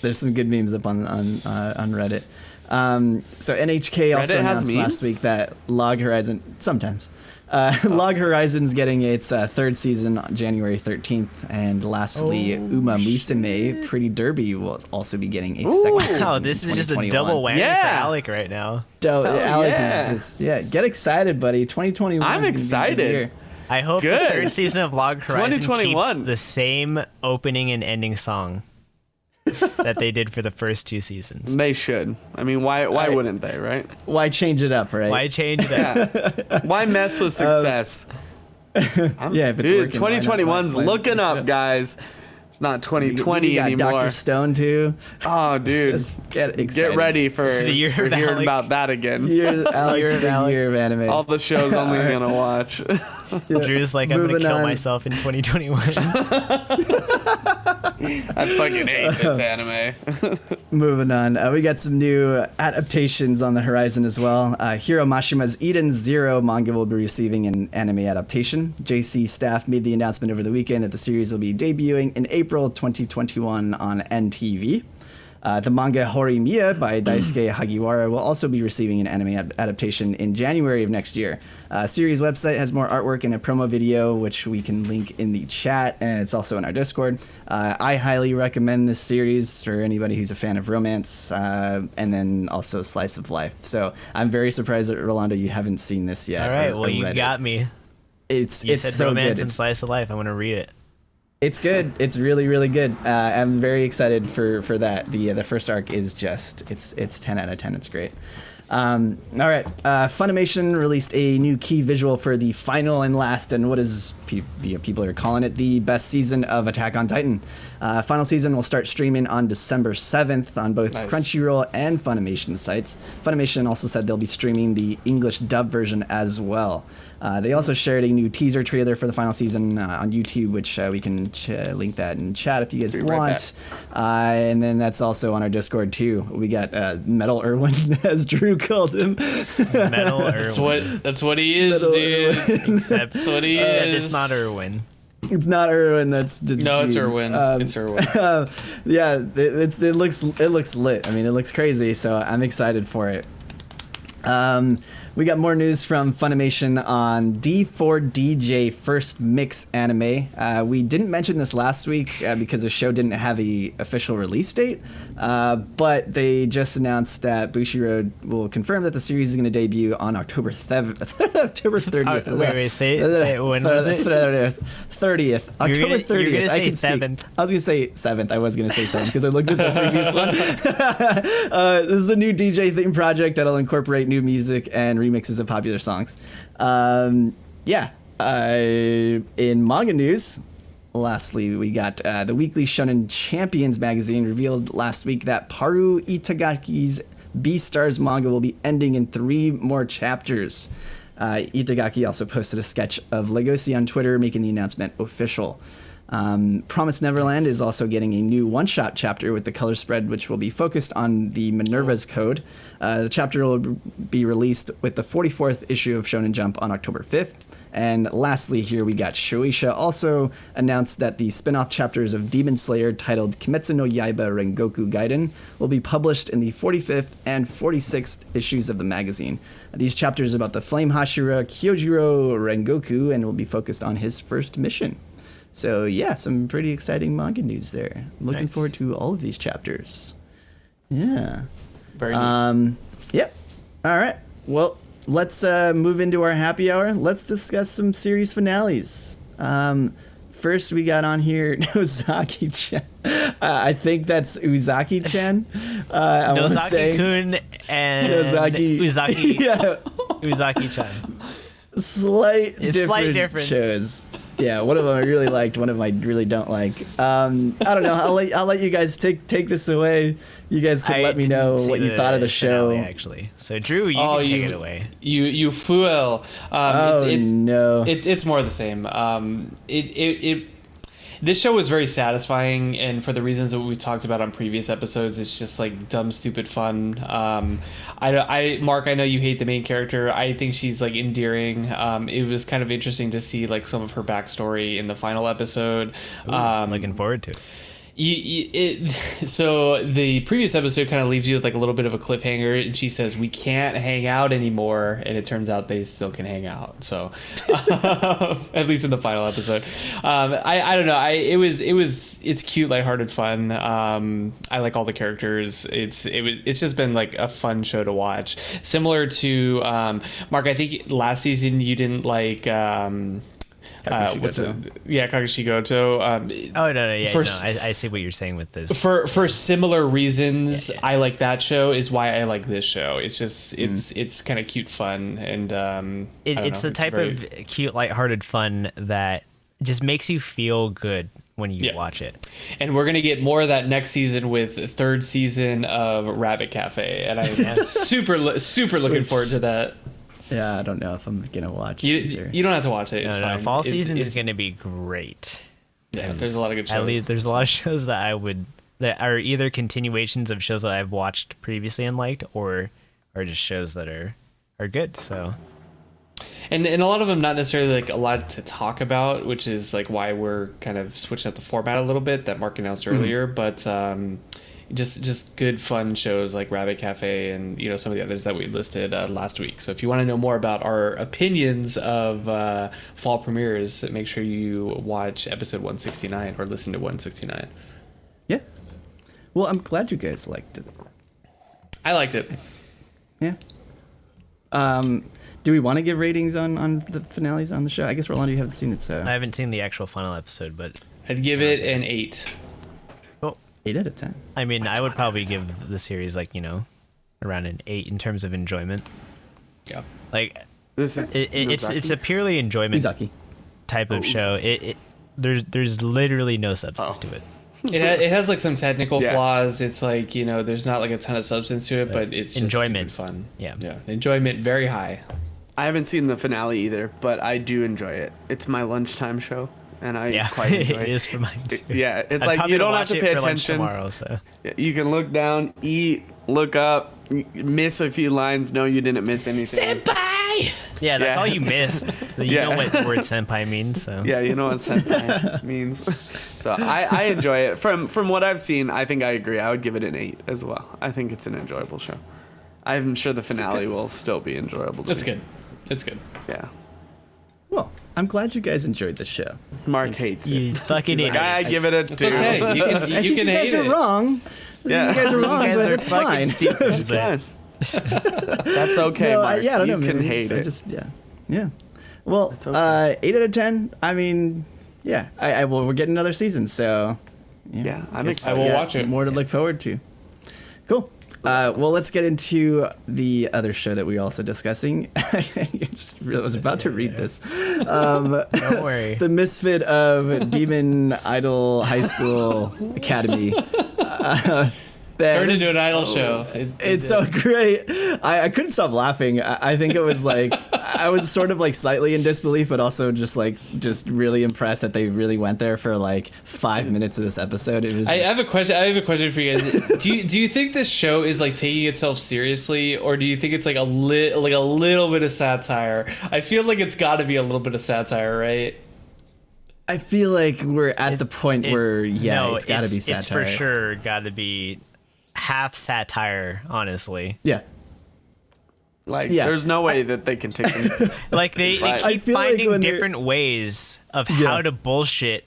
Speaker 1: There's some good memes up on Reddit. So NHK also
Speaker 3: Reddit has
Speaker 1: announced last
Speaker 3: memes?
Speaker 1: week that Log Horizon sometimes. Log Horizon's getting its third season on January 13th, and lastly, Uma Musume Pretty Derby will also be getting a second season.
Speaker 4: Wow,
Speaker 1: in
Speaker 4: this is just a
Speaker 1: 2021.
Speaker 4: double whammy for
Speaker 3: Yeah.
Speaker 4: Alec right now.
Speaker 1: Alec
Speaker 3: yeah.
Speaker 1: is just get excited, buddy. 2021.
Speaker 3: I'm excited.
Speaker 4: I hope
Speaker 3: Good.
Speaker 4: the third season of Log Horizon
Speaker 3: 2021.
Speaker 4: keeps the same opening and ending song that they did for the first two seasons.
Speaker 3: They should. I mean, why wouldn't they, right?
Speaker 1: Why change it up, right?
Speaker 4: Why change that?
Speaker 3: Why mess with success?
Speaker 1: If it's
Speaker 3: Dude,
Speaker 1: working, why not?
Speaker 3: 2021's
Speaker 1: Why
Speaker 3: looking
Speaker 1: mix it
Speaker 3: up, guys. It's not 2020
Speaker 1: you got
Speaker 3: anymore.
Speaker 1: Dr. Stone too.
Speaker 3: Oh, dude.
Speaker 1: Just get excited.
Speaker 3: Get ready for
Speaker 4: the year
Speaker 3: for
Speaker 4: of
Speaker 3: hearing
Speaker 4: Alec.
Speaker 3: about that again.
Speaker 1: Alec's
Speaker 4: Year of
Speaker 1: big
Speaker 4: Alec.
Speaker 1: year of anime.
Speaker 3: All the shows only gonna watch.
Speaker 4: Drew's like, I'm going to
Speaker 1: Moving
Speaker 4: kill
Speaker 1: on.
Speaker 4: myself in 2021.
Speaker 3: I fucking hate this anime.
Speaker 1: Moving on, we got some new adaptations on the horizon as well. Hiro Mashima's Eden Zero manga will be receiving an anime adaptation. JC staff made the announcement over the weekend that the series will be debuting in April 2021 on NTV. The manga Horimiya by Daisuke Hagiwara will also be receiving an anime adaptation in January of next year. Series website has more artwork and a promo video, which we can link in the chat, and it's also in our Discord. I highly recommend this series for anybody who's a fan of romance, and then also slice of life. So I'm very surprised that, Rolando, you haven't seen this yet.
Speaker 4: All right,
Speaker 1: or
Speaker 4: well, you
Speaker 1: read
Speaker 4: got
Speaker 1: it.
Speaker 4: me.
Speaker 1: It's
Speaker 4: You
Speaker 1: it's
Speaker 4: said
Speaker 1: so
Speaker 4: romance
Speaker 1: good.
Speaker 4: and slice of life. I want to read it.
Speaker 1: It's good. It's really, really good. I'm very excited for that. The first arc is just it's 10 out of 10. It's great. All right. Funimation released a new key visual for the final and last, and what is people are calling it, the best season of Attack on Titan. Final season will start streaming on December 7th on both
Speaker 2: Nice.
Speaker 1: Crunchyroll and Funimation sites. Funimation also said they'll be streaming the English dub version as well. They also shared a new teaser trailer for the final season on YouTube, which we can link that in chat if you guys
Speaker 3: Be right
Speaker 1: want. And then that's also on our Discord too. We got Metal Irwin, as Drew called him.
Speaker 4: Metal Irwin.
Speaker 2: That's what he is,
Speaker 1: Metal
Speaker 2: dude.
Speaker 1: Irwin.
Speaker 4: Except,
Speaker 2: That's what he
Speaker 4: except
Speaker 2: is.
Speaker 4: it's not Irwin.
Speaker 1: It's not Irwin. That's
Speaker 2: No, it's
Speaker 1: Gene.
Speaker 2: Irwin. It's Irwin.
Speaker 1: Yeah, it looks lit. I mean, it looks crazy. So I'm excited for it. We got more news from Funimation on D4DJ First Mix anime. We didn't mention this last week because the show didn't have a official release date, but they just announced that Bushiroad will confirm that the series is going to debut on October 7th. October 30th.
Speaker 4: Wait, say it. When was it?
Speaker 1: 30th. October 30th.
Speaker 4: You're gonna
Speaker 1: I
Speaker 4: say
Speaker 1: can speak.
Speaker 4: 7th.
Speaker 1: I was going to say 7th. I was going to say 7th because I looked at the previous one. This is a new DJ theme project that'll incorporate new music and remixes of popular songs. In manga news, lastly, we got the Weekly Shonen Champions magazine revealed last week that Paru Itagaki's Beastars manga will be ending in 3 more chapters. Itagaki also posted a sketch of Legosi on Twitter, making the announcement official. Promised Neverland is also getting a new one-shot chapter with the color spread, which will be focused on the Minerva's Code. The chapter will be released with the 44th issue of Shonen Jump on October 5th. And lastly, here we got Shueisha also announced that the spin-off chapters of Demon Slayer titled Kimetsu no Yaiba Rengoku Gaiden will be published in the 45th and 46th issues of the magazine. These chapters about the Flame Hashira Kyojiro Rengoku and will be focused on his first mission. So yeah, some pretty exciting manga news there. Looking
Speaker 4: Nice.
Speaker 1: forward to all of these chapters. Yeah.
Speaker 2: Very neat.
Speaker 1: Yep. All right. Well, let's move into our happy hour. Let's discuss some series finales. First, we got on here Nozaki-chan. I think that's Uzaki-chan. I want to say
Speaker 4: Nozaki-kun and
Speaker 1: Nozaki.
Speaker 4: Uzaki.
Speaker 1: Yeah,
Speaker 4: Uzaki-chan.
Speaker 1: slight
Speaker 4: Slight
Speaker 1: different
Speaker 4: difference.
Speaker 1: shows. Yeah, one of them I really liked, one of them I really don't like. I don't know. I'll let you guys take this away. You guys can let me know
Speaker 4: didn't see
Speaker 1: what you thought of the show.
Speaker 4: finale, actually. So Drew, you can take it away.
Speaker 2: You fool.
Speaker 1: No.
Speaker 2: It's more of the same. This show was very satisfying, and for the reasons that we talked about on previous episodes, it's just like dumb, stupid fun. Mark, I know you hate the main character. I think she's like endearing. It was kind of interesting to see like some of her backstory in the final episode.
Speaker 4: Looking forward to it.
Speaker 2: So the previous episode kind of leaves you with like a little bit of a cliffhanger, and she says we can't hang out anymore, and it turns out they still can hang out. So at least in the final episode, I don't know. It's cute, lighthearted fun. I like all the characters. It's just been like a fun show to watch. Similar to Mark, I think last season you didn't like. Kakashi Goto.
Speaker 4: I see what you're saying with this.
Speaker 2: For similar reasons, I like that show. Is why I like this show. It's just it's kind of cute fun, and
Speaker 4: It's the type of cute, lighthearted fun that just makes you feel good when you watch it.
Speaker 2: And we're gonna get more of that next season with the 3rd season of Rabbit Cafe, and I'm super looking forward to that.
Speaker 1: Yeah, I don't know if I'm gonna watch it.
Speaker 2: You don't have to watch it. It's fine.
Speaker 4: Fall season is going to be great.
Speaker 2: Yeah, there's a lot of good shows.
Speaker 4: At least there's a lot of shows that are either continuations of shows that I've watched previously and liked, or just shows that are good. So,
Speaker 2: and a lot of them not necessarily like a lot to talk about, which is like why we're kind of switching up the format a little bit that Mark announced earlier. But just good fun shows like Rabbit Cafe and some of the others that we listed last week. So if you want to know more about our opinions of fall premieres, make sure you watch episode 169 or listen to 169.
Speaker 1: Yeah. Well, I'm glad you guys liked it.
Speaker 2: I liked it.
Speaker 1: Yeah. Do we want to give ratings on the finales on the show? I guess Rolando, you haven't seen it, so
Speaker 4: I haven't seen the actual final episode, but
Speaker 2: I'd give it an 8.
Speaker 1: 8 out of 10.
Speaker 4: I mean, I would probably give the series around an 8 in terms of enjoyment.
Speaker 2: Yeah.
Speaker 4: Like
Speaker 3: This is
Speaker 4: it's a purely enjoyment
Speaker 1: Mizaki.
Speaker 4: type of show. There's literally no substance to it.
Speaker 2: It has like some technical
Speaker 3: Yeah.
Speaker 2: flaws. It's like, there's not like a ton of substance to it, but it's just
Speaker 4: Enjoyment.
Speaker 2: stupid fun.
Speaker 4: Yeah.
Speaker 2: Yeah. Enjoyment very high.
Speaker 3: I haven't seen the finale either, but I do enjoy it. It's my lunchtime show, and I
Speaker 4: Yeah,
Speaker 3: quite enjoy
Speaker 4: it is for mine too.
Speaker 3: Yeah, it's
Speaker 4: I'd
Speaker 3: like
Speaker 4: probably
Speaker 3: you don't have
Speaker 4: watch
Speaker 3: to
Speaker 4: it
Speaker 3: pay
Speaker 4: for lunch
Speaker 3: attention.
Speaker 4: tomorrow. So
Speaker 3: You can look down, eat, look up, miss a few lines. No, you didn't miss anything.
Speaker 4: yeah, that's
Speaker 3: Yeah.
Speaker 4: all you missed. You
Speaker 3: Yeah.
Speaker 4: know what the word senpai means. So
Speaker 3: Yeah, you know what senpai means. So I enjoy it. From what I've seen, I think I agree. I would give it an 8 as well. I think it's an enjoyable show. I'm sure the finale will still be enjoyable. To
Speaker 2: That's
Speaker 3: me.
Speaker 2: good. That's good.
Speaker 3: Yeah.
Speaker 1: Well, I'm glad you guys enjoyed the show.
Speaker 3: Mark hates it.
Speaker 4: you fucking
Speaker 3: He's like, I
Speaker 4: idiots.
Speaker 3: give it a
Speaker 2: It's
Speaker 3: 2.
Speaker 2: okay. You can
Speaker 1: I think
Speaker 2: you can
Speaker 1: you guys
Speaker 2: hate
Speaker 1: are
Speaker 2: it.
Speaker 1: wrong.
Speaker 3: Yeah.
Speaker 1: You guys are wrong,
Speaker 4: guys
Speaker 1: but
Speaker 4: are
Speaker 1: it's
Speaker 4: fucking
Speaker 1: fine.
Speaker 4: stupid.
Speaker 3: It's fine. That's okay,
Speaker 1: No,
Speaker 3: Mark.
Speaker 1: yeah, I don't
Speaker 3: you
Speaker 1: know.
Speaker 3: can
Speaker 1: maybe
Speaker 3: hate it.
Speaker 1: Yeah. Well,
Speaker 3: It's okay.
Speaker 1: 8 out of 10. I mean, yeah. Well, we're getting another season, so
Speaker 3: Yeah, I'm
Speaker 1: guess
Speaker 3: excited.
Speaker 2: I will
Speaker 1: we got
Speaker 2: watch it.
Speaker 1: More to look forward to. Cool. Well, let's get into the other show that we're also discussing. I was about to read this.
Speaker 4: Don't worry.
Speaker 1: The Misfit of Demon Idol High School Academy.
Speaker 2: Turned into an idol show.
Speaker 1: It's so great. I couldn't stop laughing. I think it was like I was sort of like slightly in disbelief, but also just really impressed that they really went there for like 5 minutes of this episode. It was.
Speaker 2: I
Speaker 1: just-
Speaker 2: have a question. I have a question for you guys. Do you think this show is like taking itself seriously, or do you think it's like a little bit of satire? I feel like it's got to be a little bit of satire, right?
Speaker 1: I feel like we're at the point where
Speaker 4: no,
Speaker 1: it's got to be satire.
Speaker 4: It's for sure got to be half satire, honestly.
Speaker 1: Yeah.
Speaker 3: Like,
Speaker 1: Yeah.
Speaker 3: there's no way that they can take it.
Speaker 4: Like they
Speaker 3: Right.
Speaker 1: I
Speaker 4: keep
Speaker 1: feel like
Speaker 4: finding
Speaker 1: when they're-
Speaker 4: different ways of
Speaker 1: Yeah.
Speaker 4: how to bullshit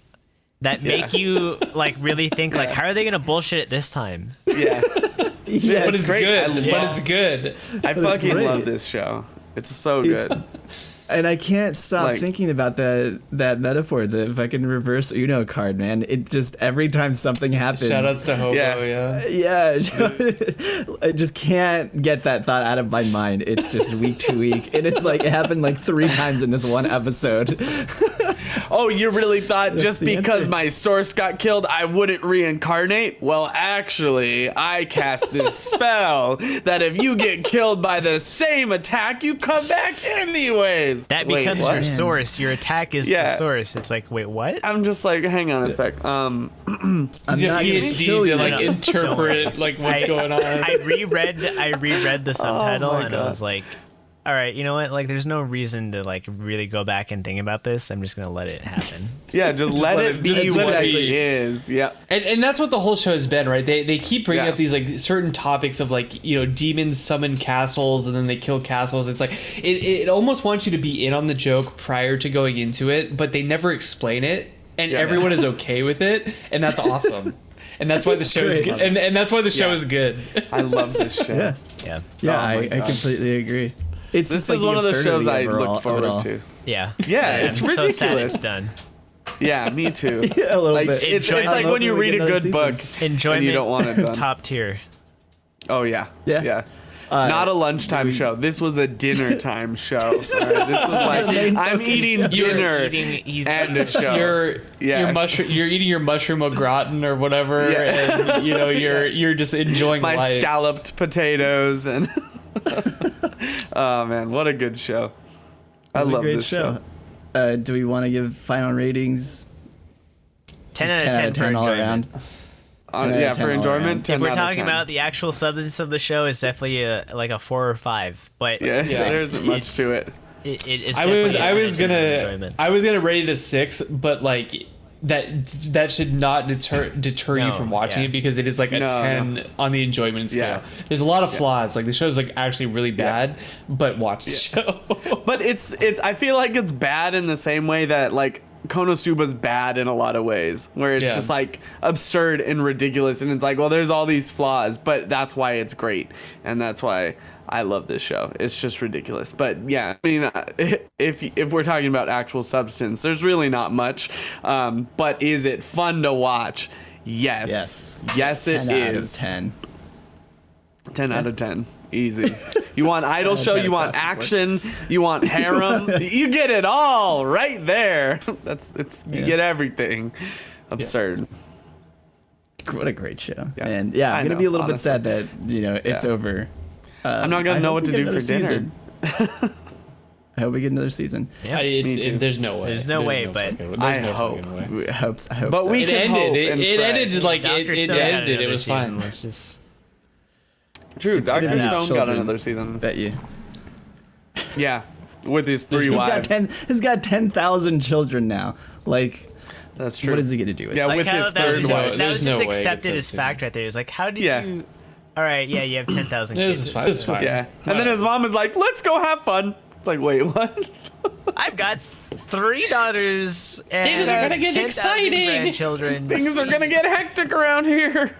Speaker 4: that make you like really think like, how are they gonna bullshit it this time?
Speaker 3: Yeah.
Speaker 1: Yeah,
Speaker 2: But it's
Speaker 3: great.
Speaker 2: good.
Speaker 3: I
Speaker 2: But
Speaker 3: love-
Speaker 2: it's good.
Speaker 3: I
Speaker 1: But it's
Speaker 3: fucking
Speaker 1: great.
Speaker 3: love this show. It's so
Speaker 1: It's-
Speaker 3: good.
Speaker 1: And I can't stop
Speaker 3: Like-
Speaker 1: thinking about that metaphor, the fucking reverse Uno card, man. It just every time something happens.
Speaker 2: Shoutouts to Hobo.
Speaker 3: Yeah.
Speaker 2: Yeah.
Speaker 1: Yeah, I just can't get that thought out of my mind. It's just week to week, and it's like it happened like 3 times in this one episode.
Speaker 3: Oh, you really thought just
Speaker 1: the
Speaker 3: because
Speaker 1: answer.
Speaker 3: my source got killed, I wouldn't reincarnate? Well, actually, I cast this spell that if you get killed by the same attack, you come back anyways.
Speaker 4: That
Speaker 3: Wait,
Speaker 4: becomes
Speaker 3: what?
Speaker 4: your source. Your attack is
Speaker 3: Yeah.
Speaker 4: the source. It's like, wait, what?
Speaker 3: I'm just like, hang on a sec.
Speaker 1: I'm
Speaker 2: You
Speaker 1: not
Speaker 2: get
Speaker 1: gonna
Speaker 2: PhD
Speaker 1: kill
Speaker 2: to
Speaker 1: you.
Speaker 2: like
Speaker 4: No,
Speaker 2: interpret like what's going on.
Speaker 4: I reread the subtitle
Speaker 3: my
Speaker 4: and
Speaker 3: God.
Speaker 4: I was like, all right, you know what? Like, there's no reason to like really go back and think about this. I'm just gonna let it happen.
Speaker 3: Yeah, just let
Speaker 2: let
Speaker 3: it
Speaker 2: it-
Speaker 3: be
Speaker 2: just let
Speaker 3: what
Speaker 2: it
Speaker 3: it
Speaker 2: be.
Speaker 3: is. Yeah.
Speaker 2: And that's what the whole show has been, right? They keep bringing
Speaker 3: Yeah.
Speaker 2: up these like certain topics of like, demons summon castles and then they kill castles. It's like it almost wants you to be in on the joke prior to going into it, but they never explain it, and
Speaker 3: Yeah.
Speaker 2: everyone is okay with it, and that's awesome. And that's why the show is
Speaker 1: great.
Speaker 2: good. And that's why the show
Speaker 3: Yeah.
Speaker 2: is good.
Speaker 3: I love this show.
Speaker 1: Yeah,
Speaker 4: Yeah,
Speaker 1: yeah,
Speaker 3: Oh my
Speaker 1: I
Speaker 3: God.
Speaker 1: completely agree. It's
Speaker 3: This
Speaker 1: just
Speaker 3: is
Speaker 1: like
Speaker 3: one of the shows I
Speaker 1: absurdity
Speaker 3: look
Speaker 1: of it all.
Speaker 3: forward to.
Speaker 4: yeah,
Speaker 3: Yeah, it's
Speaker 4: I'm so sad
Speaker 3: ridiculous.
Speaker 4: it's done.
Speaker 3: Yeah, me too.
Speaker 1: Yeah, a little
Speaker 3: Like,
Speaker 1: bit.
Speaker 3: it's
Speaker 4: Enjoy-
Speaker 3: like when you
Speaker 1: Hopefully we
Speaker 3: read
Speaker 1: get
Speaker 3: a
Speaker 1: another
Speaker 3: good book
Speaker 1: season.
Speaker 4: Enjoyment.
Speaker 3: and you don't want it done.
Speaker 4: Top tier.
Speaker 3: Oh yeah,
Speaker 1: Yeah.
Speaker 3: yeah. Not a lunchtime show. This was a dinner time show. All right, this was like I'm eating dinner
Speaker 4: He's
Speaker 3: and a show.
Speaker 2: You're eating your mushroom au gratin or whatever,
Speaker 3: Yeah.
Speaker 2: and you're just enjoying
Speaker 3: My
Speaker 2: life.
Speaker 3: scalloped potatoes and oh man, what a good show! I
Speaker 1: What a
Speaker 3: love
Speaker 1: great
Speaker 3: this show.
Speaker 1: Do we want to give final ratings?
Speaker 4: 10
Speaker 1: Just
Speaker 4: out of 10 for
Speaker 1: all
Speaker 4: enjoyment.
Speaker 1: around. 10 out
Speaker 3: Yeah,
Speaker 1: of 10
Speaker 3: for
Speaker 1: all
Speaker 3: enjoyment.
Speaker 1: around.
Speaker 3: 10
Speaker 4: If we're
Speaker 3: out of
Speaker 4: talking
Speaker 3: 10.
Speaker 4: about the actual substance of the show, it's definitely like a 4 or 5. But
Speaker 3: Yes,
Speaker 2: Yeah.
Speaker 3: there isn't much to it.
Speaker 4: it's
Speaker 2: I was
Speaker 4: definitely a 10
Speaker 2: gonna
Speaker 4: enjoyment.
Speaker 2: I was gonna rate it a 6, but like that should not deter you
Speaker 4: No,
Speaker 2: from watching
Speaker 4: yeah.
Speaker 2: it, because it is like a
Speaker 3: No,
Speaker 2: 10 on the enjoyment scale.
Speaker 3: Yeah.
Speaker 2: There's a lot of flaws. Like the show's like actually really bad, but watch the show.
Speaker 3: But it's I feel like it's bad in the same way that like Konosuba's bad in a lot of ways, where it's
Speaker 2: Yeah.
Speaker 3: just like absurd and ridiculous, and it's like, well, there's all these flaws, but that's why it's great, and that's why I love this show. It's just ridiculous. But yeah, I mean, if we're talking about actual substance, there's really not much. But is it fun to watch? Yes. Yes, it
Speaker 1: 10 out of
Speaker 3: is.
Speaker 1: 10.
Speaker 3: 10 out of 10. Easy. You want idol show,
Speaker 1: 10
Speaker 3: you want
Speaker 1: across the
Speaker 3: action, you want harem, you get it all right there. You
Speaker 1: Yeah.
Speaker 3: get everything. Absurd.
Speaker 1: What a great show.
Speaker 3: Yeah.
Speaker 1: And yeah,
Speaker 3: I
Speaker 1: I'm gonna
Speaker 3: know,
Speaker 1: be a little
Speaker 3: honestly.
Speaker 1: bit sad that it's
Speaker 3: Yeah.
Speaker 1: over.
Speaker 3: I'm not gonna
Speaker 1: I
Speaker 3: know
Speaker 1: hope
Speaker 3: what
Speaker 1: we
Speaker 3: to
Speaker 1: get
Speaker 3: do
Speaker 1: another
Speaker 3: for dinner.
Speaker 1: season. I hope we get another season.
Speaker 4: Yeah.
Speaker 3: Me too.
Speaker 2: There's no way.
Speaker 4: There's no way, but
Speaker 2: fucking-
Speaker 3: I
Speaker 2: there's no
Speaker 3: hope.
Speaker 2: fucking way.
Speaker 1: I hope
Speaker 3: But
Speaker 1: so.
Speaker 3: we
Speaker 2: It
Speaker 3: can hope
Speaker 2: ended.
Speaker 3: and
Speaker 2: It
Speaker 3: pray.
Speaker 2: ended like
Speaker 4: Dr.
Speaker 2: it
Speaker 4: Stone had
Speaker 2: ended. It
Speaker 4: another
Speaker 2: was
Speaker 4: season.
Speaker 2: fine.
Speaker 4: Let's just
Speaker 3: True,
Speaker 1: It's gonna
Speaker 3: Dr.
Speaker 1: be his
Speaker 3: Stone got
Speaker 1: children.
Speaker 3: another season.
Speaker 1: Bet you.
Speaker 3: Yeah, with his 3 wives.
Speaker 1: He's got 10,000 children now. Like,
Speaker 3: That's true.
Speaker 1: what is he gonna do with
Speaker 3: Yeah,
Speaker 1: it?
Speaker 4: like
Speaker 3: with
Speaker 4: how
Speaker 3: his
Speaker 4: that was
Speaker 3: third
Speaker 4: just,
Speaker 3: wife.
Speaker 4: that
Speaker 2: There's
Speaker 4: was
Speaker 2: no
Speaker 4: just
Speaker 2: way it
Speaker 4: accepted
Speaker 2: gets
Speaker 4: as
Speaker 2: that
Speaker 4: fact right there. It's like, how did
Speaker 3: Yeah.
Speaker 4: you? All right, yeah, you have 10,000
Speaker 2: This
Speaker 4: kids.
Speaker 2: is fine. This is fine.
Speaker 3: Yeah. And then his mom is like, let's go have fun. It's like, wait, what?
Speaker 4: I've got 3 daughters and
Speaker 2: Things are gonna get
Speaker 4: 10,000
Speaker 2: exciting.
Speaker 4: grandchildren.
Speaker 3: Things are gonna get hectic around here.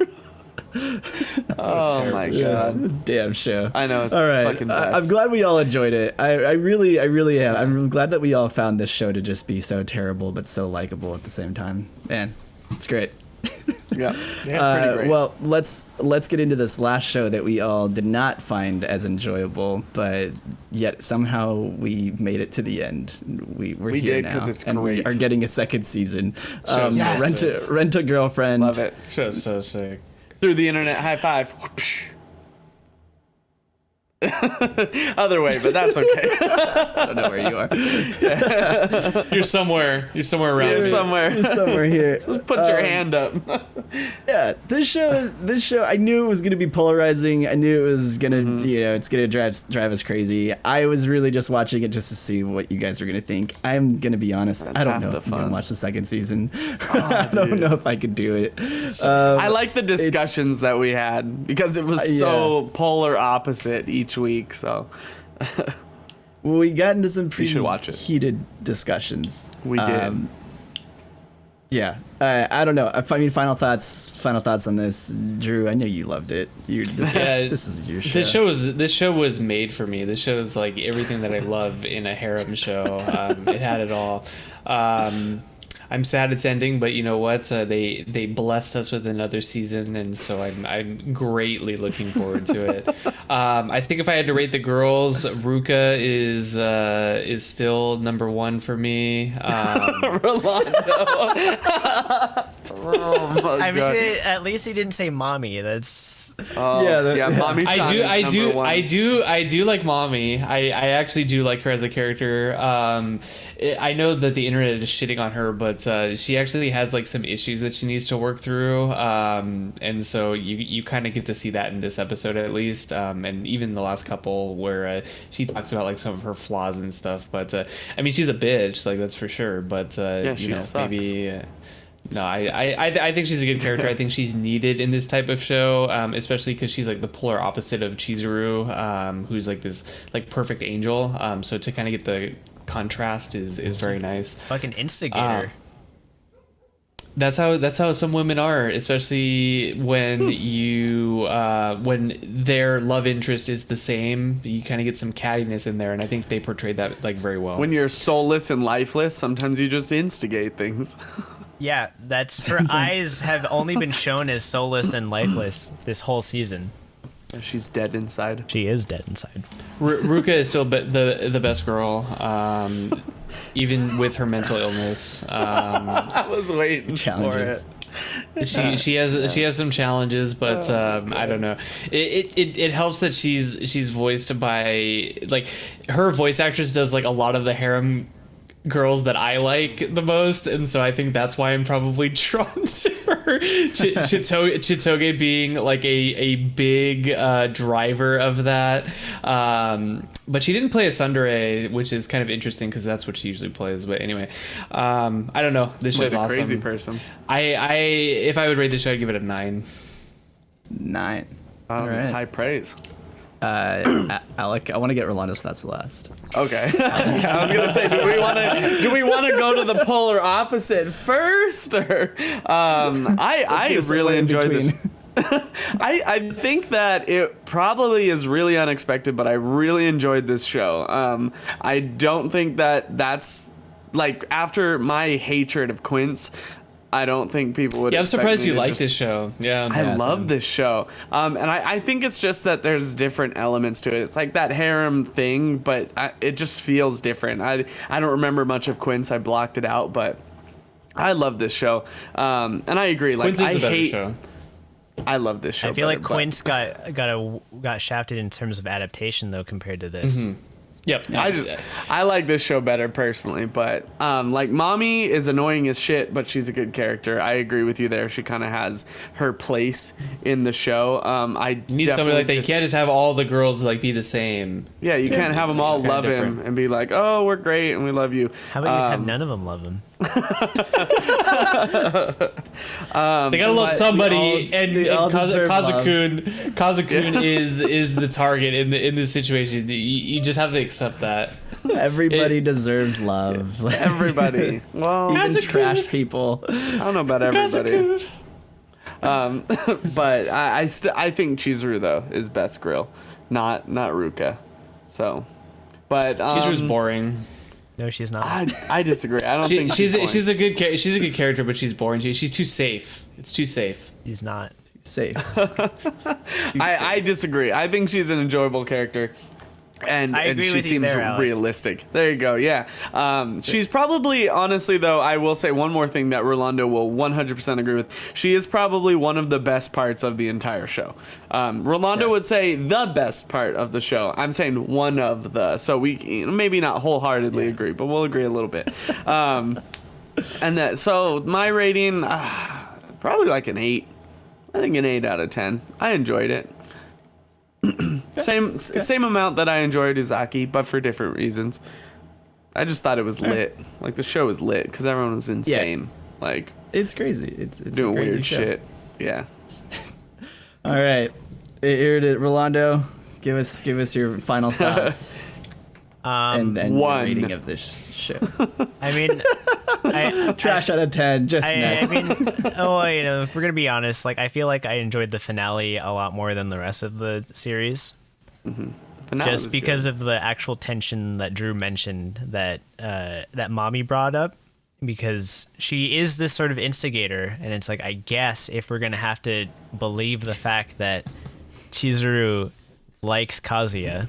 Speaker 3: Oh my god.
Speaker 1: Damn show.
Speaker 3: I know, it's
Speaker 1: all right.
Speaker 3: fucking best.
Speaker 1: I'm glad we all enjoyed it. I really am. I'm really glad that we all found this show to just be so terrible but so likable at the same time. Man, it's great.
Speaker 3: Yeah. It's pretty great.
Speaker 1: Well, let's get into this last show that we all did not find as enjoyable, but yet somehow we made it to the end. We're
Speaker 3: We
Speaker 1: here
Speaker 3: did,
Speaker 1: now,
Speaker 3: 'cause it's
Speaker 1: and we
Speaker 3: great.
Speaker 1: are getting a second season.
Speaker 2: Yes.
Speaker 1: Rent a Girlfriend.
Speaker 3: Love it.
Speaker 2: Show's so sick.
Speaker 3: Through the internet, high five. Other way, but that's okay.
Speaker 1: I don't know where you are.
Speaker 2: You're somewhere. You're somewhere around.
Speaker 3: You're
Speaker 2: me.
Speaker 3: somewhere.
Speaker 1: You're somewhere here.
Speaker 3: Put your hand up.
Speaker 1: Yeah, this show, I knew it was gonna be polarizing. I knew it was gonna,
Speaker 3: Mm-hmm.
Speaker 1: it's gonna drive us crazy. I was really just watching it just to see what you guys are gonna think. I'm gonna be honest. I don't
Speaker 3: half
Speaker 1: know
Speaker 3: the
Speaker 1: if I'm gonna
Speaker 3: fun.
Speaker 1: watch the second season. I don't know if I could do it.
Speaker 3: I like the discussions that we had because it was so
Speaker 1: yeah.
Speaker 3: polar opposite each week. So
Speaker 1: We got into some pretty
Speaker 3: should watch it.
Speaker 1: heated discussions.
Speaker 3: we did.
Speaker 1: Yeah, I don't know. I mean, final thoughts on this, Drew. I know you loved it. This was your show.
Speaker 2: This show was made for me. This show is like everything that I love in a harem show. It had it all. I'm sad it's ending, but you know what? They blessed us with another season, and so I'm greatly looking forward to it. I think if I had to rate the girls, Ruka is still number 1 for me.
Speaker 3: Rolando. Oh my
Speaker 4: I was
Speaker 3: god.
Speaker 4: gonna, at least he didn't say mommy. That's
Speaker 3: Oh,
Speaker 1: Yeah,
Speaker 3: yeah, Mommy
Speaker 2: I
Speaker 3: Chan
Speaker 2: do,
Speaker 3: is
Speaker 2: I
Speaker 3: number
Speaker 2: do,
Speaker 3: one.
Speaker 2: I do like Mommy. I actually do like her as a character. I know that the internet is shitting on her, but she actually has like some issues that she needs to work through. And so you kind of get to see that in this episode at least, and even the last couple where she talks about like some of her flaws and stuff. But I mean, she's a bitch, like that's for sure. But
Speaker 3: she
Speaker 2: you know,
Speaker 3: sucks.
Speaker 2: maybe. No, I think she's a good character. I think she's needed in this type of show, especially because she's like the polar opposite of Chizuru, who's like this like perfect angel. So to kind of get the contrast is very nice.
Speaker 4: fucking instigator.
Speaker 2: That's how some women are, especially when when their love interest is the same. You kind of get some cattiness in there, and I think they portrayed that like very well.
Speaker 3: When you're soulless and lifeless, sometimes you just instigate things.
Speaker 4: Yeah, that's her eyes have only been shown as soulless and lifeless this whole season.
Speaker 3: She's dead inside.
Speaker 4: She is dead inside.
Speaker 2: Ruka is still the best girl, even with her mental illness.
Speaker 3: I was waiting
Speaker 1: Challenges.
Speaker 3: for it.
Speaker 2: She has some challenges, but I don't know. It helps that she's voiced by like her voice actress does like a lot of the harem girls that I like the most, and so I think that's why I'm probably drawn to her. Chitoge being like a big driver of that. But she didn't play a tsundere, which is kind of interesting because that's what she usually plays. But anyway, I don't know. This show's
Speaker 3: Like a
Speaker 2: awesome.
Speaker 3: crazy person.
Speaker 2: If I would rate this show, I'd give it a 9.
Speaker 1: 9.
Speaker 3: Oh,
Speaker 1: All
Speaker 3: that's
Speaker 1: right.
Speaker 3: high praise.
Speaker 1: Alec, I want to get Rolando's thoughts last.
Speaker 3: Okay. I was gonna say, do we want to go to the polar opposite first, or I really enjoyed this. I think that it probably is really unexpected, but I really enjoyed this show. I don't think that that's like, after my hatred of Quince, I don't think people would.
Speaker 2: Yeah, I'm
Speaker 3: expect
Speaker 2: surprised
Speaker 3: me
Speaker 2: you
Speaker 3: to
Speaker 2: like
Speaker 3: just-
Speaker 2: this show. Yeah,
Speaker 3: I love this show. And I think it's just that there's different elements to it. It's like that harem thing, but it just feels different. I don't remember much of Quince. I blocked it out, but I love this show. And I agree. Like,
Speaker 2: Quince is
Speaker 3: I
Speaker 2: a better
Speaker 3: hate.
Speaker 2: show.
Speaker 3: I love this show.
Speaker 4: I feel like
Speaker 3: better, but-
Speaker 4: Quince got shafted in terms of adaptation though compared to this.
Speaker 2: Yep.
Speaker 3: I like this show better personally, but like, Mommy is annoying as shit, but she's a good character. I agree with you there. She kind of has her place in the show. I
Speaker 2: You need somebody like that. You
Speaker 3: just-
Speaker 2: can't just have all the girls like be the same.
Speaker 3: Yeah, you can't have them all
Speaker 2: kinda
Speaker 3: love him
Speaker 2: different.
Speaker 3: and be like, "Oh, we're great and we love you."
Speaker 4: How about you just have none of them love him?
Speaker 2: They gotta love
Speaker 1: but
Speaker 2: somebody,
Speaker 1: they all deserve love.
Speaker 2: Kazakun is the target in this situation. You just have to accept that.
Speaker 1: Everybody deserves love.
Speaker 3: Everybody. Well,
Speaker 1: Even
Speaker 2: Kazakun.
Speaker 1: trash people.
Speaker 3: I don't know about everybody. But I think Chizuru though is best grill, not Ruka. So, but
Speaker 2: Chizuru's boring.
Speaker 4: No, she's not.
Speaker 3: I disagree. I don't think
Speaker 2: She's
Speaker 3: she's
Speaker 2: a good character, but she's boring. She's too safe. It's too safe.
Speaker 4: She's not.
Speaker 1: Safe.
Speaker 3: I disagree. I think she's an enjoyable character. And,
Speaker 4: I agree
Speaker 3: she
Speaker 4: with you
Speaker 3: seems
Speaker 4: there, Alec.
Speaker 3: realistic. There you go. Yeah. She's probably, honestly, though, I will say one more thing that Rolando will 100% agree with. She is probably one of the best parts of the entire show. Rolando would say the best part of the show. I'm saying one of the. So we maybe not wholeheartedly agree, but we'll agree a little bit. And that. So my rating, probably like an 8. I think an 8 out of 10. I enjoyed it. Same amount that I enjoyed Uzaki, but for different reasons. I just thought it was lit. Like, the show was lit because everyone was insane. Like,
Speaker 1: It's crazy. It's
Speaker 3: doing
Speaker 1: a crazy
Speaker 3: weird
Speaker 1: show.
Speaker 3: shit. Yeah.
Speaker 1: All right, here it is. Rolando, give us your final thoughts and your
Speaker 3: one.
Speaker 1: rating of this show.
Speaker 4: I mean,
Speaker 1: Trash out of 10. Just
Speaker 4: I
Speaker 1: next.
Speaker 4: mean, if we're gonna be honest, like I feel like I enjoyed the finale a lot more than the rest of the series,
Speaker 3: Finale
Speaker 4: just
Speaker 3: was
Speaker 4: because
Speaker 3: good.
Speaker 4: of the actual tension that Drew mentioned that that Mommy brought up, because she is this sort of instigator, and it's like, I guess if we're gonna have to believe the fact that Chizuru likes Kazuya,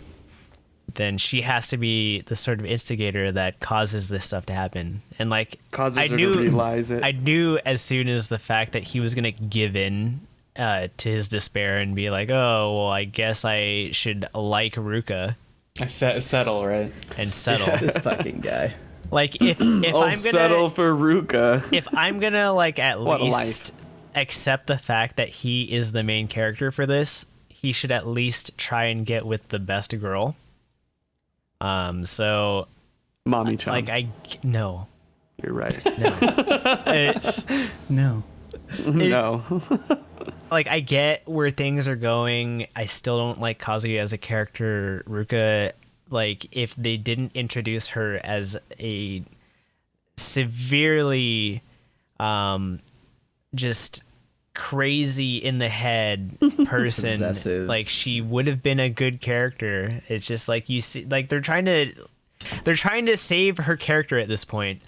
Speaker 4: then she has to be the sort of instigator that causes this stuff to happen. And like,
Speaker 3: Causes
Speaker 4: I
Speaker 3: her
Speaker 4: knew,
Speaker 3: to realize it.
Speaker 4: I knew as soon as the fact that he was gonna give in to his despair and be like, oh well, I guess I should like Ruka
Speaker 2: Settle, right?
Speaker 4: and settle.
Speaker 1: This fucking guy.
Speaker 4: Like if I'm gonna
Speaker 3: settle for Ruka.
Speaker 4: if I'm gonna like at
Speaker 3: What a
Speaker 4: least accept the fact that he is the main character for this, he should at least try and get with the best girl. So
Speaker 3: Mommy-chan.
Speaker 4: like no.
Speaker 3: You're right.
Speaker 1: No.
Speaker 3: No.
Speaker 4: Like I get where things are going. I still don't like Kazuya as a character. Ruka, like if they didn't introduce her as a severely just crazy in the head person,
Speaker 1: Possessive.
Speaker 4: like she would have been a good character. It's just like you see, like they're trying to save her character at this point.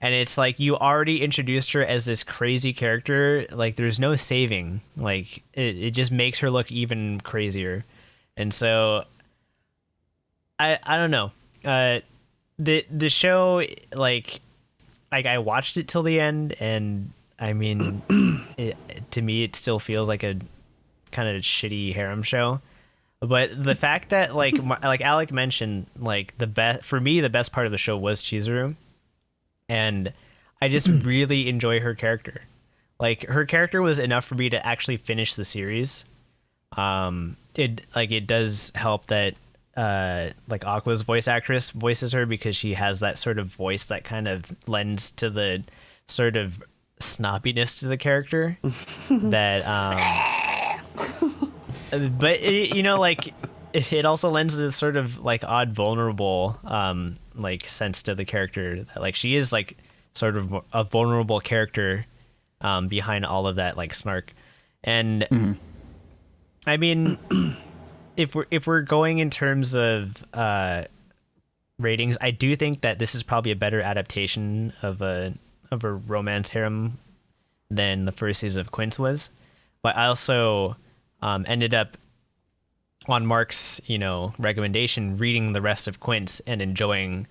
Speaker 4: And it's like you already introduced her as this crazy character. Like there's no saving. Like it just makes her look even crazier. And so I don't know. The show like I watched it till the end, and I mean to me it still feels like a kind of shitty harem show. But the fact that like Alec mentioned, like the best for me, the best part of the show was Chizuru. and I just really enjoy her character. Like, her character was enough for me to actually finish the series. It does help that like Aqua's voice actress voices her, because she has that sort of voice that kind of lends to the sort of snobbiness to the character that but it also lends this sort of like odd vulnerable like sense to the character, that like she is like sort of a vulnerable character behind all of that like snark. And I mean, if we're going in terms of ratings, I do think that this is probably a better adaptation of a romance harem than the first season of Quince was. But I also ended up, on Mark's recommendation, reading the rest of Quince and enjoying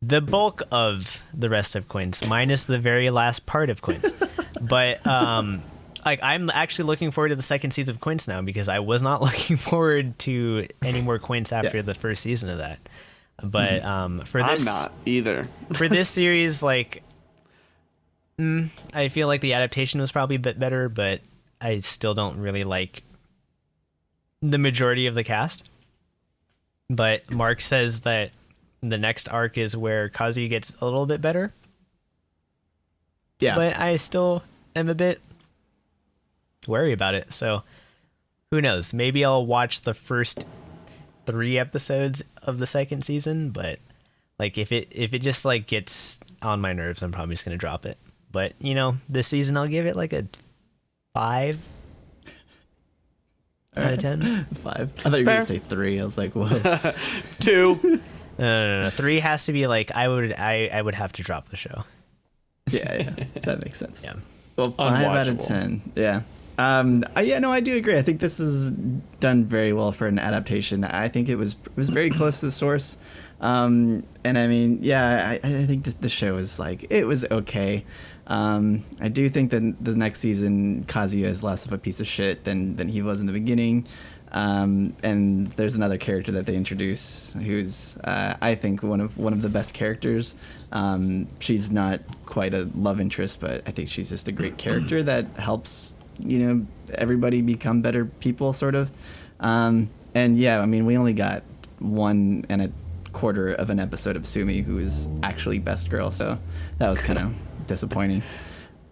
Speaker 4: the bulk of the rest of Quince, minus the very last part of Quince. But like, I'm actually looking forward to the second season of Quince now, because I was not looking forward to any more Quince after the first season of that. But for this,
Speaker 3: I'm not either.
Speaker 4: For this series, like, I feel like the adaptation was probably a bit better, but I still don't really like the majority of the cast. But Mark says that the next arc is where Kazuya gets a little bit better.
Speaker 1: Yeah.
Speaker 4: But I still am a bit wary about it. So who knows? Maybe I'll watch the first 3 episodes of the second season, but like if it just like gets on my nerves, I'm probably just gonna drop it. But this season I'll give it like a 5 out of 10.
Speaker 1: 5. I thought you were gonna say 3. I was like, whoa.
Speaker 3: 2.
Speaker 4: No. 3 has to be like, I would have to drop the show.
Speaker 1: Yeah, that makes sense.
Speaker 4: Yeah.
Speaker 1: Well, 5 out of
Speaker 2: Unwatchable.
Speaker 1: 10. Yeah. I do agree. I think this is done very well for an adaptation. I think it was very close to the source. And I mean, yeah, I think the show is like, it was okay. I do think that the next season Kazuya is less of a piece of shit than he was in the beginning. And there's another character that they introduce who's I think one of the best characters. She's not quite a love interest, but I think she's just a great character that helps everybody become better people, sort of. And yeah, I mean, we only got 1.25 of an episode of Sumi, who is actually best girl, so that was kind of disappointing.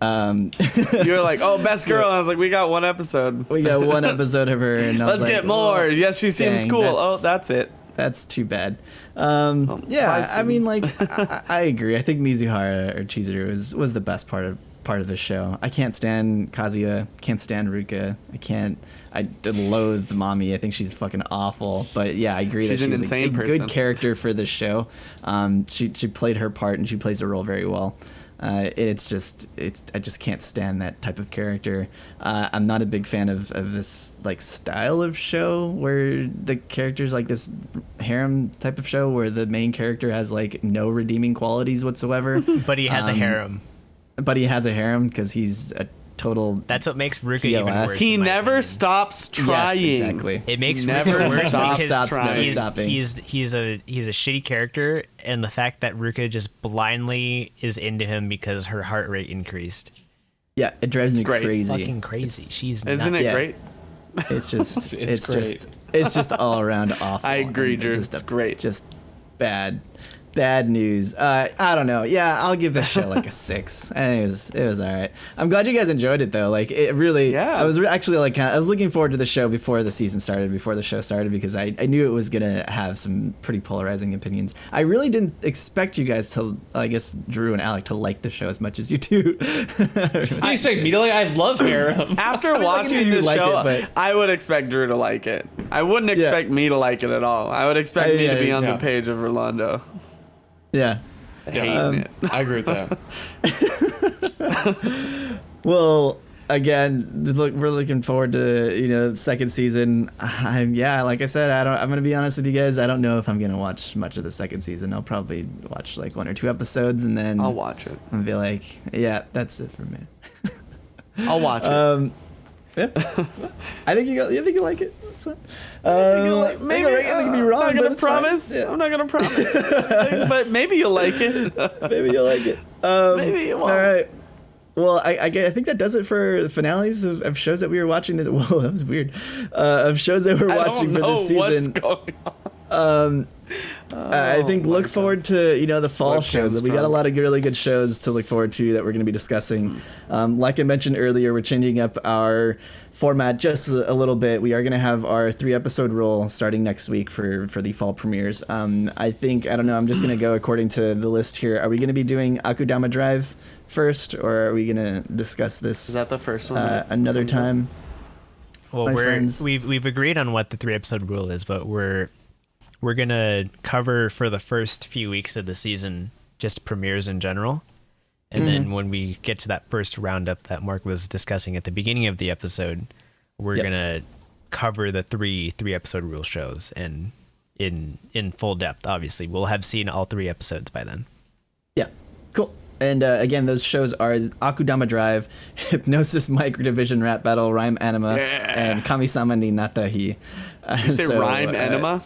Speaker 3: You were like, oh, best girl. I was like, we got 1 episode.
Speaker 1: We got 1 episode of her, and I was
Speaker 3: Let's
Speaker 1: like,
Speaker 3: get more.
Speaker 1: "Oh,
Speaker 3: Yes, she seems
Speaker 1: dang,
Speaker 3: cool. Oh, that's it.
Speaker 1: That's too bad.
Speaker 3: bye,
Speaker 1: Yeah, I
Speaker 3: Sumi.
Speaker 1: mean, like, I agree. I think Mizuhara or Chizuru was the best part of the show. I can't stand Kazuya. Can't stand Ruka. I loathe Mami. I think she's fucking awful. But yeah, I agree
Speaker 3: She's
Speaker 1: that
Speaker 3: an
Speaker 1: she's
Speaker 3: insane
Speaker 1: a
Speaker 3: person.
Speaker 1: good character for this show. She played her part, and she plays the role very well. I just can't stand that type of character. I'm not a big fan of this like style of show where the characters like this harem type of show where the main character has like no redeeming qualities whatsoever.
Speaker 4: But he has a harem.
Speaker 1: But he has a harem because he's a total.
Speaker 4: That's what makes Ruka even
Speaker 1: POS.
Speaker 4: worse.
Speaker 3: He
Speaker 4: in my
Speaker 3: never
Speaker 4: opinion.
Speaker 3: stops trying.
Speaker 1: Yes, exactly.
Speaker 4: It makes
Speaker 3: Never
Speaker 4: Ruka worse
Speaker 3: stops
Speaker 4: because
Speaker 3: trying.
Speaker 1: Stopping.
Speaker 4: he's a shitty character, and the fact that Ruka just blindly is into him because her heart rate increased.
Speaker 1: Yeah, it drives me
Speaker 3: Great.
Speaker 1: crazy.
Speaker 4: Fucking crazy. She's
Speaker 3: Isn't
Speaker 4: nuts.
Speaker 3: it
Speaker 1: Yeah.
Speaker 3: great?
Speaker 1: It's just
Speaker 2: It's great.
Speaker 1: it's just all around awful.
Speaker 3: I agree,
Speaker 1: and
Speaker 3: Drew.
Speaker 1: just
Speaker 3: It's great.
Speaker 1: Just bad news. I don't know. Yeah, I'll give this show like a 6. I think it was all right. I'm glad you guys enjoyed it though. Like it really.
Speaker 3: Yeah.
Speaker 1: I was actually like I was looking forward to the show before the show started because I knew it was gonna have some pretty polarizing opinions. I really didn't expect you guys to, I guess Drew and Alec, to like the show as much as you do.
Speaker 2: You expect me to like? I love harem.
Speaker 3: After
Speaker 1: like,
Speaker 3: watching
Speaker 1: you
Speaker 3: the
Speaker 1: like
Speaker 3: show,
Speaker 1: it, but-
Speaker 3: I would expect Drew to like it. I wouldn't expect me to like it at all. I would expect me to be on
Speaker 2: yeah.
Speaker 3: the page of Rolando.
Speaker 1: Yeah.
Speaker 3: Hating it.
Speaker 2: I agree with that.
Speaker 1: Well, again, we're looking forward to the second season. Like I said, I'm gonna be honest with you guys. I don't know if I'm gonna watch much of the second season. I'll probably watch like 1 or 2 episodes, and then
Speaker 3: I'll watch it.
Speaker 1: and be like, yeah, that's it for me.
Speaker 3: I'll watch it.
Speaker 1: Yeah. I think you like it. That's fine.
Speaker 3: Maybe
Speaker 1: I could be wrong.
Speaker 3: I'm not
Speaker 1: but
Speaker 3: gonna
Speaker 1: it's fine.
Speaker 3: promise.
Speaker 1: Yeah.
Speaker 3: I'm not gonna promise. But maybe you'll like it.
Speaker 1: Maybe you'll like it.
Speaker 3: Maybe you won't.
Speaker 1: All right. Well, I think that does it for the finales of shows that we were watching. Whoa, that was weird. Of shows that we're watching for this season.
Speaker 3: What's going on.
Speaker 1: I think look forward to the fall
Speaker 3: What
Speaker 1: shows.
Speaker 3: shows
Speaker 1: We got a
Speaker 3: come?
Speaker 1: lot of really good shows to look forward to that we're going to be discussing. Like I mentioned earlier, we're changing up our format just a little bit. We are going to have our 3-episode rule starting next week for the fall premieres. I don't know. I'm just going to go according to the list here. Are we going to be doing Akudama Drive first, or are we going to discuss this
Speaker 3: Is that the first one?
Speaker 1: another time?
Speaker 4: Well,
Speaker 1: My friends.
Speaker 4: we've agreed on what the 3-episode rule is, but we're gonna cover for the first few weeks of the season just premieres in general, and then when we get to that first roundup that Mark was discussing at the beginning of the episode, we're
Speaker 1: Yep.
Speaker 4: gonna cover the 3-episode rule shows and in full depth. Obviously, we'll have seen all 3 episodes by then.
Speaker 1: Yeah, cool. And again, those shows are Akudama Drive, Hypnosis Microdivision Rap Battle, Rhyme Anima, and Kamisama ni Natahi.
Speaker 3: You say rhyme enema?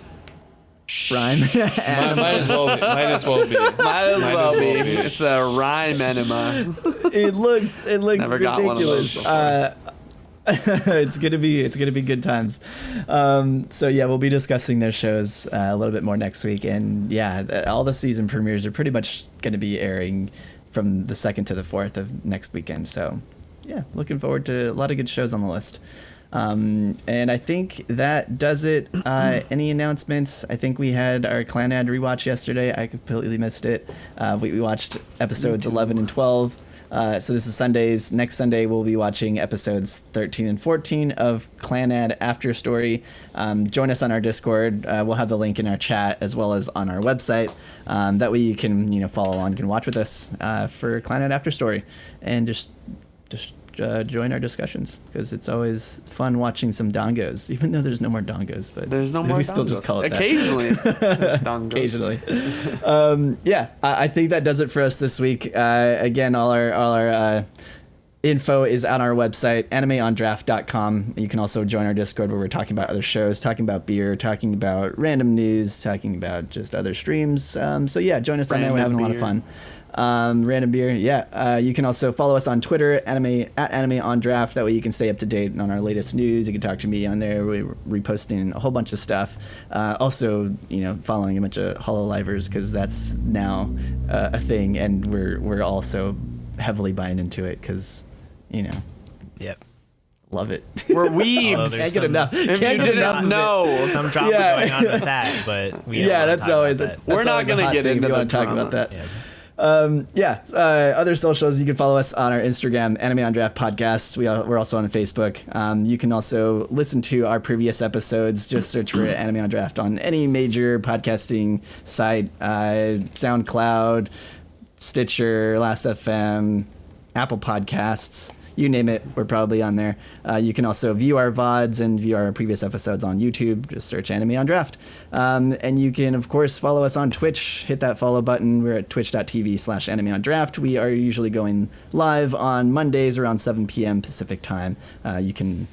Speaker 1: Rhyme.
Speaker 2: Might as well be.
Speaker 3: Might as well be. It's a rhyme enema.
Speaker 1: It looks
Speaker 3: Never got one of those
Speaker 1: ridiculous. It's gonna be good times. So yeah, we'll be discussing those shows a little bit more next week, and yeah, all the season premieres are pretty much gonna be airing from the 2nd to the 4th of next weekend. So yeah, looking forward to a lot of good shows on the list. And I think that does it. Any announcements? I think we had our Clanad rewatch yesterday. I completely missed it. We watched episodes 11 and 12. So this is Sundays. Next Sunday, we'll be watching episodes 13 and 14 of Clanad After Story. Join us on our Discord. We'll have the link in our chat as well as on our website. That way you can follow along, you can watch with us for Clanad After Story, and just join our discussions, because it's always fun watching some dongos, even though there's no more dongos. But
Speaker 3: There's no more
Speaker 1: we still just
Speaker 3: dongos.
Speaker 1: call it that.
Speaker 3: Occasionally. There's dongos.
Speaker 1: Occasionally. Yeah, I think that does it for us this week. Again, all our info is on our website, animeondraft.com. You can also join our Discord, where we're talking about other shows, talking about beer, talking about random news, talking about just other streams. So yeah, join us on there. We're having a lot of fun. Random beer, yeah. You can also follow us on Twitter, Anime on Draft. That way you can stay up to date on our latest news. You can talk to me on there. We're reposting a whole bunch of stuff. Also, following a bunch of Hololivers, because that's now a thing, and we're also heavily buying into it, because
Speaker 4: Yep.
Speaker 1: love it.
Speaker 3: We're
Speaker 4: Although
Speaker 3: weebs.
Speaker 4: there's
Speaker 1: Can't get enough.
Speaker 3: If
Speaker 1: Can't
Speaker 3: you
Speaker 1: get
Speaker 3: didn't
Speaker 1: enough of it.
Speaker 3: know.
Speaker 4: some drama
Speaker 1: Yeah.
Speaker 4: going on with that, but we don't
Speaker 1: Yeah,
Speaker 4: wanna
Speaker 1: that's
Speaker 4: talk
Speaker 1: always
Speaker 4: about
Speaker 1: that's
Speaker 4: that.
Speaker 3: We're not
Speaker 1: always a
Speaker 3: gonna
Speaker 1: hot
Speaker 3: get
Speaker 1: thing if
Speaker 3: into
Speaker 1: you
Speaker 3: the
Speaker 1: want to talk
Speaker 3: drama.
Speaker 1: about that.
Speaker 4: Yeah.
Speaker 1: Other socials, you can follow us on our Instagram, Anime on Draft Podcast. We're also on Facebook. You can also listen to our previous episodes. Just search for Anime on Draft on any major podcasting site, SoundCloud, Stitcher, Last.fm, Apple Podcasts. You name it, we're probably on there. You can also view our VODs and view our previous episodes on YouTube. Just search Anime on Draft. And you can, of course, follow us on Twitch. Hit that follow button. We're at twitch.tv/Anime on Draft. We are usually going live on Mondays around 7 p.m. Pacific time. You can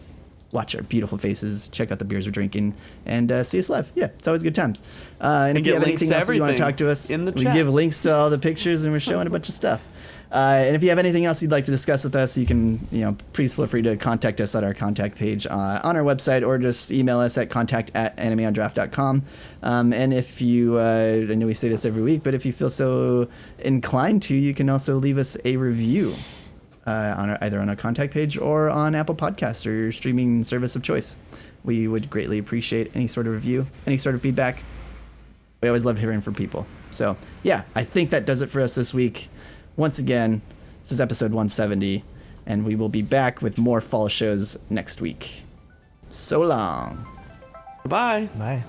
Speaker 1: watch our beautiful faces, check out the beers we're drinking, and see us live. Yeah, it's always good times. And if you
Speaker 3: get
Speaker 1: have
Speaker 3: links
Speaker 1: anything
Speaker 3: to
Speaker 1: else you want to
Speaker 3: everything
Speaker 1: talk to us,
Speaker 3: in the
Speaker 1: we
Speaker 3: chat.
Speaker 1: give links to all the pictures, and we're showing a bunch of stuff. And if you have anything else you'd like to discuss with us, you can, please feel free to contact us at our contact page on our website, or just email us at contact@animeondraft.com. And if you, I know we say this every week, but if you feel so inclined to, you can also leave us a review either on our contact page or on Apple Podcasts or your streaming service of choice. We would greatly appreciate any sort of review, any sort of feedback. We always love hearing from people. So, yeah, I think that does it for us this week. Once again, this is episode 170, and we will be back with more fall shows next week. So long.
Speaker 3: Bye.
Speaker 4: Bye.